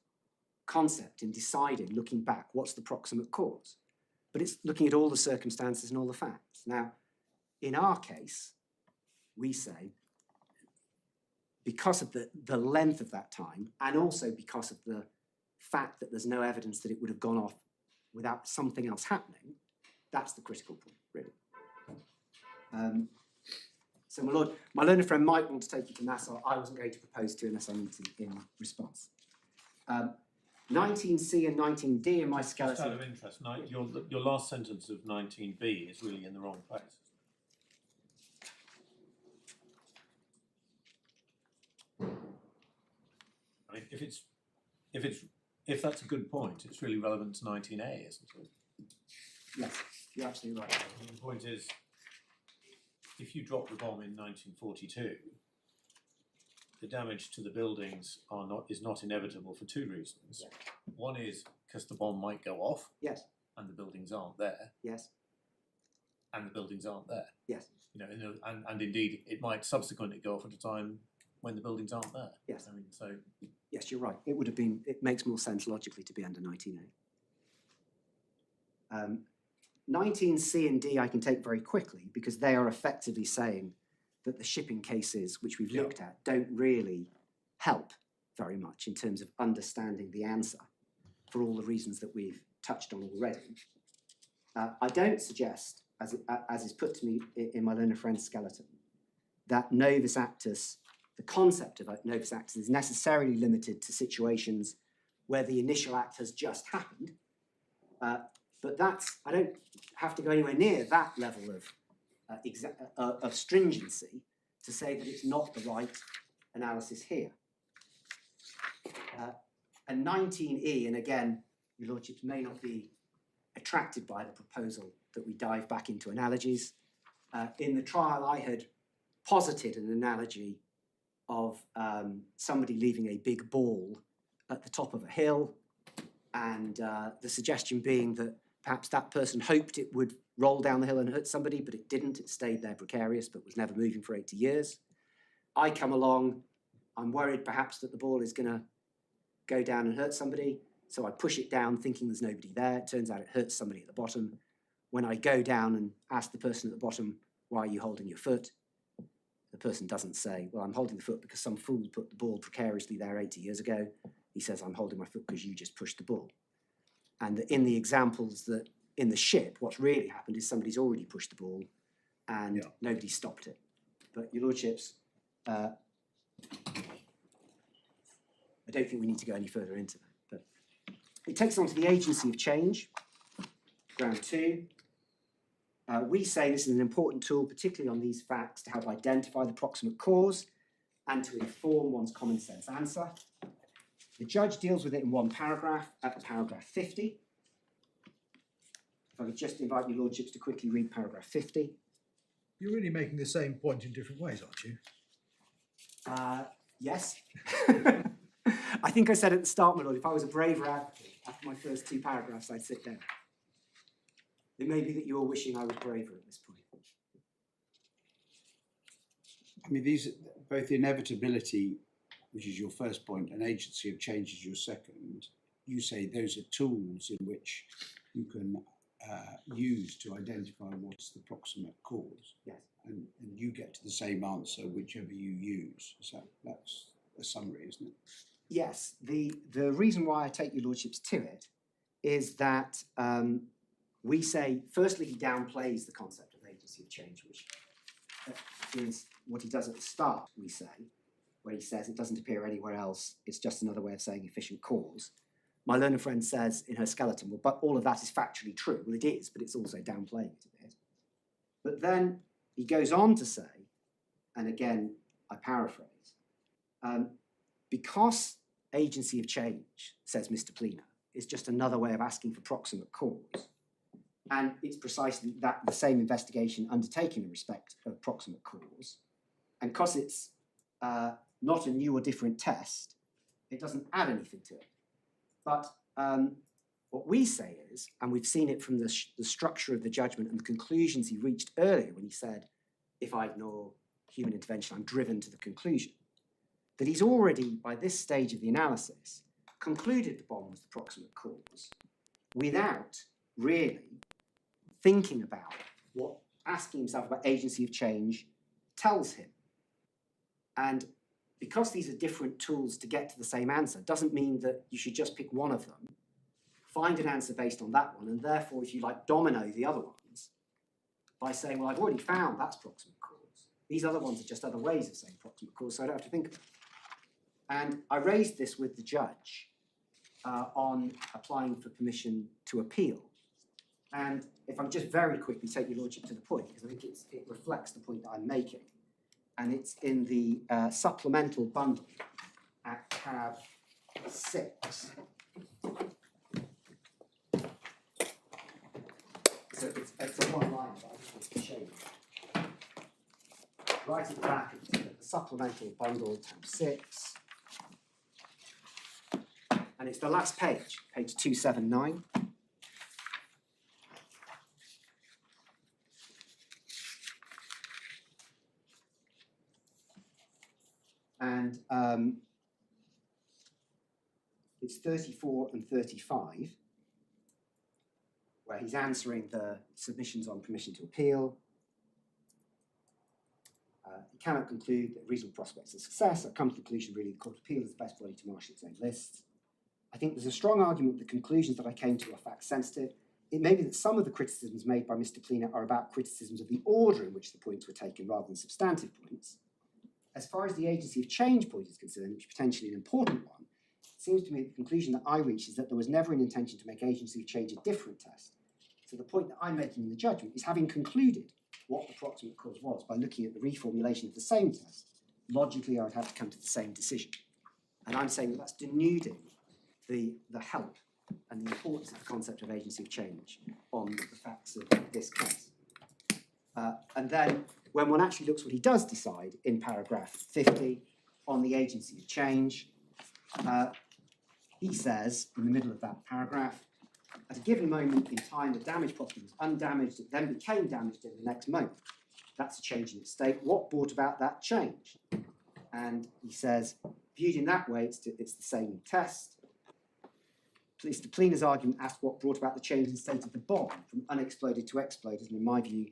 concept in deciding, looking back, what's the proximate cause. But it's looking at all the circumstances and all the facts. Now, in our case, we say, because of the length of that time, and also because of the fact that there's no evidence that it would have gone off without something else happening, that's the critical point, really. So, my lord, my learned friend might want to take you to Nassau. I wasn't going to propose to unless I need to in response. 19C and 19D in my Just skeleton. out of interest, your last sentence of 19B is really in the wrong place. I mean, if that's a good point, it's really relevant to 19A, isn't it? Yes, you're absolutely right. The point is, if you drop the bomb in 1942, the damage to the buildings is not inevitable for two reasons. Yeah. One is because the bomb might go off Yes, and the buildings aren't there, yes, and the buildings aren't there. yes, And indeed it might subsequently go off at a time when the buildings aren't there. yes. I mean, so Yes, you're right. It would have been, it makes more sense logically to be under 19A. 19C and D I can take very quickly because they are effectively saying that the shipping cases which we've looked at don't really help very much in terms of understanding the answer for all the reasons that we've touched on already. I don't suggest, as is put to me in my learned friend's skeleton, that novus actus, the concept of novus actus is necessarily limited to situations where the initial act has just happened. But that's, I don't have to go anywhere near that level of stringency to say that it's not the right analysis here. And 19E, and again, your lordships may not be attracted by the proposal that we dive back into analogies. In the trial, I had posited an analogy of somebody leaving a big ball at the top of a hill, and the suggestion being that perhaps that person hoped it would roll down the hill and hurt somebody, but it didn't. It stayed there precarious, but was never moving for 80 years. I come along, I'm worried perhaps that the ball is going to go down and hurt somebody, so I push it down thinking there's nobody there. It turns out it hurts somebody at the bottom. When I go down and ask the person at the bottom, why are you holding your foot? The person doesn't say, well, I'm holding the foot because some fool put the ball precariously there 80 years ago. He says, I'm holding my foot because you just pushed the ball. And in the examples that in the ship, what's really happened is somebody's already pushed the ball and nobody stopped it. But your lordships, I don't think we need to go any further into that. But it takes on to the agency of change, ground 2. We say this is an important tool, particularly on these facts, to help identify the proximate cause and to inform one's common sense answer. The judge deals with it in one paragraph at paragraph 50. If I could just invite your lordships to quickly read paragraph 50. You're really making the same point in different ways, aren't you? Yes. I think I said at the start, my lord, if I was a braver advocate, after my first 2 paragraphs, I'd sit down. It may be that you're wishing I was braver at this point. I mean, these, both inevitability, which is your first point, and agency of change is your second. You say those are tools in which you can use to identify what's the proximate cause. Yes. And you get to the same answer whichever you use. So that's a summary, isn't it? Yes. The reason why I take your lordships to it is that we say, firstly, he downplays the concept of agency of change, which is what he does at the start, we say, where he says it doesn't appear anywhere else, it's just another way of saying efficient cause. My learned friend says in her skeleton, well, but all of that is factually true. Well, it is, but it's also downplaying it a bit. But then he goes on to say, and again, I paraphrase, because agency of change, says Mr. Plena, is just another way of asking for proximate cause, and it's precisely that the same investigation undertaken in respect of proximate cause, and because it's not a new or different test, it doesn't add anything to it. But what we say is, and we've seen it from the structure of the judgment and the conclusions he reached earlier when he said, if I ignore human intervention, I'm driven to the conclusion, that he's already, by this stage of the analysis, concluded the bomb was the proximate cause without really thinking about what asking himself about agency of change tells him. And because these are different tools to get to the same answer, doesn't mean that you should just pick one of them, find an answer based on that one, and therefore, if you like, domino the other ones by saying, well, I've already found that's proximate cause. These other ones are just other ways of saying proximate cause, so I don't have to think about it. And I raised this with the judge on applying for permission to appeal. And if I just very quickly take your lordship to the point, because I think it reflects the point that I'm making, and it's in the supplemental bundle at tab 6. So it's a one-liner, but I just want to show you. Right at the back of the supplemental bundle, tab 6. And it's the last page, page 279. And it's 34 and 35, where he's answering the submissions on permission to appeal. He cannot conclude that reasonable prospects of success. I've come to the conclusion, really, the Court of Appeal is the best body to marshal its own lists. I think there's a strong argument that the conclusions that I came to are fact-sensitive. It may be that some of the criticisms made by Mr. Claimant are about criticisms of the order in which the points were taken rather than substantive points. As far as the agency of change point is concerned, which is potentially an important one, it seems to me that the conclusion that I reached is that there was never an intention to make agency of change a different test. So the point that I'm making in the judgment is, having concluded what the proximate cause was by looking at the reformulation of the same test, logically I would have to come to the same decision. And I'm saying that that's denuding the help and the importance of the concept of agency of change on the facts of this case. And then, when one actually looks what he does decide in paragraph 50 on the agency of change, he says, in the middle of that paragraph, at a given moment in time, the damaged property was undamaged, it then became damaged in the next moment. That's a change in its state. What brought about that change? And he says, viewed in that way, it's the same test. Mr. Pleener's argument asked what brought about the change in state of the bomb from unexploded to exploded, and in my view,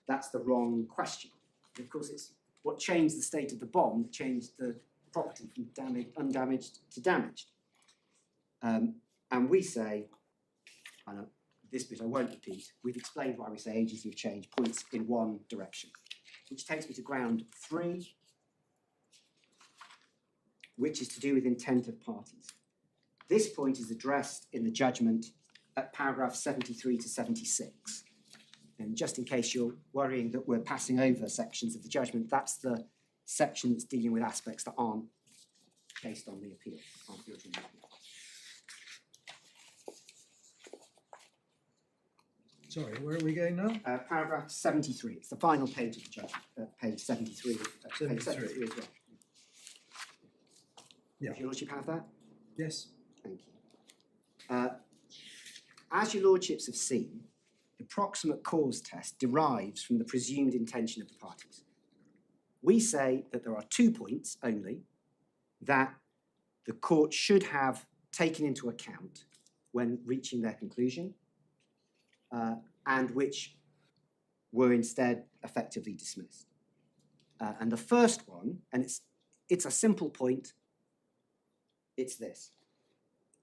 that's the wrong question. Of course, it's what changed the state of the bomb that changed the property from undamaged to damaged. And we say, and this bit I won't repeat, we've explained why we say agency of change points in one direction, which takes me to ground 3, which is to do with intent of parties. This point is addressed in the judgment at paragraph 73 to 76. And just in case you're worrying that we're passing over sections of the judgment, that's the section that's dealing with aspects that aren't based on the appeal, aren't built on the appeal. Sorry, where are we going now? Paragraph 73, it's the final page of the judgment, page 73. Page 73 as well. Yeah. Does your lordship have that? Yes. Thank you. As your lordships have seen, the proximate cause test derives from the presumed intention of the parties. We say that there are 2 points only that the court should have taken into account when reaching their conclusion, and which were instead effectively dismissed. And the first one, and it's a simple point, it's this.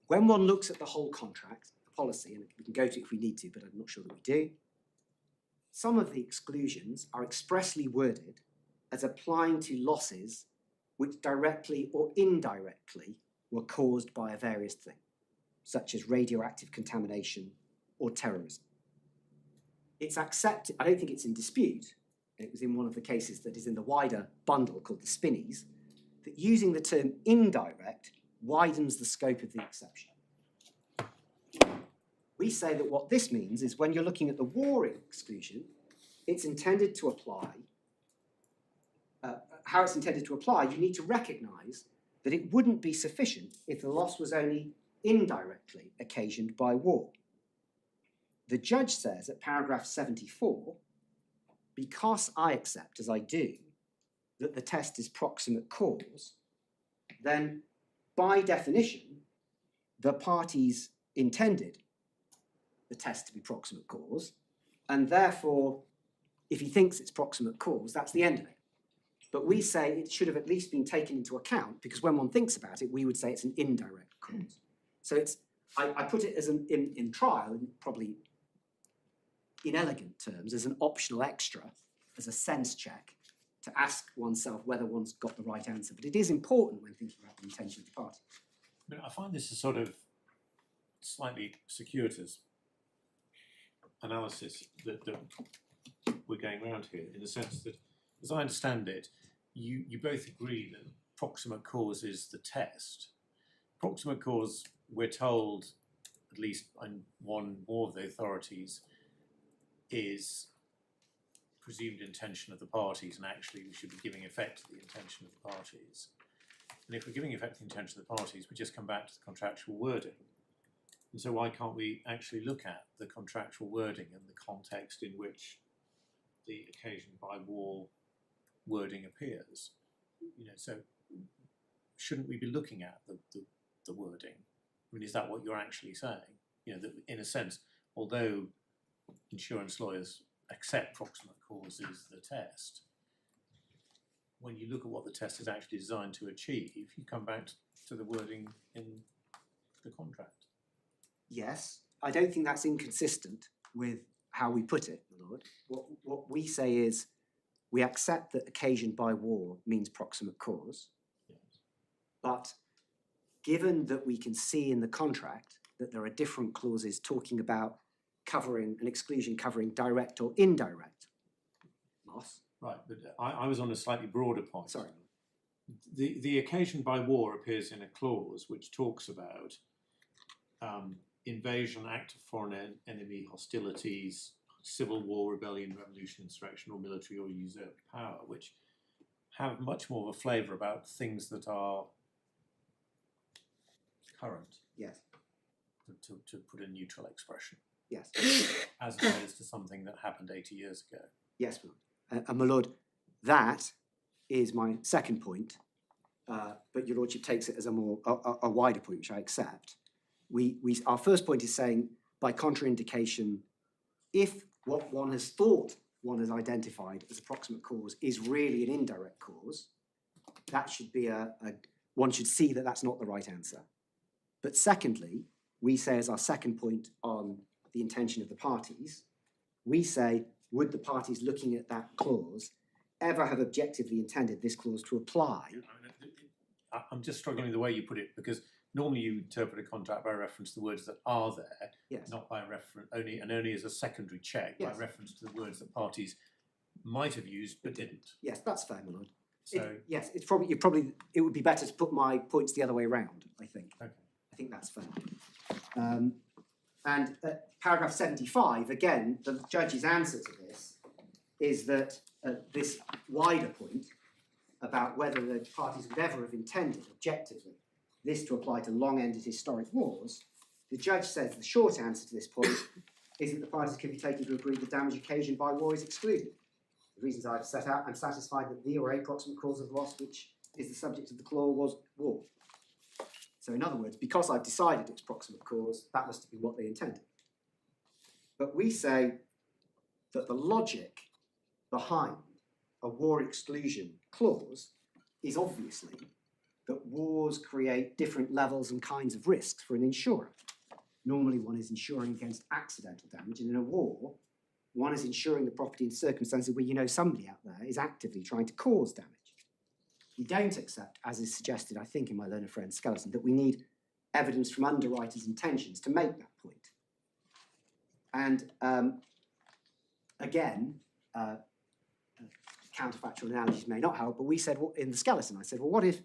When one looks at the whole contract, the policy, and we can go to it if we need to, but I'm not sure that we do, some of the exclusions are expressly worded as applying to losses which directly or indirectly were caused by a various thing, such as radioactive contamination or terrorism. It's accepted, I don't think it's in dispute, and it was in one of the cases that is in the wider bundle called the Spinnies, that using the term indirect widens the scope of the exception. We say that what this means is when you're looking at the War Exclusion, it's intended to apply, how it's intended to apply, you need to recognise that it wouldn't be sufficient if the loss was only indirectly occasioned by war. The judge says at paragraph 74, because I accept, as I do, that the test is proximate cause, then by definition, the parties intended the test to be proximate cause, and therefore, if he thinks it's proximate cause, that's the end of it. But we say it should have at least been taken into account, because when one thinks about it, we would say it's an indirect cause. So it's, I put it as in trial, in probably inelegant terms, as an optional extra, as a sense check, to ask oneself whether one's got the right answer. But it is important when thinking about the intention of the party. I mean, I find this a sort of slightly circuitous analysis that we're going around here, in the sense that, as I understand it, you both agree that proximate cause is the test. Proximate cause, we're told, at least in one more of the authorities, is presumed intention of the parties, and actually we should be giving effect to the intention of the parties. And if we're giving effect to the intention of the parties, we just come back to the contractual wording. And so why can't we actually look at the contractual wording and the context in which the occasion by war wording appears? You know, so shouldn't we be looking at the wording? I mean, is that what you're actually saying? You know, that in a sense, although insurance lawyers accept proximate cause is the test, when you look at what the test is actually designed to achieve, you come back to the wording in the contract. Yes, I don't think that's inconsistent with how we put it, my lord. What we say is, we accept that occasioned by war means proximate cause, but given that we can see in the contract that there are different clauses talking about covering an exclusion covering direct or indirect loss. Right, but I was on a slightly broader point. Sorry. The occasion by war appears in a clause which talks about invasion, act of foreign enemy, hostilities, civil war, rebellion, revolution, insurrection, or military or usurped power, which have much more of a flavour about things that are current, Yes, to put a neutral expression, yes, as opposed to something that happened 80 years ago. yes, my lord. And my lord, that is my second point, but your lordship takes it as a wider point, which I accept. Our first point is saying, by contraindication, if what one has thought one has identified as a proximate cause is really an indirect cause, that should be one should see that that's not the right answer. But secondly, we say as our second point on the intention of the parties, we say, would the parties looking at that clause ever have objectively intended this clause to apply? I'm just struggling with the way you put it, because normally you interpret a contract by reference to the words that are there, Yes. not by reference only as a secondary check, Yes. by reference to the words that parties might have used but didn't. Yes, that's fair, my lord. So Yes, it's probably it would be better to put my points the other way around, I think. okay. I think that's fair. And paragraph 75, again, the judge's answer to this is that this wider point about whether the parties would ever have intended objectively this to apply to long-ended historic wars, the judge says the short answer to this point is that the parties can be taken to agree that damage occasioned by war is excluded. The reasons I've set out, I'm satisfied that the or a proximate cause of loss, which is the subject of the clause, was war. So in other words, because I've decided it's proximate cause, that must have been what they intended. But we say that the logic behind a war exclusion clause is obviously that wars create different levels and kinds of risks for an insurer. Normally one is insuring against accidental damage, and in a war, one is insuring the property in circumstances where you know somebody out there is actively trying to cause damage. We don't accept, as is suggested, I think, in my learned friend Skeleton, that we need evidence from underwriters' intentions to make that point. And again, counterfactual analogies may not help, but we said, well, in the Skeleton, I said, well, what if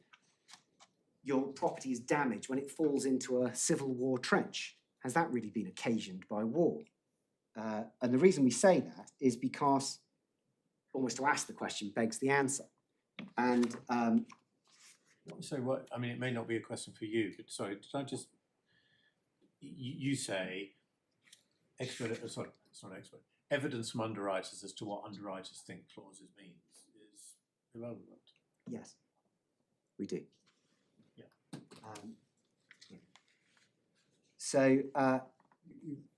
your property is damaged when it falls into a civil war trench? Has that really been occasioned by war? And the reason we say that is because almost to ask the question begs the answer. And So what, I mean, it may not be a question for you, but sorry, did I just, you say, evidence from underwriters as to what underwriters think clauses means is irrelevant. yes, we do. Yeah. Yeah. So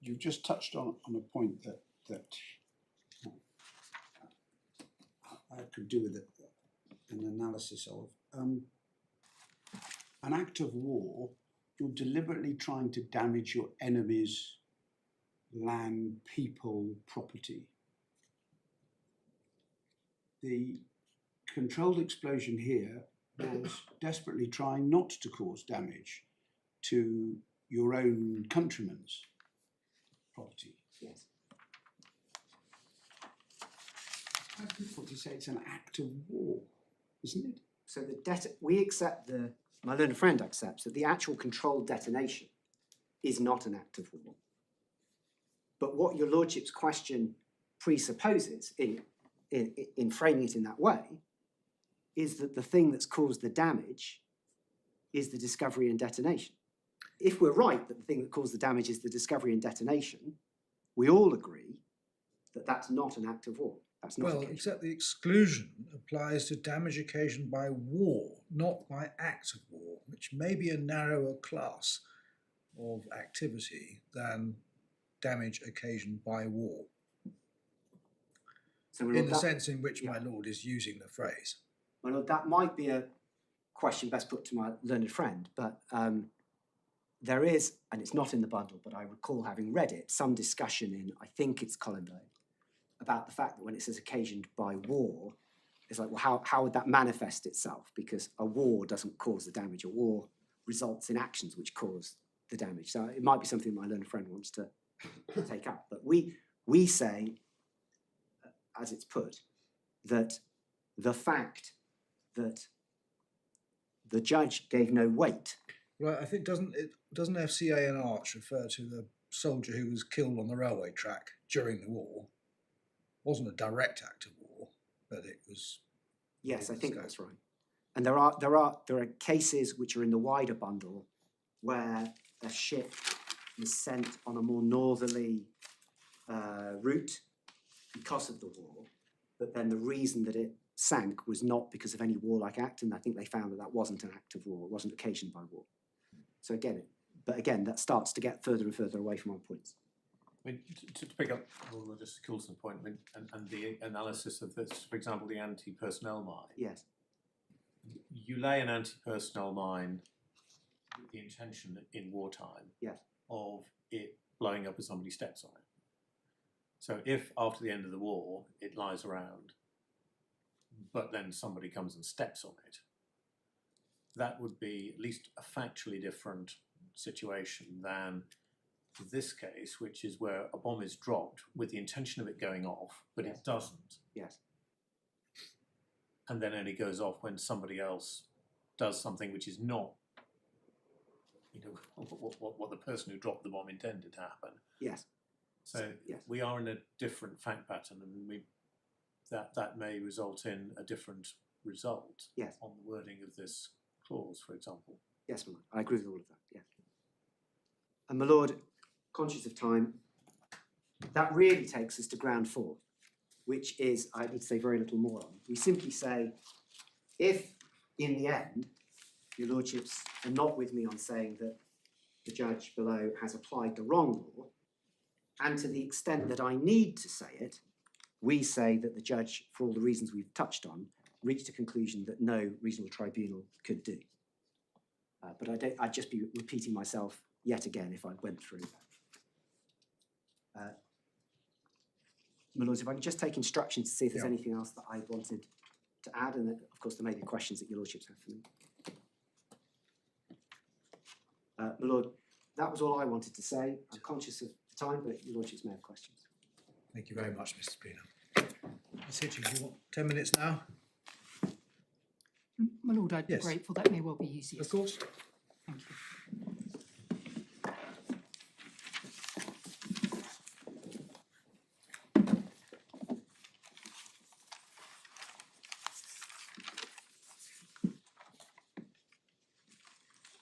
You've just touched on a point that I could do with an analysis of. An act of war, you're deliberately trying to damage your enemy's land, people, property. The controlled explosion here was desperately trying not to cause damage to your own countrymen's property. yes. How difficult to say it's an act of war, isn't it? So we accept my learned friend accepts that the actual controlled detonation is not an act of war. But what your lordship's question presupposes in framing it in that way is that the thing that's caused the damage is the discovery and detonation. If we're right that the thing that caused the damage is the discovery and detonation, we all agree that that's not an act of war. That's not Well, the case. except the exclusion applies to damage occasioned by war, not by act of war, which may be a narrower class of activity than damage occasioned by war, So in the sense in which yeah. my lord is using the phrase. My lord, that might be a question best put to my learned friend, but there is, and it's not in the bundle, but I recall having read it, some discussion in, I think it's Coulson, about the fact that when it says occasioned by war, it's like, well, how would that manifest itself? Because a war doesn't cause the damage. A war results in actions which cause the damage. So it might be something my learned friend wants to take up. But we say, as it's put, that the fact that the judge gave no weight. Right, I think doesn't FCA and Arch refer to the soldier who was killed on the railway track during the war? Wasn't a direct act of war, but it was. Yes, I think that's right. And there are cases which are in the wider bundle where a ship was sent on a more northerly route because of the war, but then the reason that it sank was not because of any warlike act, and I think they found that that wasn't an act of war, it wasn't occasioned by war. So again, that starts to get further and further away from our points. I mean, to pick up on just Coulson's point, I mean, and the analysis of this, for example, the anti-personnel mine. Yes. You lay an anti-personnel mine with the intention in wartime Yes. of it blowing up as somebody steps on it. So if after the end of the war it lies around, but then somebody comes and steps on it, that would be at least a factually different situation than this case, which is where a bomb is dropped with the intention of it going off, but Yes. it doesn't. Yes. And then only goes off when somebody else does something which is not, you know, what the person who dropped the bomb intended to happen. Yes. So yes. we are in a different fact pattern, and that may result in a different result Yes. on the wording of this clause, for example. Yes, my lord. I agree with all of that. Yes. And my lord, conscious of time, that really takes us to ground 4, which is, I need to say very little more on. We simply say, if in the end, your lordships are not with me on saying that the judge below has applied the wrong law, and to the extent that I need to say it, we say that the judge, for all the reasons we've touched on, reached a conclusion that no reasonable tribunal could do. But I'd just be repeating myself yet again if I went through that. My lords, if I can just take instructions to see if there's anything else that I wanted to add, and then, of course there may be questions that your lordships have for me. My lord, that was all I wanted to say. I'm conscious of the time, but your lordships may have questions. Thank you very much, Mr. Spina. Ms. Hitching, do you want 10 minutes now? My lord, I'd Yes. be grateful. That may well be easiest. Of course. Thank you.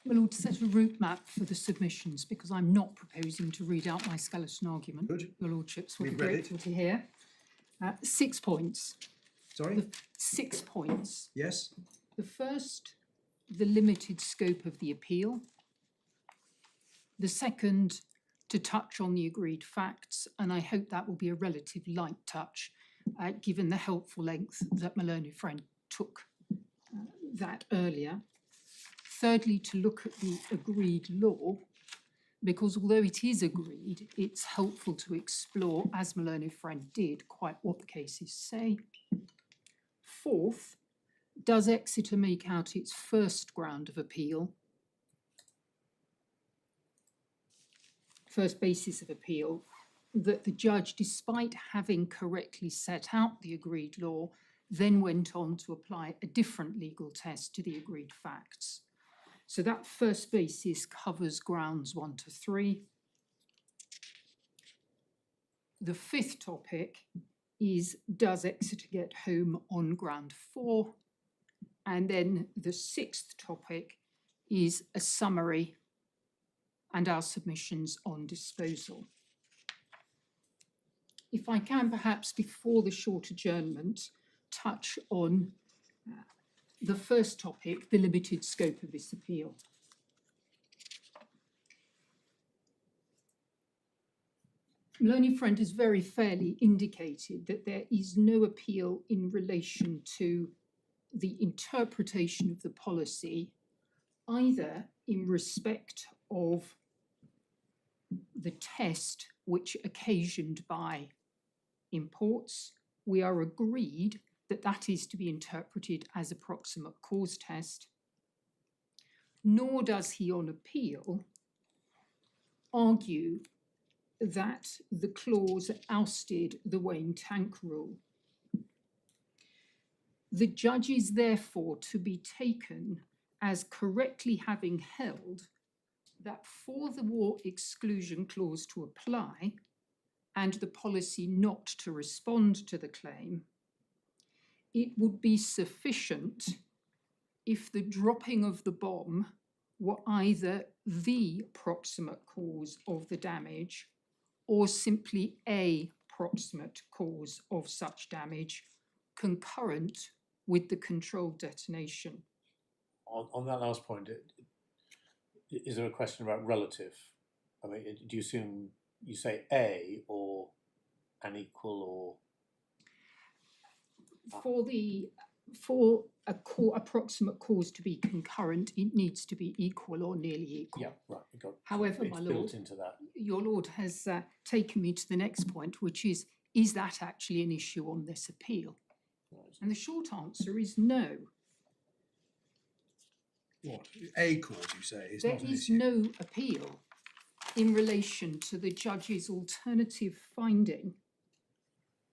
My lord, to set a route map for the submissions, because I'm not proposing to read out my skeleton argument. Good. Your lordships will be We've read it. grateful to hear. 6 points. Sorry? 6 points. Yes? The first, the limited scope of the appeal. The second, to touch on the agreed facts, and I hope that will be a relative light touch, given the helpful length that Maloney Friend took that earlier. Thirdly, to look at the agreed law, because although it is agreed, it's helpful to explore, as Maloney Friend did, quite what the cases say. Fourth, does Exeter make out its first ground of appeal? First basis of appeal, that the judge, despite having correctly set out the agreed law, then went on to apply a different legal test to the agreed facts. So that first basis covers grounds 1 to 3. The fifth topic is, does Exeter get home on ground 4? And then the sixth topic is a summary and our submissions on disposal. If I can perhaps, before the short adjournment, touch on the first topic, the limited scope of this appeal. Maloney Friend has very fairly indicated that there is no appeal in relation to the interpretation of the policy, either in respect of the test which occasioned by imports. We are agreed that that is to be interpreted as a proximate cause test, nor does he on appeal argue that the clause ousted the Wayne tank rule. The judge is therefore to be taken as correctly having held that for the War Exclusion clause to apply and the policy not to respond to the claim, it would be sufficient if the dropping of the bomb were either the proximate cause of the damage or simply a proximate cause of such damage concurrent with the controlled detonation. On that last point, is there a question about relative? I mean, do you assume you say a or an equal or? For a approximate cause to be concurrent, it needs to be equal or nearly equal. Yeah, right. However, it's my built lord, into that. your lord has taken me to the next point, which is that actually an issue on this appeal? Right. And the short answer is no. What? A cause, you say, is There not an is issue. no appeal in relation to the judge's alternative finding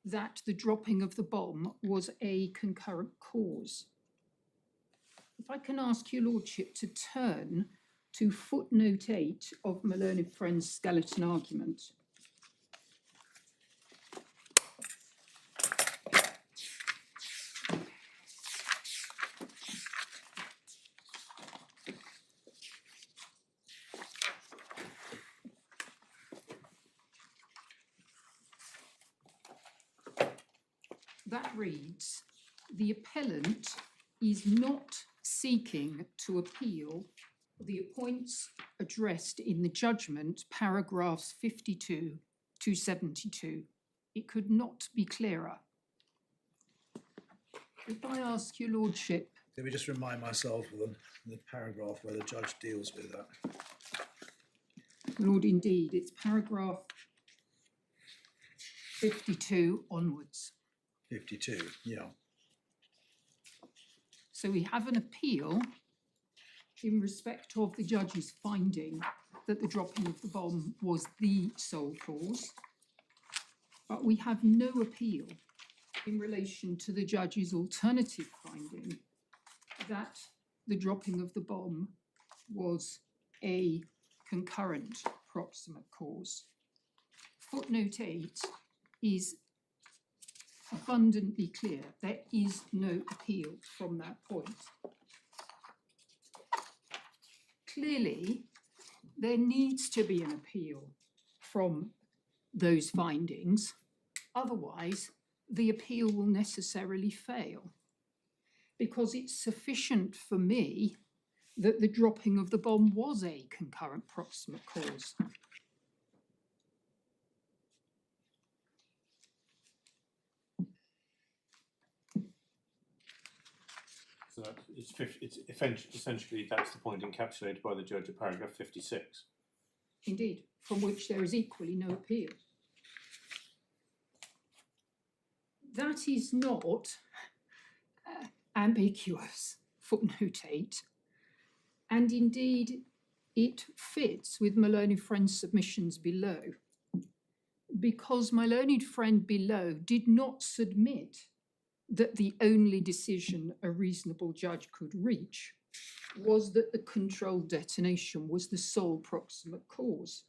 that the dropping of the bomb was a concurrent cause. If I can ask your lordship to turn to footnote 8 of Maloney Friend's skeleton argument. That reads, the appellant is not seeking to appeal the points addressed in the judgment, paragraphs 52 to 72. It could not be clearer. If I ask your lordship, Let me just remind myself of the paragraph where the judge deals with that. Lord, indeed, it's paragraph 52 onwards. 52, yeah. So we have an appeal in respect of the judge's finding that the dropping of the bomb was the sole cause, but we have no appeal in relation to the judge's alternative finding that the dropping of the bomb was a concurrent proximate cause. Footnote 8 is abundantly clear. There is no appeal from that point. Clearly, there needs to be an appeal from those findings. Otherwise, the appeal will necessarily fail, because it's sufficient for me that the dropping of the bomb was a concurrent proximate cause. So that it's essentially that's the point encapsulated by the judge at paragraph 56. Indeed, from which there is equally no appeal. That is not ambiguous, footnote 8, and indeed it fits with my learned friend's submissions below, because my learned friend below did not submit that the only decision a reasonable judge could reach was that the controlled detonation was the sole proximate cause.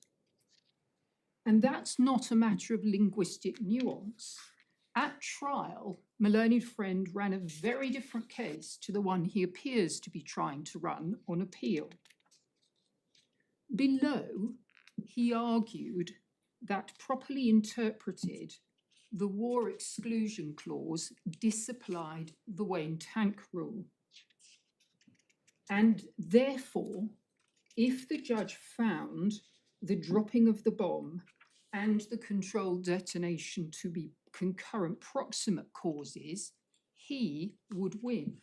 And that's not a matter of linguistic nuance. At trial, my learned friend ran a very different case to the one he appears to be trying to run on appeal. Below, he argued that properly interpreted, the War Exclusion clause disapplied the Wayne Tank rule. And therefore, if the judge found the dropping of the bomb and the controlled detonation to be concurrent proximate causes, he would win.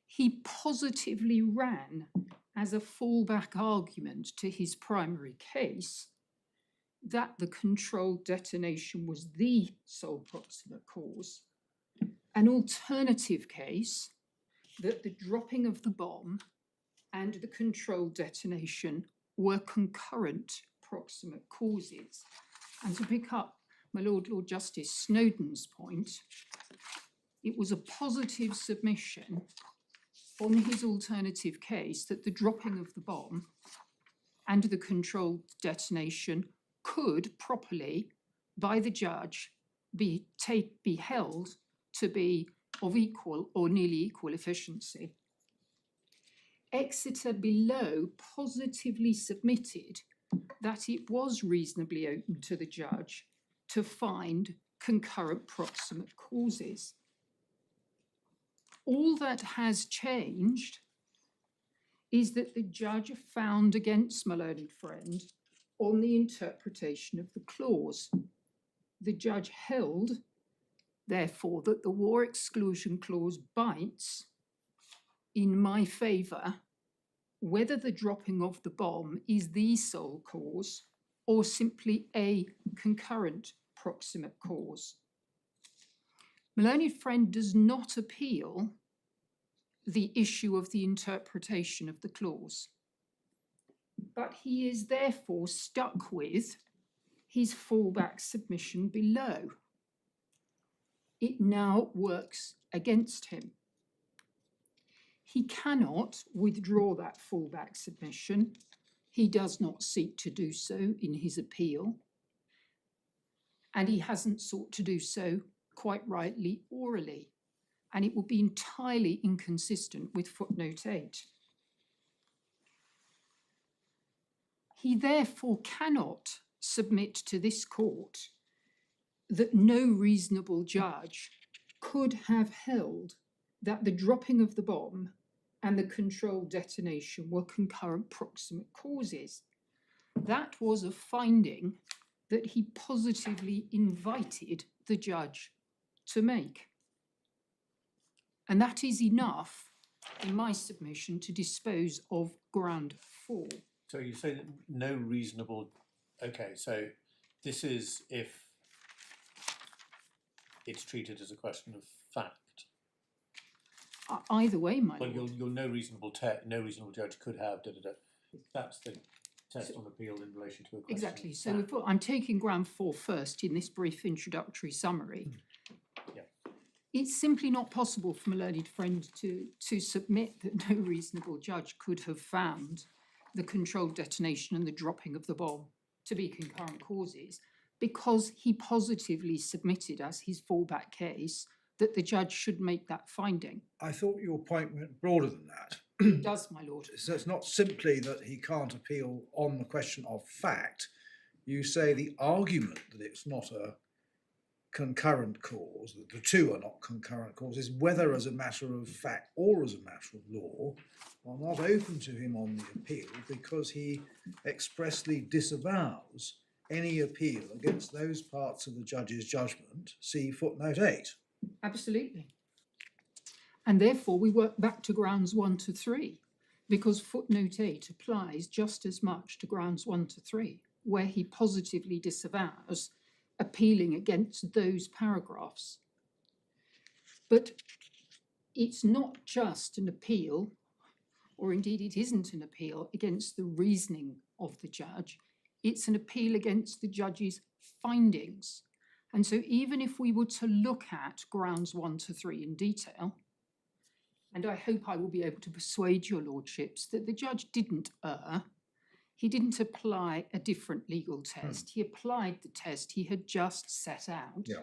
He positively ran as a fallback argument to his primary case that the controlled detonation was the sole proximate cause. An alternative case that the dropping of the bomb and the controlled detonation were concurrent proximate causes. And to pick up my Lord Justice Snowden's point, it was a positive submission on his alternative case that the dropping of the bomb and the controlled detonation could properly, by the judge, be held to be of equal or nearly equal efficiency. Exeter below positively submitted that it was reasonably open to the judge to find concurrent proximate causes. All that has changed is that the judge found against my learned friend on the interpretation of the clause. The judge held, therefore, that the War Exclusion clause bites in my favour whether the dropping of the bomb is the sole cause or simply a concurrent proximate cause. My learned friend does not appeal the issue of the interpretation of the clause, but he is therefore stuck with his fallback submission below. It now works against him. He cannot withdraw that fallback submission. He does not seek to do so in his appeal, and he hasn't sought to do so, quite rightly, orally, and it would be entirely inconsistent with footnote 8. He therefore cannot submit to this court that no reasonable judge could have held that the dropping of the bomb and the controlled detonation were concurrent proximate causes. That was a finding that he positively invited the judge to make. And that is enough, in my submission, to dispose of ground 4. So you say that no reasonable, okay, so this is if it's treated as a question of fact. Either way, my Well, lord. you're no reasonable judge could have, That's the test on appeal in relation to a question. Exactly. of So fact. I'm taking ground 4 first in this brief introductory summary. Yeah. It's simply not possible for my learned friend to submit that no reasonable judge could have found the controlled detonation and the dropping of the bomb to be concurrent causes, because he positively submitted as his fallback case that the judge should make that finding. I thought your point went broader than that. It does, my lord. So it's not simply that he can't appeal on the question of fact. You say the argument that it's not a concurrent cause, that the two are not concurrent causes, whether as a matter of fact or as a matter of law, are not open to him on the appeal because he expressly disavows any appeal against those parts of the judge's judgment, see footnote 8. Absolutely. And therefore we work back to grounds 1 to 3, because footnote 8 applies just as much to grounds 1 to 3, where he positively disavows appealing against those paragraphs. But it's not just an appeal, or indeed it isn't an appeal against the reasoning of the judge, it's an appeal against the judge's findings. And so even if we were to look at grounds 1 to 3 in detail, and I hope I will be able to persuade your lordships that the judge didn't err, he didn't apply a different legal test, he applied the test he had just set out. Yeah.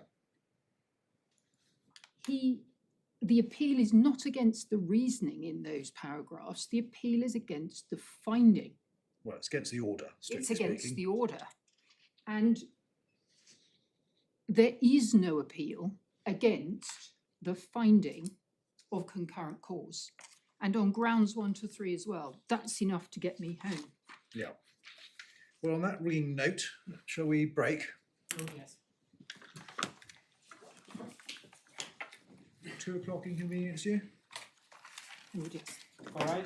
The appeal is not against the reasoning in those paragraphs, the appeal is against the finding. Well, it's against the order, It's strictly against speaking. the order. And there is no appeal against the finding of concurrent cause. And on grounds 1 to 3 as well, that's enough to get me home. Yeah. Well, on that ringing note, shall we break? Oh, yes. 2 o'clock inconvenience you? Oh, yes. All right.